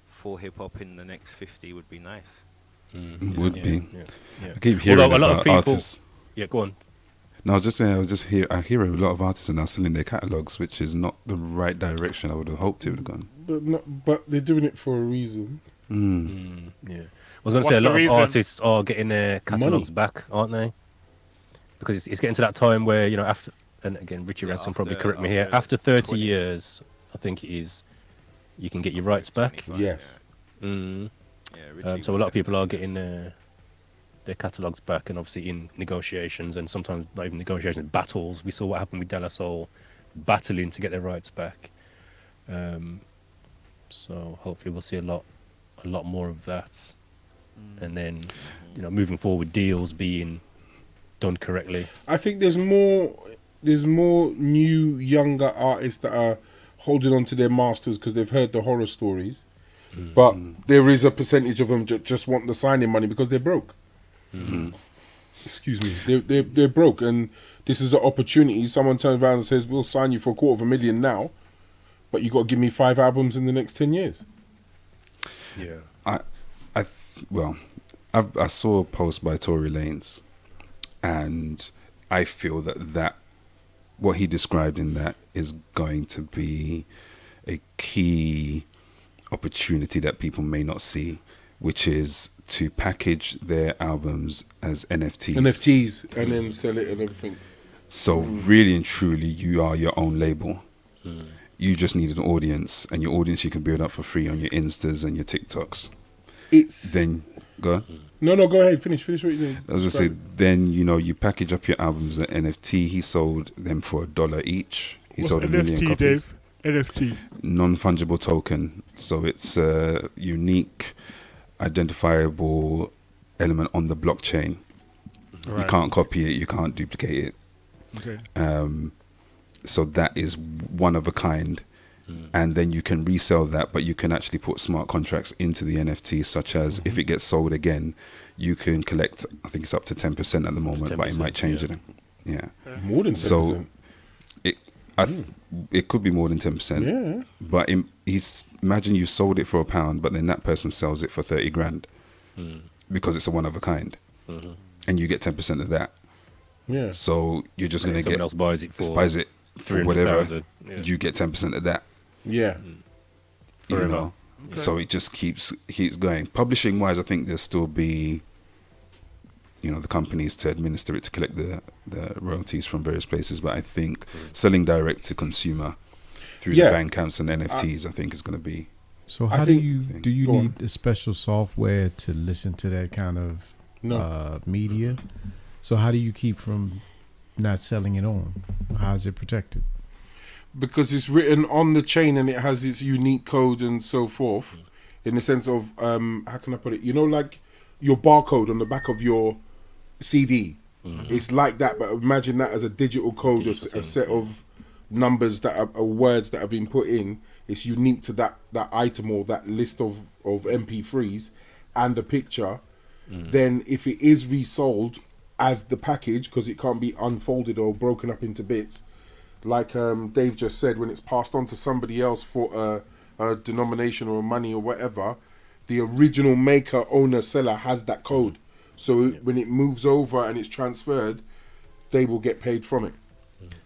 for hip hop in the next 50 would be nice. Would be. Yeah. I keep hearing Although a lot about of people. artists. Yeah, go on. No, I was just saying, I hear a lot of artists are now selling their catalogs, which is not the right direction I would have hoped it would have gone. But they're doing it for a reason. Yeah. I was going to What's say a the lot reason? of artists are getting their catalogs back, aren't they? Because it's getting to that time where, after, and again, Richie Ransom probably correct me here, after 30 years, I think it is, you can get your rights back. Yes. So a lot of people are getting their catalogs back, and obviously in negotiations, and sometimes not even negotiations, battles. We saw what happened with De La Soul battling to get their rights back. So hopefully we'll see a lot more of that, and then moving forward, deals being done correctly. I think there's more new younger artists that are holding on to their masters because they've heard the horror stories, but there is a percentage of them just want the signing money because they're broke. Excuse me, they're broke, and this is an opportunity. Someone turns around and says, "We'll sign you for $250,000 now, but you got to give me 5 albums in the next 10 years." Yeah. I saw a post by Tory Lanez, and I feel that what he described in that is going to be a key opportunity that people may not see, which is to package their albums as NFTs and then sell it and everything. So really and truly, you are your own label. You just need an audience, and your audience you can build up for free on your Instas and your TikToks. Then go on. No, go ahead. Finish what you're doing. I was gonna say, then you package up your albums as NFT. He sold them for $1 each. He sold a million copies. Dave? NFT. Non-fungible token, so it's a unique, identifiable element on the blockchain. Right. You can't copy it, you can't duplicate it. Okay. So that is one of a kind. And then you can resell that, but you can actually put smart contracts into the NFT, such as if it gets sold again, you can collect, I think it's up to 10% at the moment, but it might change it. Yeah. More than 10%. So it could be more than 10%. Yeah. But imagine you sold it for £1, but then that person sells it for 30 grand because it's a one of a kind, and you get 10% of that. Yeah. So you're just going to get someone else buys it for whatever. Yeah. You get 10% of that. Yeah. You know, so it just keeps going. Publishing wise, I think there'll still be, the companies to administer it to collect the royalties from various places. But I think selling direct to consumer through the bank accounts and NFTs, I think is going to be. So how do you need a special software to listen to that kind of media? So how do you keep from not selling it on? How is it protected? Because it's written on the chain and it has its unique code and so forth, in the sense of how can I put it? Like your barcode on the back of your CD. It's like that, but imagine that as a digital code, a set of numbers that are words that have been put in. It's unique to that item or that list of MP3s and a picture. Then if it is resold as the package, because it can't be unfolded or broken up into bits, like Dave just said, when it's passed on to somebody else for a denomination or money or whatever, the original maker, owner, seller has that code. So when it moves over and it's transferred, they will get paid from it.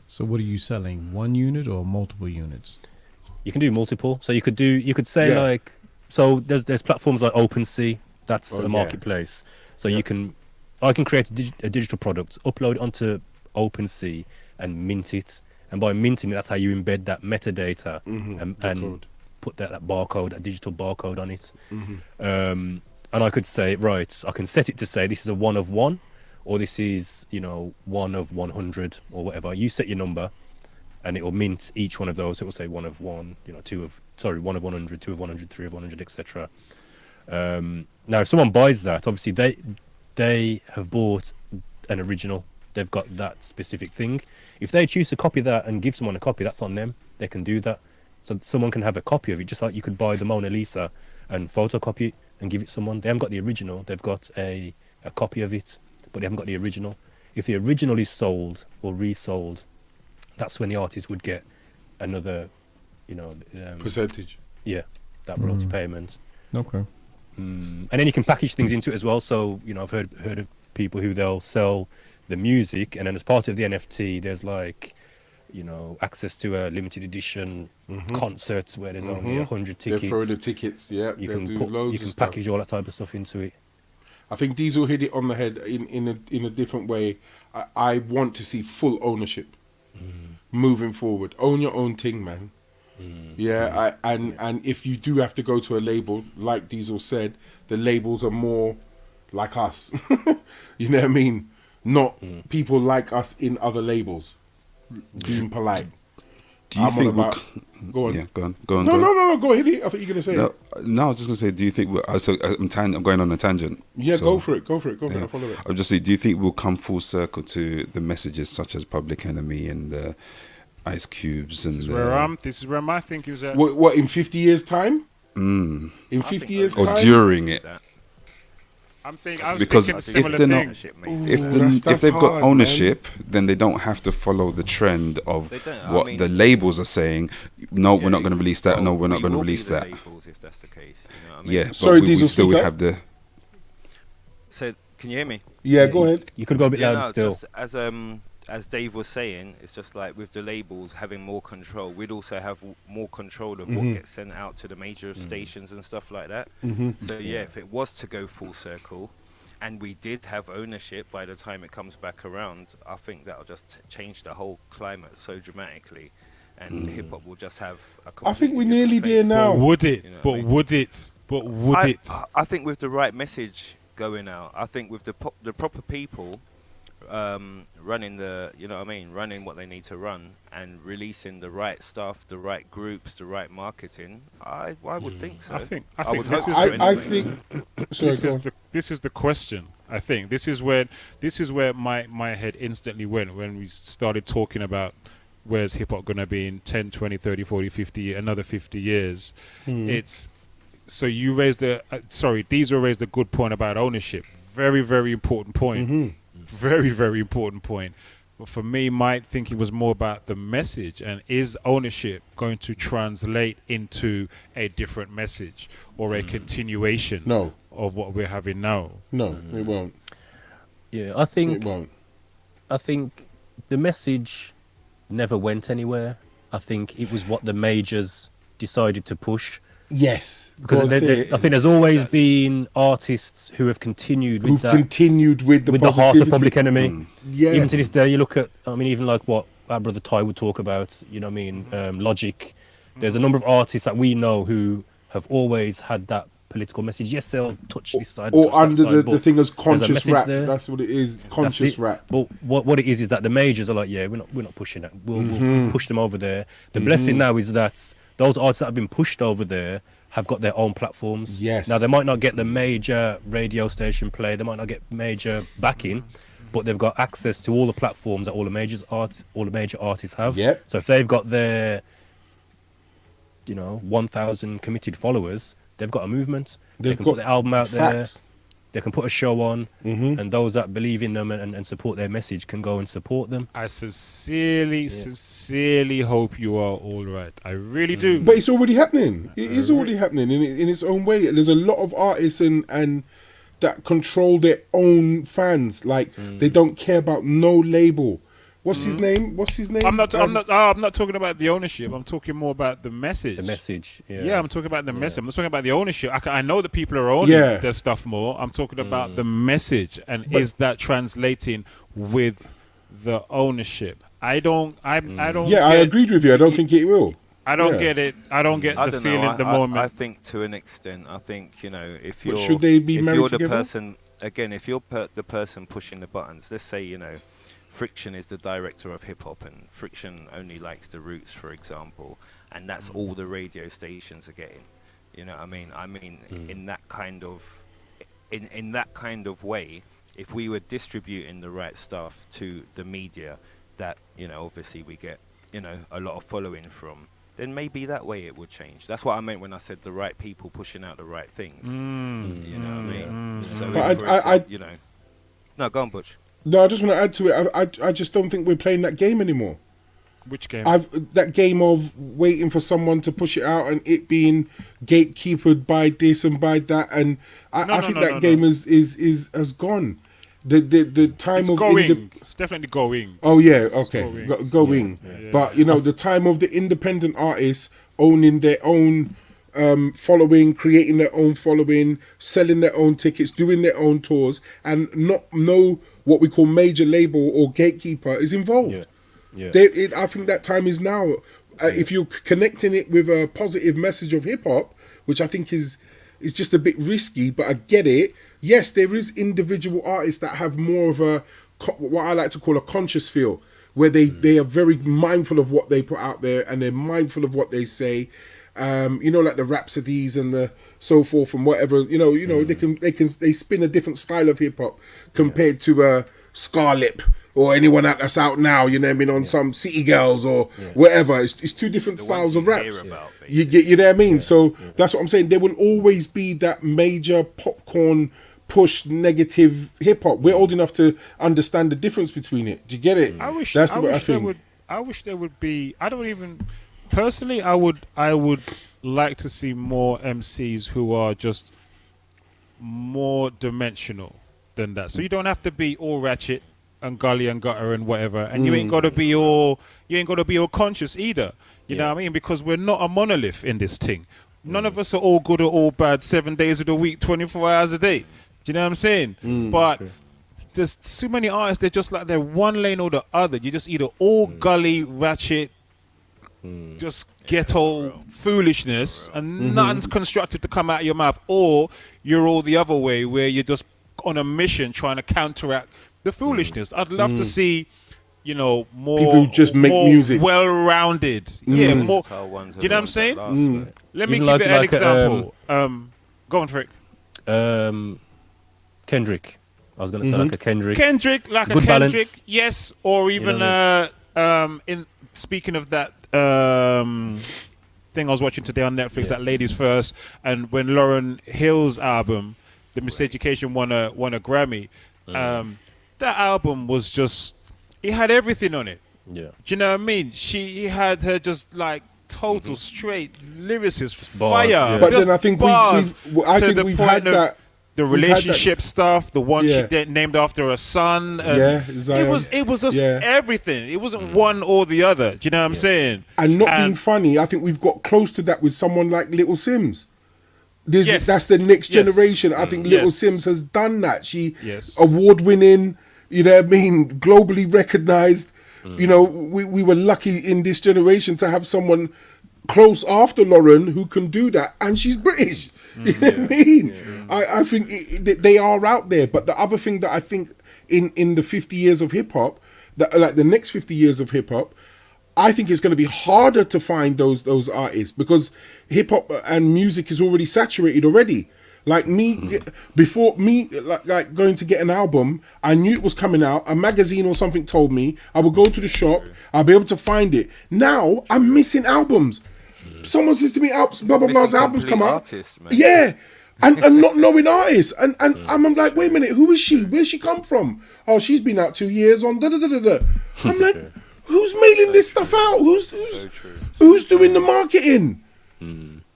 So what are you selling? One unit or multiple units? You can do multiple. So you could say like, so there's platforms like OpenSea. That's a marketplace. So I can create a digital product, upload it onto OpenSea and mint it. And by minting it, that's how you embed that metadata and put that barcode, that digital barcode on it. And I could say, right, I can set it to say this is a 1 of 1, or this is, 1 of 100 or whatever. You set your number and it will mint each one of those. It will say 1 of 1, 1 of 100, 2 of 100, 3 of 100, etc. Now, if someone buys that, obviously they have bought an original. They've got that specific thing. If they choose to copy that and give someone a copy, that's on them. They can do that. So someone can have a copy of it, just like you could buy the Mona Lisa and photocopy it and give it someone. They haven't got the original. They've got a copy of it, but they haven't got the original. If the original is sold or resold, that's when the artist would get another, percentage. Yeah, that royalty payment. Okay. And then you can package things into it as well. So I've heard of people who they'll sell the music, and then as part of the NFT, there's like, access to a limited edition concerts where there's only 100 tickets. They throw the tickets. Yeah, you they'll can do loads. You can of stuff. package all that type of stuff into it. I think Diesel hit it on the head in a different way. I want to see full ownership moving forward. Own your own thing, man. And if you do have to go to a label, like Diesel said, the labels are more like us. You know what I mean? Not people like us in other labels. Being polite. Do you think go on. Yeah, go on. No, go ahead. I think you're gonna say No, it. I was just gonna say, do you think I'm going on a tangent? Yeah, So, go for it. Go for it. yeah. I'll follow it. I'm just saying, do you think we'll come full circle to the messages such as Public Enemy and the Ice Cubes and This is where my thinking is at. What in 50 years time? In 50 years or time? during it? I was Because thinking a if similar they're thing. not, that's if they've got hard, ownership, then they don't have to follow the trend of They don't. what the labels are saying. No, we're not going to release that. No, we're not we going to will be release the that. labels if that's the case. You know what I mean? Yeah, but Sorry, we Diesel, still speak up. have the. So can you hear me? Yeah, go ahead. You could go a bit louder no, still. just as Dave was saying, it's just like with the labels having more control, we'd also have more control of what gets sent out to the major stations and stuff like that. So if it was to go full circle, and we did have ownership by the time it comes back around, I think that'll just change the whole climate so dramatically, and hip hop will just have a I think we're completely nearly different there face. now. But would it? You know what But I mean? would it? But would it? I think with the right message going out, I think with the proper people running running what they need to run and releasing the right stuff, the right groups, the right marketing, I would think so. I think would this hope is so the- I anyway. think. Sorry, go on. This is the question. I think this is where my head instantly went when we started talking about where's hip hop going to be in 10, 20, 30, 40, 50, another 50 years. It's so you raised Diesel raised a good point about ownership. Very, very important point. Very, very important point. But for me, my thinking was more about the message, and is ownership going to translate into a different message or a continuation No. of what we're having now? No, it won't. Yeah, I It think won't. the message never went anywhere. I think it was what the majors decided to push. Yes, Because I think there's always been artists who have continued with who've that, continued with the with the heart of positivity. Public Enemy. Yes. Even to this day, you look at, even like what our brother Ty would talk about, Logic. There's a number of artists that we know who have always had that political message. Yes, they'll touch this side, or touch that under side, the but thing as there's a conscious message rap. there. That's what it is. That's Conscious it. rap. But what it is that the majors are like, yeah, we're not pushing that. We'll push them over there. The blessing now is that those artists that have been pushed over there have got their own platforms. Yes. Now they might not get the major radio station play. They might not get major backing, but they've got access to all the platforms that all the major artists have. Yeah. So if they've got their, 1,000 committed followers, they've got a movement. They They've can got put the album out there. facts. They can put a show on, Mm-hmm. and those that believe in them and support their message can go and support them. I sincerely hope you are all right. I really do. But it's already happening. It is already happening in its own way. There's a lot of artists and that control their own fans. Like they don't care about no label. What's his name? I'm not talking about the ownership. I'm talking more about the message. The message, Yeah, I'm talking about the message. I'm not talking about the ownership. I know that people are owning their stuff more. I'm talking about the message, and is that translating with the ownership? I don't. Yeah, I agreed with you. I don't think it will. I don't get it. I don't get the feeling at the moment. I think to an extent. I think if you're should they be married if you're the together? person again, if you're the person pushing the buttons, let's say Friction is the director of hip hop, and Friction only likes the Roots, for example, and that's all the radio stations are getting. You know what I mean? In that kind of that kind of way, if we were distributing the right stuff to the media that obviously we get a lot of following from, then maybe that way it would change. That's what I meant when I said the right people pushing out the right things. You know what I mean? So But no, go on, Butch. No, I just want to add to it. I just don't think we're playing that game anymore. Which game? That game of waiting for someone to push it out and it being gatekeepered by this and by that, and I think that game has gone. The time it's of going. It's definitely going. Oh yeah, It's okay, going. going. Yeah. But the time of the independent artists owning their own following, creating their own following, selling their own tickets, doing their own tours, and no what we call major label or gatekeeper is involved. I think that time is now. If you're connecting it with a positive message of hip hop, which I think is just a bit risky, but I get it. Yes, there is individual artists that have more of a what I like to call a conscious feel, where they are very mindful of what they put out there and they're mindful of what they say. Like the Rhapsodies and the so forth and whatever. They spin a different style of hip hop compared to Scarlip or anyone that's out now. You know what I mean, on some City Girls or whatever. It's two different styles of raps. You know what I mean? So that's what I'm saying. There will always be that major popcorn push negative hip hop. We're old enough to understand the difference between it. Do you get it? I wish there would be. I don't even. Personally, I would like to see more MCs who are just more dimensional than that. So you don't have to be all ratchet and gully and gutter and whatever, and you ain't got to be all conscious either. You know what I mean? Because we're not a monolith in this thing. None of us are all good or all bad 7 days of the week, 24 hours a day. Do you know what I'm saying? But there's too many artists. They're just like they're one lane or the other. You just either all gully ratchet. Just ghetto foolishness and nothing's constructive to come out of your mouth, or you're all the other way where you're just on a mission trying to counteract the foolishness. I'd love to see more people who just make music well-rounded. Yeah, more. You know what I'm saying? Let me give you an example. Go on, Frick. Kendrick. I was going to say like a Kendrick. Like Good a Kendrick, balance. yes, or even in speaking of that thing I was watching today on Netflix, that Ladies First, and when Lauryn Hill's album, The Miseducation, won a Grammy, that album was just, it had everything on it. Yeah. Do you know what I mean? He had her just like total straight lyricist, fire. Yeah. But then I think we've had that. The relationship stuff, the one she named after her son. It was just everything. It wasn't one or the other. Do you know what I'm saying? And being funny, I think we've got close to that with someone like Little Sims. That's the next generation. I think Little Sims has done that. She award-winning, you know what I mean, globally recognized. We were lucky in this generation to have someone close after Lauren who can do that, and she's British. You know what I mean? I think they are out there. But the other thing that I think in the 50 years of hip hop, like the next 50 years of hip hop, I think it's going to be harder to find those artists because hip hop and music is already saturated already. Like before me, like going to get an album, I knew it was coming out. A magazine or something told me. I would go to the shop. I'll be able to find it. Now I'm missing albums. Someone says to me, blah blah blah's albums come out. Artists, man. Yeah, and not knowing artists, and I'm like, wait a minute, who is she? Where's she come from? Oh, she's been out 2 years on da da da da da. I'm like, who's mailing this stuff out? Who's doing the marketing?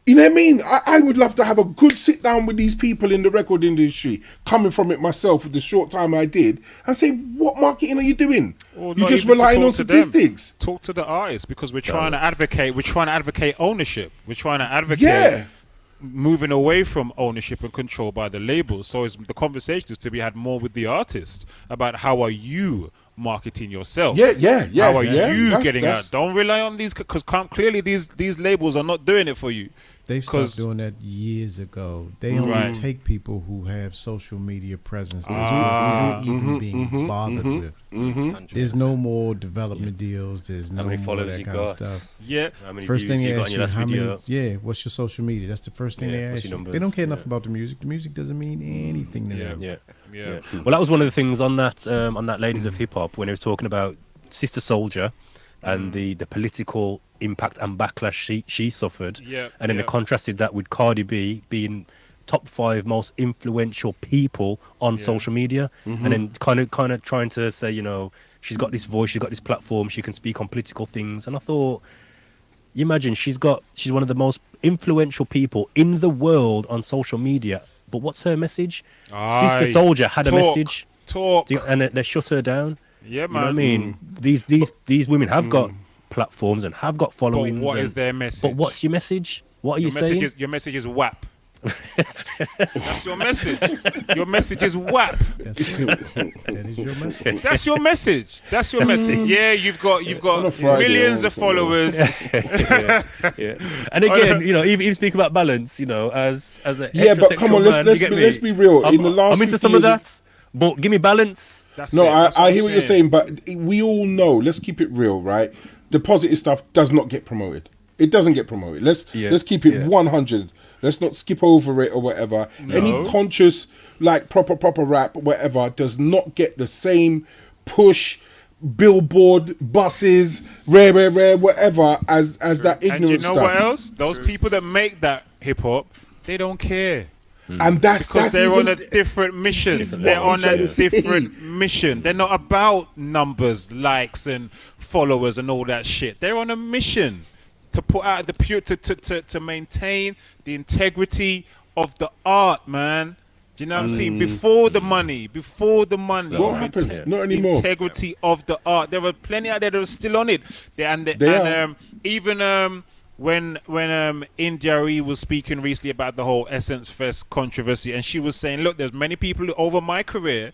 You know what I mean? I would love to have a good sit down with these people in the record industry, coming from it myself with the short time I did, and say, what marketing are you doing? You're just relying on statistics. Talk to the artists, because we're trying to advocate. We're trying to advocate ownership. We're trying to advocate moving away from ownership and control by the labels. So the conversation is to be had more with the artists about how are you marketing yourself. Yeah. How are you getting out? Don't rely on these, because clearly these labels are not doing it for you. They've stopped doing that years ago. They only take people who have social media presence. That's what we're even being bothered with. There's no more development deals. There's no more that kind of stuff. Yeah. How many first thing views they you got ask on you, your last how video? many? What's your social media? That's the first thing they ask you. They don't care enough about the music. The music doesn't mean anything to them. Yeah. Well, that was one of the things on that Ladies of Hip Hop, when they were talking about Sister Soldier and the political impact and backlash she suffered, and then they contrasted that with Cardi B being top 5 most influential people on social media, and then kind of trying to say, you know, she's got this voice, she's got this platform, she can speak on political things. And I thought, you imagine she's one of the most influential people in the world on social media, but what's her message? Sister Soldier had a message, and they shut her down. Yeah, man. You know what I mean? These women have got platforms and have got followings. But what is their message? But what's your message? What are you saying? Your message is WAP. That's your message. Your message is WAP. That is your message. That's your message. That's your message. Yeah, you've got millions of followers. And again, you know, even speak about balance. You know, as a but come on, let's be real. In the last, I'm into some of that, but give me balance. I hear what you're saying, but we all know. Let's keep it real, right? The positive stuff does not get promoted. It doesn't get promoted. Let's keep it 100. Let's not skip over it or whatever. No. Any conscious, like proper rap, whatever, does not get the same push, billboard, buses, rare, whatever, as that ignorant stuff. And you know what else? Those people that make that hip hop, they don't care. And that's they're on a different mission. They're on a different mission. They're not about numbers, likes, and followers and all that shit. They're on a mission to put out the pure, to maintain the integrity of the art, man. Do you know what I'm saying? Before the money. What happened? Not anymore. Integrity of the art. There were plenty out there that are still on it. When India.Arie was speaking recently about the whole Essence Fest controversy, and she was saying, look, there's many people over my career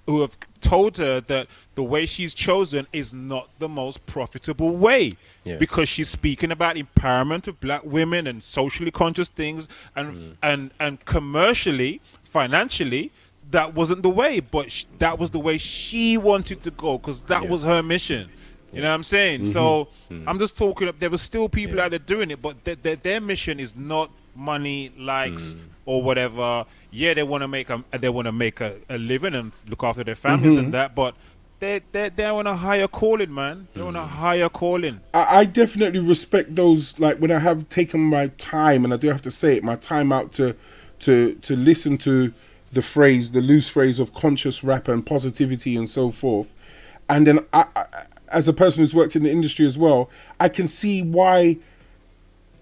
who have told her that the way she's chosen is not the most profitable way, because she's speaking about empowerment of black women and socially conscious things, and commercially, financially, that wasn't the way, but that was the way she wanted to go, because that was her mission. You know what I'm saying? So I'm just talking. There were still people out there doing it, but their mission is not money, likes, or whatever. Yeah, they want to make a living and look after their families and that, but they're on a higher calling, man. They're on a higher calling. I definitely respect those. Like when I have taken my time, and I do have to say it, my time out to listen to the loose phrase of conscious rap and positivity and so forth, and then I as a person who's worked in the industry as well, I can see why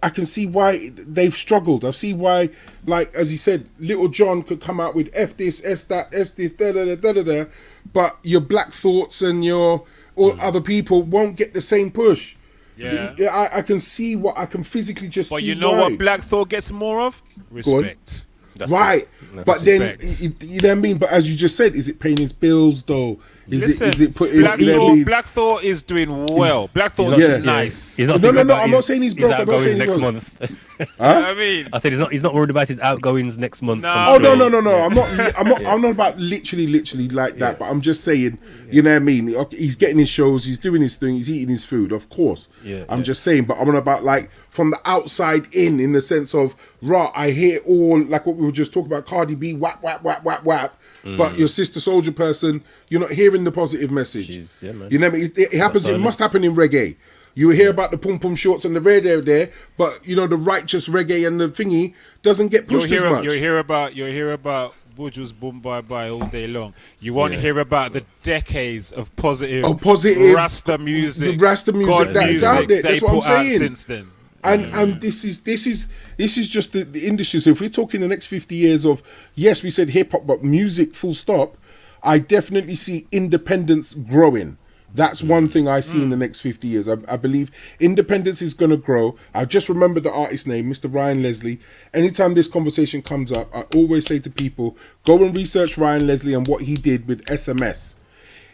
they've struggled. I see why, like as you said, Little John could come out with F this, S that, S this, da, but your Black Thoughts and your other people won't get the same push. Yeah, I can see what I can physically just see. But you know what Black Thought gets more of? Respect. Right. But then, you know what I mean? But as you just said, is it paying his bills though? Is it putting Black Thought is doing well. Black Thought's nice. He's not No, thinking about I'm not saying he's broke. I'm not saying next he's month. I mean, I said he's not worried about his outgoings next month. No. Oh no! I'm not about literally like that. But I'm just saying, you know what I mean. Okay, he's getting his shows, he's doing his thing, he's eating his food, of course. I'm just saying, but I'm on about like from the outside in the sense of I hear all like what we were just talking about. Cardi B, whap whap whap whap whap. But your Sister Soldier person, you're not hearing the positive message. Man. You know what I mean? It happens. It must happen in reggae. You hear about the pum pum shorts and the radio there, but you know the righteous reggae and the thingy doesn't get pushed as much. You'll hear about Buju's Boom Bye Bye all day long. You won't hear about the decades of positive Rasta music. The Rasta music that is out there. That's what I'm saying. Since then. And this is just the industry. So if we're talking the next 50 years of, yes, we said hip hop, but music, full stop, I definitely see independence growing. That's one thing I see in the next 50 years. I believe independence is going to grow. I just remember the artist name, Mr. Ryan Leslie. Anytime this conversation comes up, I always say to people, go and research Ryan Leslie and what he did with SMS.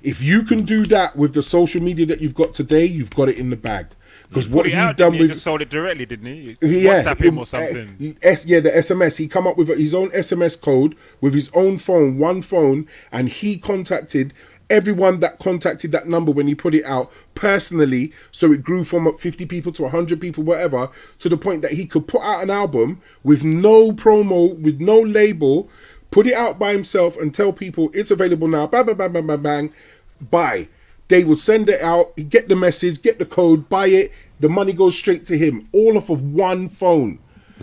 If you can do that with the social media that you've got today, you've got it in the bag. Because what he done with, he just sold it directly, didn't he? WhatsApp him or something. The SMS. He come up with his own SMS code with his own phone, one phone, and he contacted everyone that contacted that number when he put it out personally. So it grew from 50 people to 100 people, whatever, to the point that he could put out an album with no promo, with no label, put it out by himself and tell people it's available now. Bang, bang, bang, bang, bang, bang. Buy. They would send it out, get the message, get the code, buy it. The money goes straight to him, all off of one phone.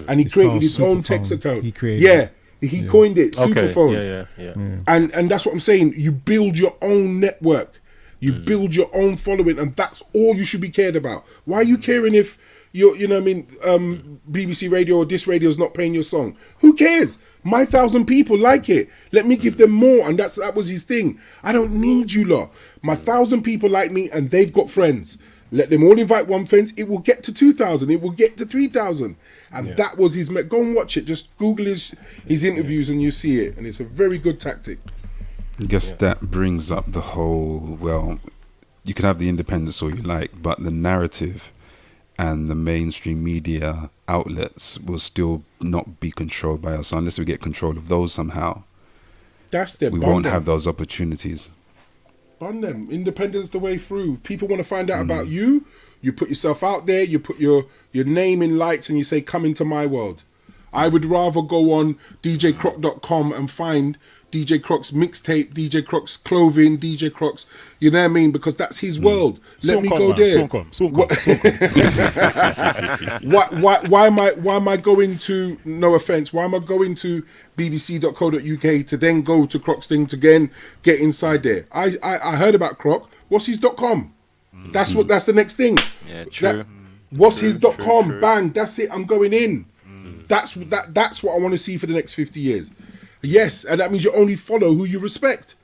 And he created his own text account. He created it. He coined it, Superphone. Yeah. And that's what I'm saying. You build your own network. You build your own following, and that's all you should be cared about. Why are you caring if BBC Radio or this radio is not playing your song? Who cares? My 1,000 people like it. Let me give them more. And that was his thing. I don't need you lot. My 1,000 people like me and they've got friends. Let them all invite one friend. It will get to 2,000. It will get to 3,000. And that was his... Go and watch it. Just Google his interviews and you see it. And it's a very good tactic. I guess that brings up the whole... Well, you can have the independence all you like, but the narrative and the mainstream media outlets will still not be controlled by us unless we get control of those somehow. That's them. We won't have those opportunities. Bun them. Independence the way through. People want to find out about you. You put yourself out there. You put your name in lights and you say, come into my world. I would rather go on djcroc.com and find DJ Croc's mixtape, DJ Croc's clothing, DJ Croc's, you know what I mean? Because that's his world. Let me go there. Why am I going to, no offense, why am I going to bbc.co.uk to then go to Croc's thing to again get inside there? I heard about Croc. What's his .com? That's the next thing. Yeah, true. What's his .com? True. Bang, that's it. I'm going in. That's what I want to see for the next 50 years. Yes, and that means you only follow who you respect.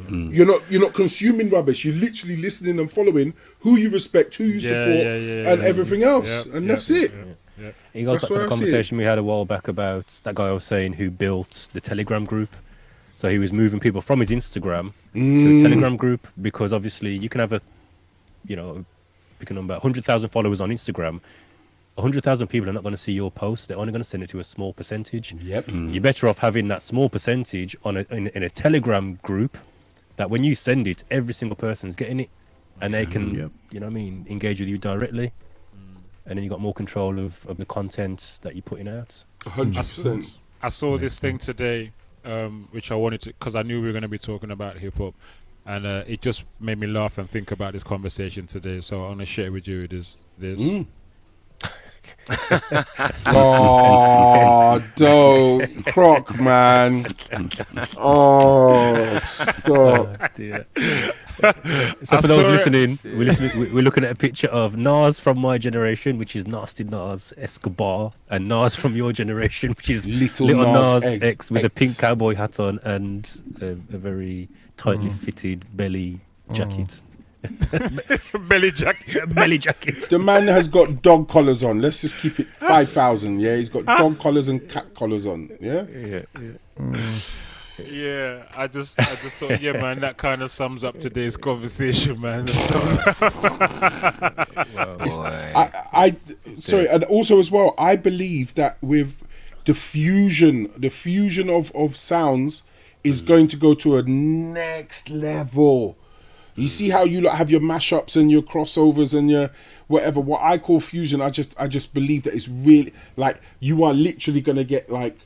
You're not consuming rubbish. You're literally listening and following who you respect, who you support, and everything else. That's it. It goes back to the conversation we had a while back about that guy I was saying who built the Telegram group. So he was moving people from his Instagram to a Telegram group because obviously you can have about 100,000 followers on Instagram. 100,000 people are not going to see your post. They're only going to send it to a small percentage. You're better off having that small percentage in a Telegram group that when you send it, every single person's getting it and they can, engage with you directly. And then you got more control of the content that you're putting out. 100%. I saw this thing today, which I wanted to, because I knew we were going to be talking about hip hop. And it just made me laugh and think about this conversation today. So I want to share with you this. Oh, don't Croc, man. Oh, stop. So for those listening, we're looking at a picture of Nas from my generation, which is Nasty Nas Escobar, and Nas from your generation, which is Little Nas X with a pink cowboy hat on and a very tightly fitted belly jacket. belly jacket. The man has got dog collars on. Let's just keep it 5,000. Yeah, he's got dog collars and cat collars on. Yeah. Yeah, I just thought, yeah, man, that kind of sums up today's conversation, man. Sorry, and also as well, I believe that with the fusion of sounds is going to go to a next level. You see how you have your mashups and your crossovers and your whatever. What I call fusion, I just believe that it's really like you are literally gonna get like,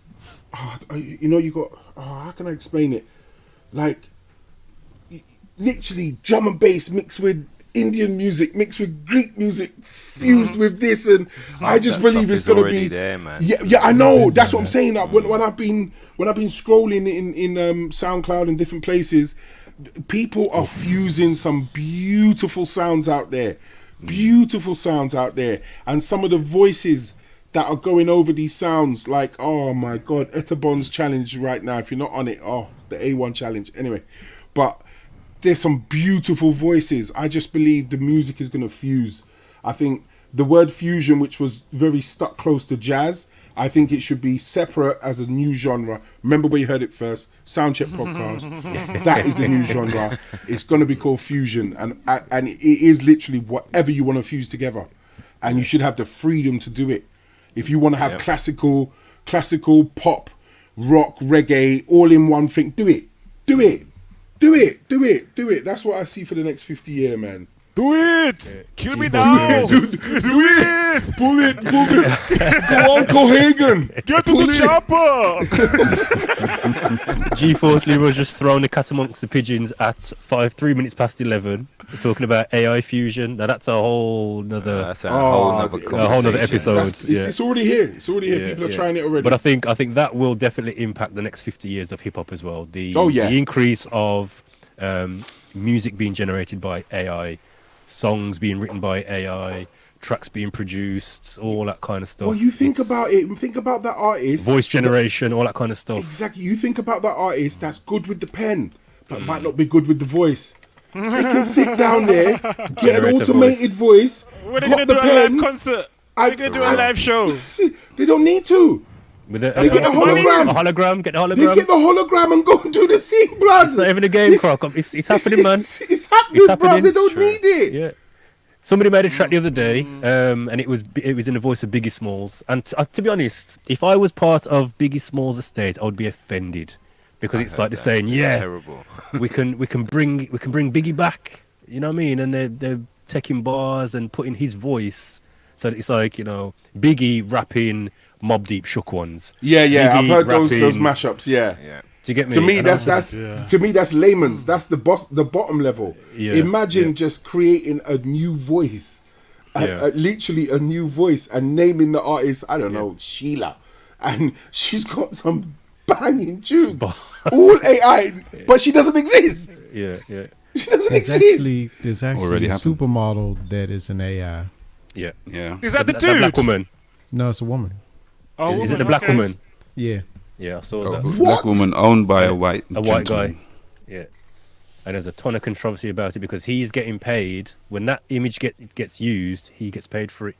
you got. How can I explain it? Like, literally drum and bass mixed with Indian music, mixed with Greek music, fused with this, and I just believe it's gonna be there, man. Yeah, I know. That's what I'm saying. Like, when I've been scrolling in SoundCloud and different places, people are fusing some beautiful sounds out there, and some of the voices that are going over these sounds, like, oh my God, Etterborn's challenge right now. If you're not on it, the A1 challenge. Anyway, but there's some beautiful voices. I just believe the music is going to fuse. I think the word fusion, which was very stuck close to jazz, I think it should be separate as a new genre. Remember where you heard it first? Soundcheck podcast. That is the new genre. It's going to be called fusion, and it is literally whatever you want to fuse together, and you should have the freedom to do it. If you want to have classical, pop, rock, reggae, all in one thing, do it. That's what I see for the next 50 years, man. Do it! Kill me now! Do it! Pull it! Go on, Cohagen! Get to the chopper! G-Force Leroy's just thrown the cat amongst the pigeons at 3 minutes past 11. We're talking about AI fusion. Now that's a whole nother, That's a whole nother episode. It's already here. People are trying it already. But I think that will definitely impact the next 50 years of hip hop as well. The increase of music being generated by AI, songs being written by AI, tracks being produced, all that kind of stuff. Well, you think about it. Think about that artist. Voice generation, all that kind of stuff. Exactly. You think about that artist that's good with the pen, but might not be good with the voice. They can sit down there, get an automated voice. What are they going to do a live concert? They're going to do a live show. They don't need to. They get a hologram. Get the hologram. They get the hologram and go and do the scene, blood. It's not even a game, Croc. It's happening, man. It's happening, bro. They don't need it. Yeah. Somebody made a track the other day, and it was in the voice of Biggie Smalls. And to be honest, if I was part of Biggie Smalls' estate, I would be offended because it's like they're saying, terrible. we can bring Biggie back. You know what I mean? And they're taking bars and putting his voice. So it's like, Biggie rapping Mobb Deep Shook Ones. Yeah. Biggie I've heard those rapping, mashups. Yeah. Do you get me? To me, that's layman's. That's the bottom level. Yeah, Imagine just creating a new voice, literally a new voice, and naming the artist. I don't know, Sheila, and she's got some banging tunes. All AI, but she doesn't exist. Yeah. She doesn't exist. There's actually Already a happened. supermodel that is an AI. Yeah. Is that the dude? The black woman. No, it's a woman. Oh, Is it the black woman? Yeah. Yeah, I saw that. Black woman owned by a white guy. gentleman. Yeah. And there's a ton of controversy about it because he's getting paid when that image gets used. He gets paid for it,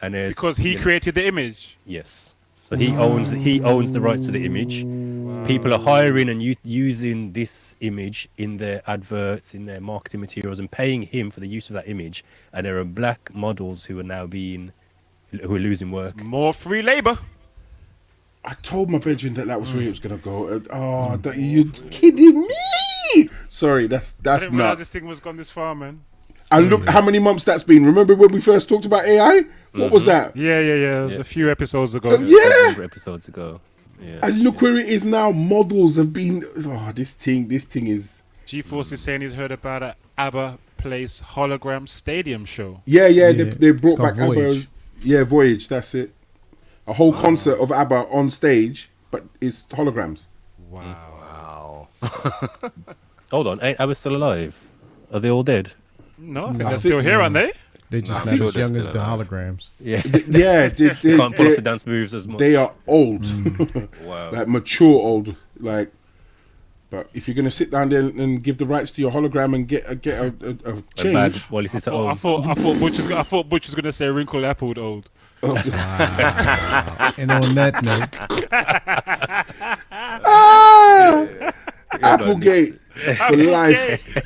and because he created the image. Yes. So he owns the rights to the image. Wow. People are hiring and using this image in their adverts, in their marketing materials, and paying him for the use of that image. And there are black models who are losing work. It's more free labor. I told my bedroom that was where it was gonna go. You're kidding me? Sorry, that's I didn't realize nuts. this thing was gone this far, man. And look how many months that's been. Remember when we first talked about AI? What was that? Yeah. It was a few episodes ago. Episodes ago. Yeah. And look where it is now. Models have been. This thing is. G-Force is saying he's heard about an ABBA Place hologram stadium show. Yeah. They brought back Voyage. ABBA. Voyage. That's it. A whole concert of ABBA on stage, but it's holograms. Wow. Hold on, ain't ABBA still alive? Are they all dead? No, I think they're still here, aren't they? They're just I'm not sure as they're young as still the alive. holograms. Yeah. They Can't pull off the dance moves as much. They are old. Wow. Like mature old. Like, but if you're gonna sit down there and give the rights to your hologram and get a change, bad while he sits at home. I thought Butch was gonna say wrinkled apple old. And on that note, Applegate for life.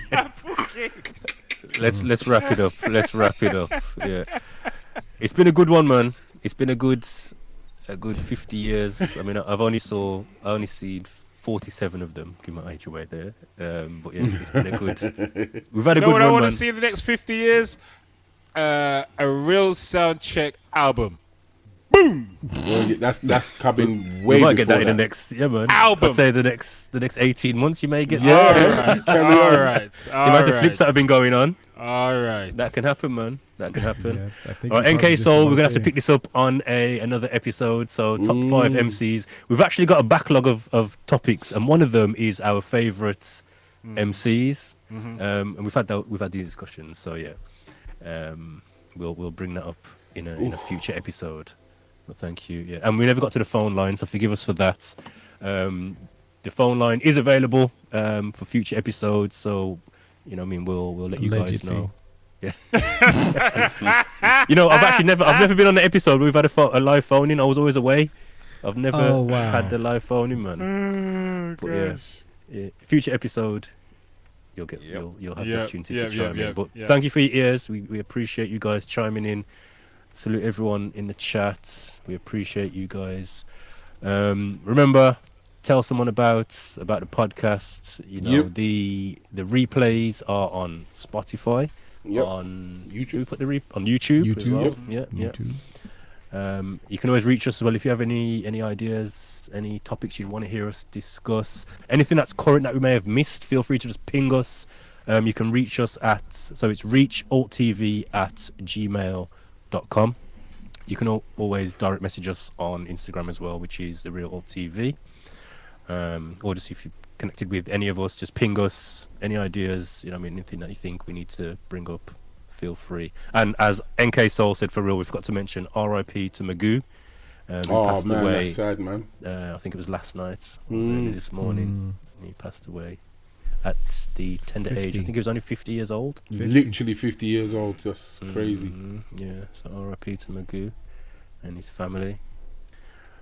Let's wrap it up. Yeah, it's been a good one, man. It's been a good 50 years. I mean, I only seen 47 of them. Give my age away there. But yeah, it's been a good. We've had a You know good what I run, want man. to see in the next 50 years? A real Soundcheck album. Well, that's coming way We might before get that in the that. next, yeah, man. Album. I'd say the next 18 months. You may get. Yeah. that. Carry All on. right. The amount of flips that have been going on. All right. That can happen, man. That can happen. Yeah, I think All you right, probably NK just Soul, the we're one gonna have to thing. pick this up on another episode. So top 5 MCs. We've actually got a backlog of topics, and one of them is our favourite MCs. And we've had these discussions. So yeah, we'll bring that up in a future episode. Well, thank you. Yeah, and we never got to the phone line, so forgive us for that. The phone line is available for future episodes. So you know, I mean, we'll let you guys Allegedly. know. Yeah. You know, I've never been on the episode where we've had a live phone in. I was always away. I've never Oh, wow. had the live phone in, man. But yeah, future episode, you'll have the opportunity to chime in. But thank you for your ears. We appreciate you guys chiming in. Salute everyone in the chat. We appreciate you guys. Remember, tell someone about the podcast. You know, the replays are on Spotify. On YouTube. We put on YouTube as well. YouTube. Yeah. YouTube. You can always reach us as well if you have any ideas, any topics you want to hear us discuss, anything that's current that we may have missed. Feel free to just ping us. You can reach us it's reachalttv@gmail.com. You can always direct message us on Instagram as well, which is the Real Alt TV. Or just if you connected with any of us, just ping us any ideas, you know, I mean, anything that you think we need to bring up, feel free. And as NK Soul said, for real, we've got to mention RIP to Magoo. He passed man, away. that's sad, man. I think it was last night or early this morning. He passed away at the tender age. I 50. think he was only 50 years old. Literally 50 years old. That's crazy. Yeah, so RIP to Magoo and his family.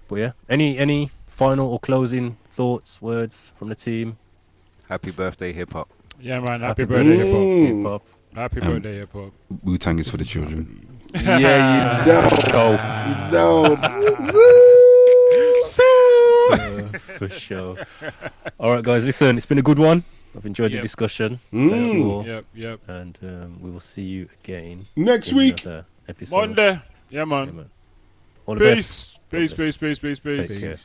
But yeah, any final or closing thoughts, words from the team? Happy birthday, hip hop. Yeah, man. Happy birthday, hip hop. Hip hop. Happy birthday, hip hop. Wu-Tang is for the children. Yeah, you don't. For sure. All right, guys, listen, it's been a good one. I've enjoyed the discussion. Thank you all. Yep. And we will see you again Next in week. another episode. Monday. Yeah, Yeah, man. man. All the best. Peace. God bless. Peace. Take care.